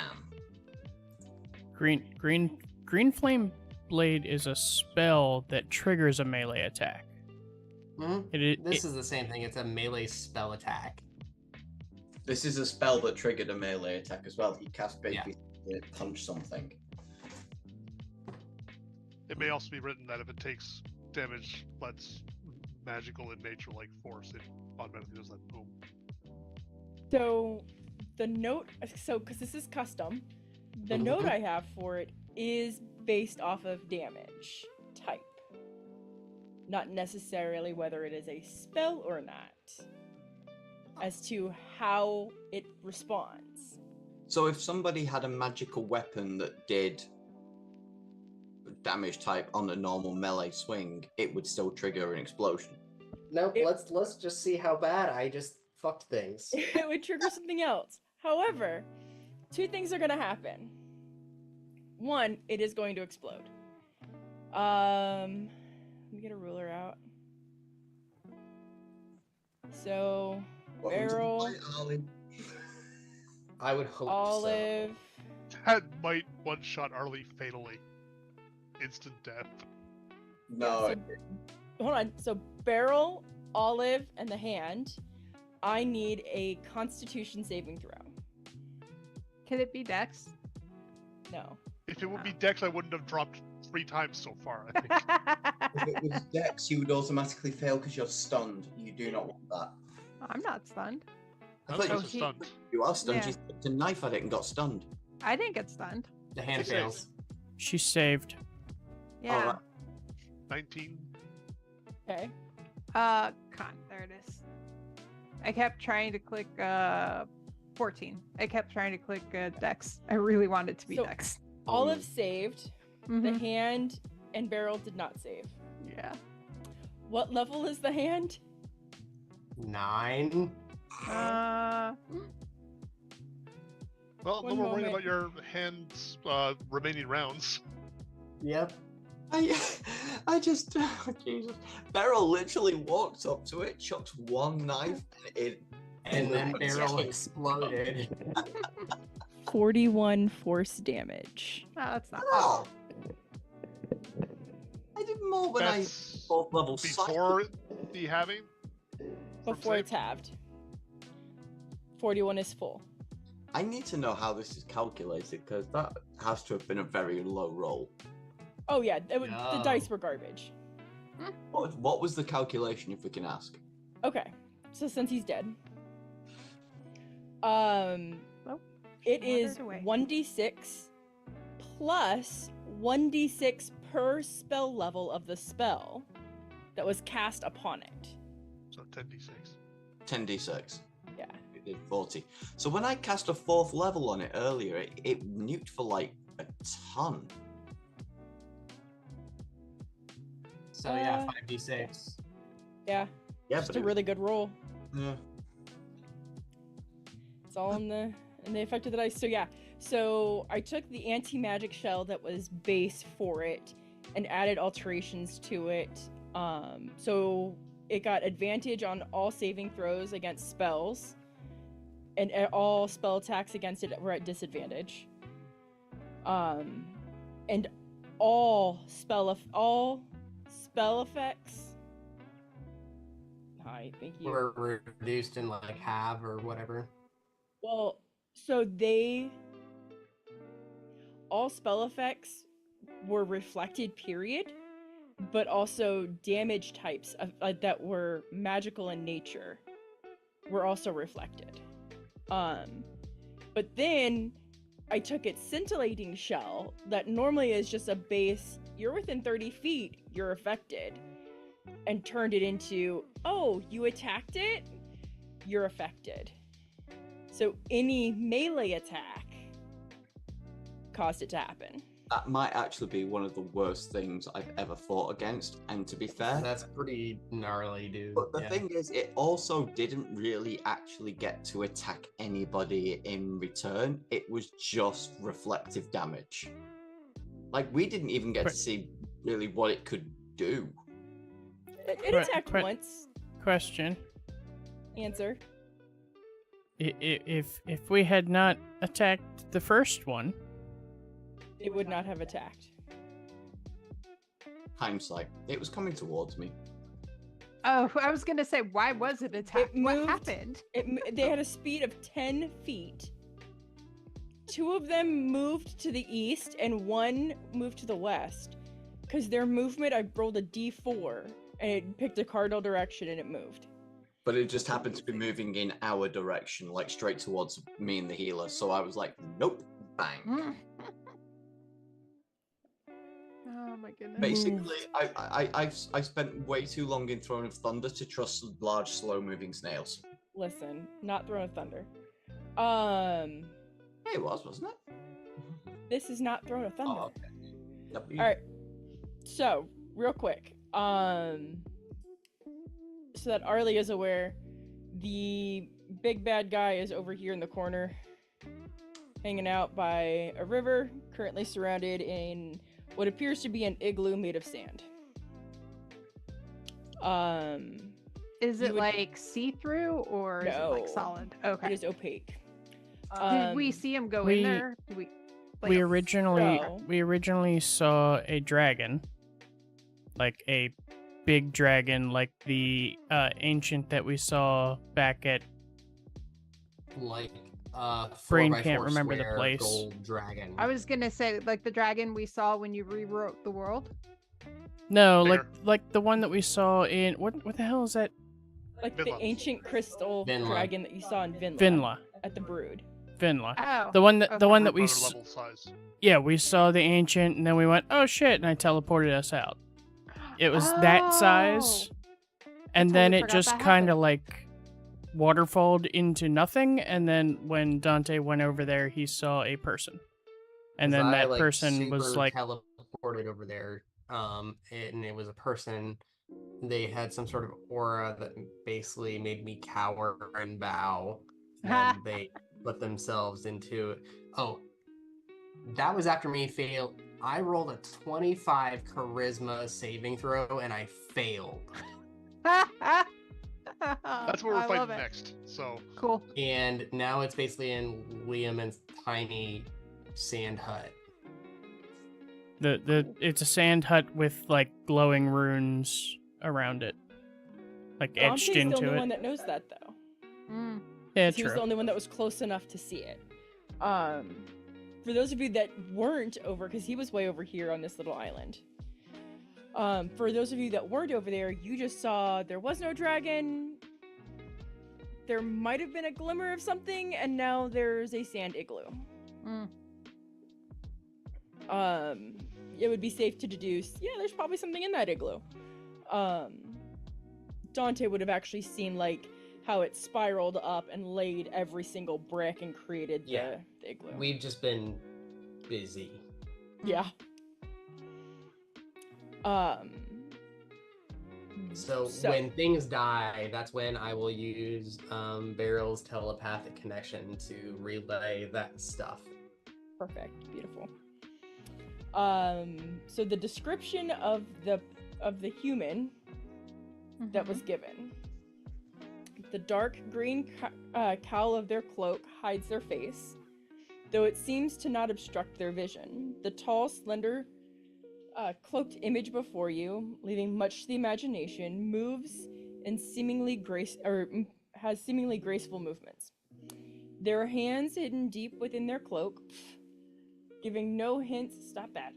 Green flame blade is a spell that triggers a melee attack. This is the same thing. It's a melee spell attack. This is a spell that triggered a melee attack as well. He cast Baby punch something. It may also be written that if it takes damage that's magical in nature, like force, it automatically does that. Boom. So the note, because this is custom, the note I have for it is based off of damage type, not necessarily whether it is a spell or not, as to how it responds. So if somebody had a magical weapon that did damage type on a normal melee swing, it would still trigger an explosion. Nope, let's just see how bad I just fucked things. It would trigger something else. However, two things are going to happen. One, it is going to explode. Let me get a ruler out. So, Beryl, I would hope Olive. That might one-shot Arlie fatally. Instant death. No. So, hold on. So, Beryl, Olive, and the hand. I need a Constitution saving throw. Could it be Dex? No. If it would be Dex, I wouldn't have dropped 3 times so far, I think. If it was Dex, you would automatically fail because you're stunned. You do not want that. I'm not stunned. I I'm thought also stunned. you are stunned. Yeah. You took a knife at it and got stunned. I didn't get stunned. the hand She saved. fails. She saved. Yeah. Alright. 19. Okay. Con. There it is. I kept trying to click 14. I kept trying to click Dex. I really wanted it to be So- Dex. Olive saved. The Mhm. hand and Beryl did not save. Yeah. What level is the hand? 9. Uh, Well, One no more worrying moment. about your hand's remaining rounds. Yep. I just, Jesus. Beryl literally walks up to it, chucks one knife, And that then barrel exploded. 41 force damage. no, that's not. Oh. I did more when That's both levels before the having. Before it's halved. 41 is full. I need to know how this is calculated because that has to have been a very low roll. Oh yeah, the No. dice were garbage. What was the calculation, if we can ask? Okay, so since he's dead, It is wandered away. 1d6 plus 1d6 per spell level of the spell that was cast upon it. So 10d6. 10d6. Yeah. It did 40. So when I cast a 4th level on it earlier, it nuked for like a ton. So yeah, 5d6. Yeah. Yeah, Just but a it, really good roll. yeah. It's all in the effect of the dice. So yeah. So I took the anti-magic shell that was base for it and added alterations to it. So it got advantage on all saving throws against spells, and all spell attacks against it were at disadvantage. And all spell effects. Hi, thank you. Were reduced in like half or whatever. Well, so all spell effects were reflected, period, but also damage types that were magical in nature were also reflected. But then I took its scintillating shell that normally is just a base, you're within 30 feet, you're affected, and turned it into, oh, you attacked it, you're affected. So any melee attack caused it to happen. That might actually be one of the worst things I've ever fought against. And to be fair, That's pretty gnarly, dude. but the Yeah. thing is, it also didn't really actually get to attack anybody in return. It was just reflective damage. Like, we didn't even get to see really what it could do. It attacked once. Question. Answer. If we had not attacked the first one, It would not have attacked. Hindsight. It was coming towards me. Oh, I was gonna say, why was it attacked? What moved- happened? They had a speed of 10 feet. 2 of them moved to the east and 1 moved to the west. Because their movement, I rolled a d4 and it picked a cardinal direction and it moved. But it just happened to be moving in our direction, like straight towards me and the healer. So I was like, nope, bang. Oh my goodness. Basically, I've spent way too long in Throne of Thunder to trust large, slow-moving snails. Listen, not Throne of Thunder. It was, wasn't it? This is not Throne of Thunder. Oh, okay. Yep. Alright. So, real quick. So that Arlie is aware, the big bad guy is over here in the corner, hanging out by a river, currently surrounded in what appears to be an igloo made of sand. Is you it would- like see-through or is it like No. solid? It Okay. is opaque. Did we see him go we- in there? Did we? Like we a- originally saw a dragon, like a big dragon, like the ancient that we saw back at. Like Brain 4x4 can't remember the square place. gold dragon. I was gonna say like the dragon we saw when you rewrote the world. No, Bigger. like the one that we saw in what the hell is that? Like the Vinla. ancient crystal Vinla. dragon that you saw in Vinla. Vinla. At the Brood. Vinla. Oh. The one that okay. we Brother level size. yeah, we saw the ancient and then we went, "Oh shit," and I teleported us out. It was that size. And then totally it forgot just that kind of happened. like waterfalled into nothing, and then when Dante went over there, he saw a person. And 'Cause then I, that like, person was super like teleported over there. And it was a person. They had some sort of aura that basically made me cower and bow. And they put themselves into. Oh, that was after me fail. I rolled a 25 charisma saving throw and I failed. That's what we're I love fighting it. next. So Cool. And now it's basically in Liam and tiny sand hut. it's a sand hut with like glowing runes around it, like Dante's etched the into only it. one that knows that though. Mm. Yeah, He was the true. only one that was close enough to see it. For those of you that weren't over, because he was way over here on this little island. For those of you that weren't over there, you just saw there was no dragon. there might have been a glimmer of something, and now there's a sand igloo. It would be safe to deduce, yeah, there's probably something in that igloo. Dante would have actually seen, like, how it spiraled up and laid every single brick and created the igloo. We've just been busy. Yeah. So when things die, that's when I will use Barrel's telepathic connection to relay that stuff. Perfect. Beautiful. So the description of the human that was given. The dark green cowl of their cloak hides their face, though it seems to not obstruct their vision. The tall, slender, cloaked image before you, leaving much to the imagination, moves in has seemingly graceful movements. Their hands hidden deep within their cloak, giving no hints. Stop that.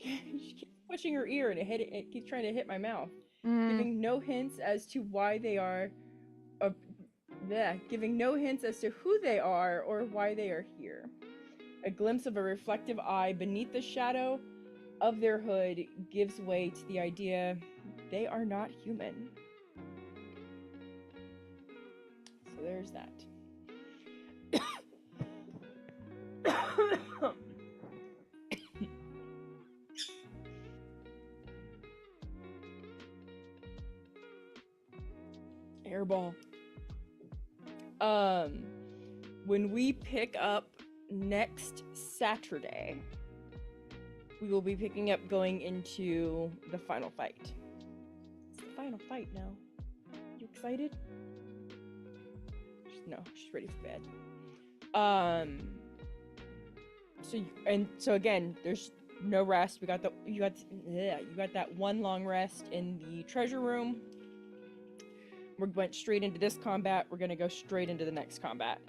She keeps pushing her ear and it keeps trying to hit my mouth. Giving no hints as to why they are. Giving no hints as to who they are or why they are here. A glimpse of a reflective eye beneath the shadow of their hood gives way to the idea they are not human. So there's that. Airball. When we pick up next Saturday, we will be picking up going into the final fight. It's the final fight now. You excited? No, she's ready for bed. So again, there's no rest. You got that one long rest in the treasure room. We went straight into this combat. We're gonna go straight into the next combat.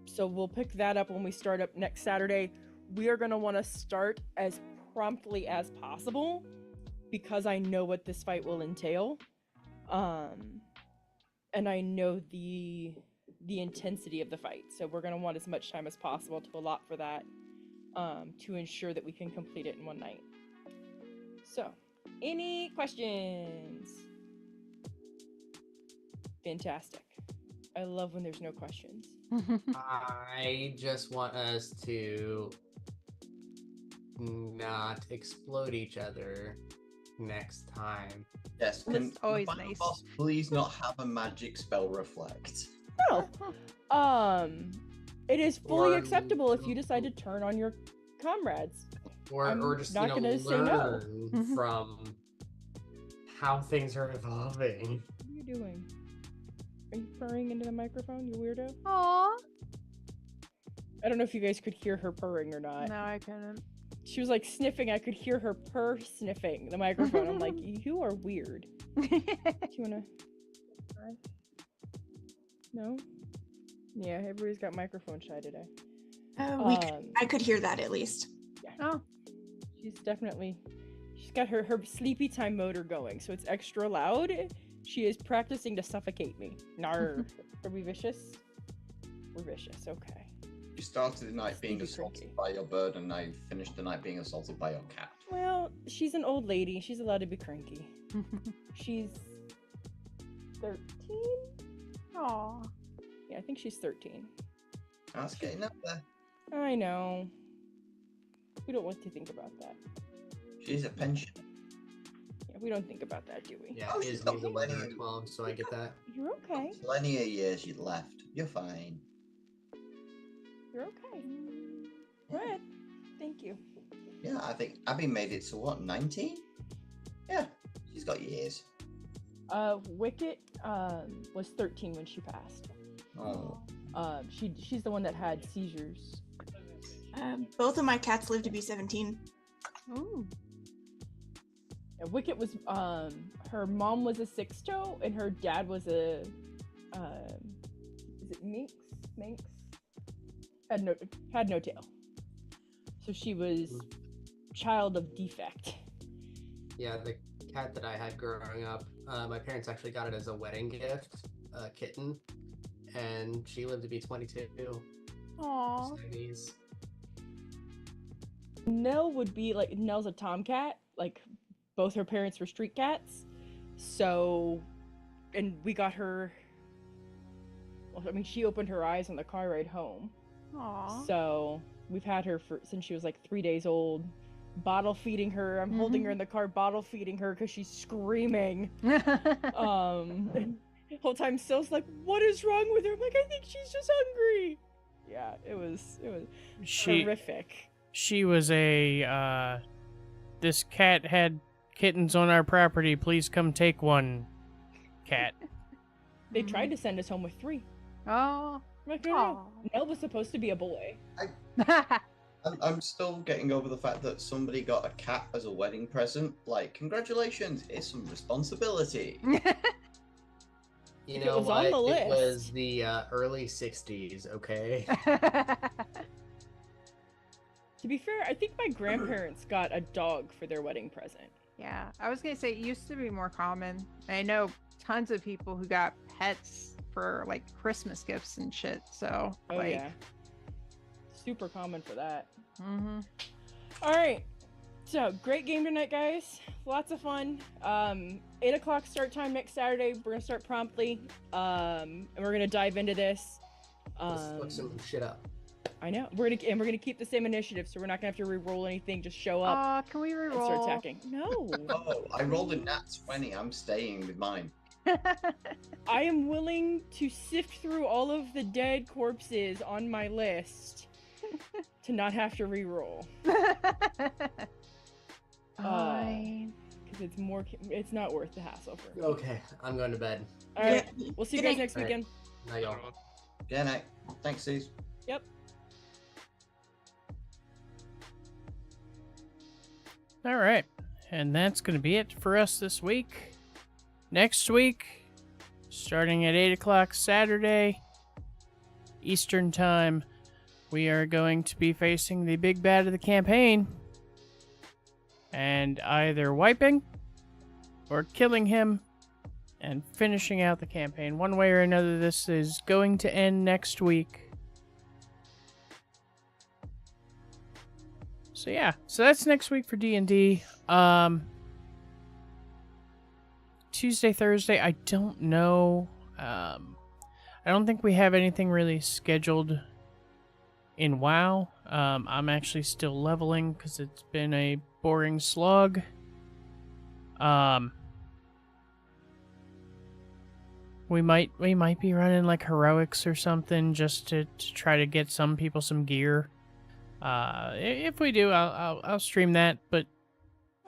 So we'll pick that up when we start up next Saturday. We are gonna want to start as promptly as possible because I know what this fight will entail. And I know the intensity of the fight. So we're gonna want as much time as possible to allot for that, to ensure that we can complete it in one night. So, any questions? Fantastic. I love when there's no questions. I just want us to not explode each other next time. Yes, That's always the final nice. boss please not have a magic spell reflect? No. It is fully Or- acceptable if you decide to turn on your comrades. I'm Or just not gonna say no. learn from how things are evolving. What are you doing? Are you purring into the microphone, you weirdo? Aww. I don't know if you guys could hear her purring or not. No, I couldn't. She was like sniffing. I could hear her purr sniffing the microphone. I'm like, you are weird. Do you wanna try? No? Yeah, everybody's got microphone shy today. I could hear that at least. Yeah. Oh. She's got her sleepy time motor going, so it's extra loud. She is practicing to suffocate me. Nar. Are we vicious? We're vicious, okay. You started the night being Sleepy assaulted cranky. by your bird, and now you finished the night being assaulted by your cat. Well, she's an old lady. She's allowed to be cranky. She's 13? Aw. Yeah, I think she's 13. That's getting up there. I know. We don't want to think about that. She's a pension. Yeah, we don't think about that, do we? Yeah, Oh, it is she's got legal plenty when of- you're 12, so I get that. You're okay. Plenty of years you left. You're fine. You're okay. Good. Thank you. Yeah, I think Abby made it to what, 19? Yeah, she's got years. Wicket was 13 when she passed. Oh. She's the one that had seizures. Both of my cats live to be 17. Ooh. Yeah, Wicket was her mom was a six-toe and her dad was a is it Minx? Had no tail. So she was child of defect. Yeah, the cat that I had growing up, My parents actually got it as a wedding gift, a kitten, and she lived to be 22. Aww. Siamese. Nell would be like, Nell's a tomcat. Like, both her parents were street cats. So, and we got her. Well, I mean, she opened her eyes on the car ride home. Aww. So we've had her since she was like 3 days old. Bottle feeding her. I'm holding her in the car, bottle feeding her because she's screaming. The whole time Syl's like, "What is wrong with her?" I'm like, "I think she's just hungry." Yeah, it was horrific. She was a this cat had kittens on our property, please come take one cat. They tried to send us home with 3. Oh. I'm like, no. Nell was supposed to be a boy. I'm still getting over the fact that somebody got a cat as a wedding present. Like, congratulations, here's some responsibility. You It know was what? on the It was list. the early 60s, okay? To be fair, I think my grandparents got a dog for their wedding present. Yeah, I was gonna say it used to be more common. I know tons of people who got pets for like Christmas gifts and shit. So, Oh like, yeah, super common for that. Mm-hmm. All right, so great game tonight, guys. Lots of fun. 8 o'clock start time next Saturday. We're gonna start promptly, and we're gonna dive into this. Let's look some shit up. I know we're gonna keep the same initiative, so we're not gonna have to re-roll anything. Just show up Can we and reroll? start attacking. No. Oh, I rolled a nat 20. I'm staying with mine. I am willing to sift through all of the dead corpses on my list to not have to re-roll. Fine. Because it's not worth the hassle for me. Okay, I'm going to bed. All right, Yeah. we'll see you Good guys night. next All right. weekend. Night, y'all. Good night. Thanks, Suze. Yep. All right, and that's going to be it for us this week. Next week, starting at 8 o'clock Saturday, Eastern Time, we are going to be facing the big bad of the campaign and either wiping or killing him and finishing out the campaign. One way or another, this is going to end next week. So yeah, so that's next week for D&D. Tuesday, Thursday, I don't know. I don't think we have anything really scheduled in WoW. I'm actually still leveling because it's been a boring slog. We might be running like heroics or something just to try to get some people some gear. If we do, I'll stream that. But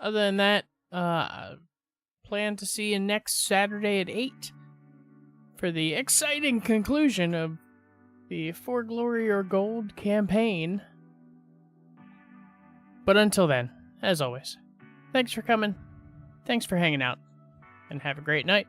other than that, plan to see you next Saturday at 8 for the exciting conclusion of the For Glory or Gold campaign. But until then, as always, thanks for coming, thanks for hanging out, and have a great night.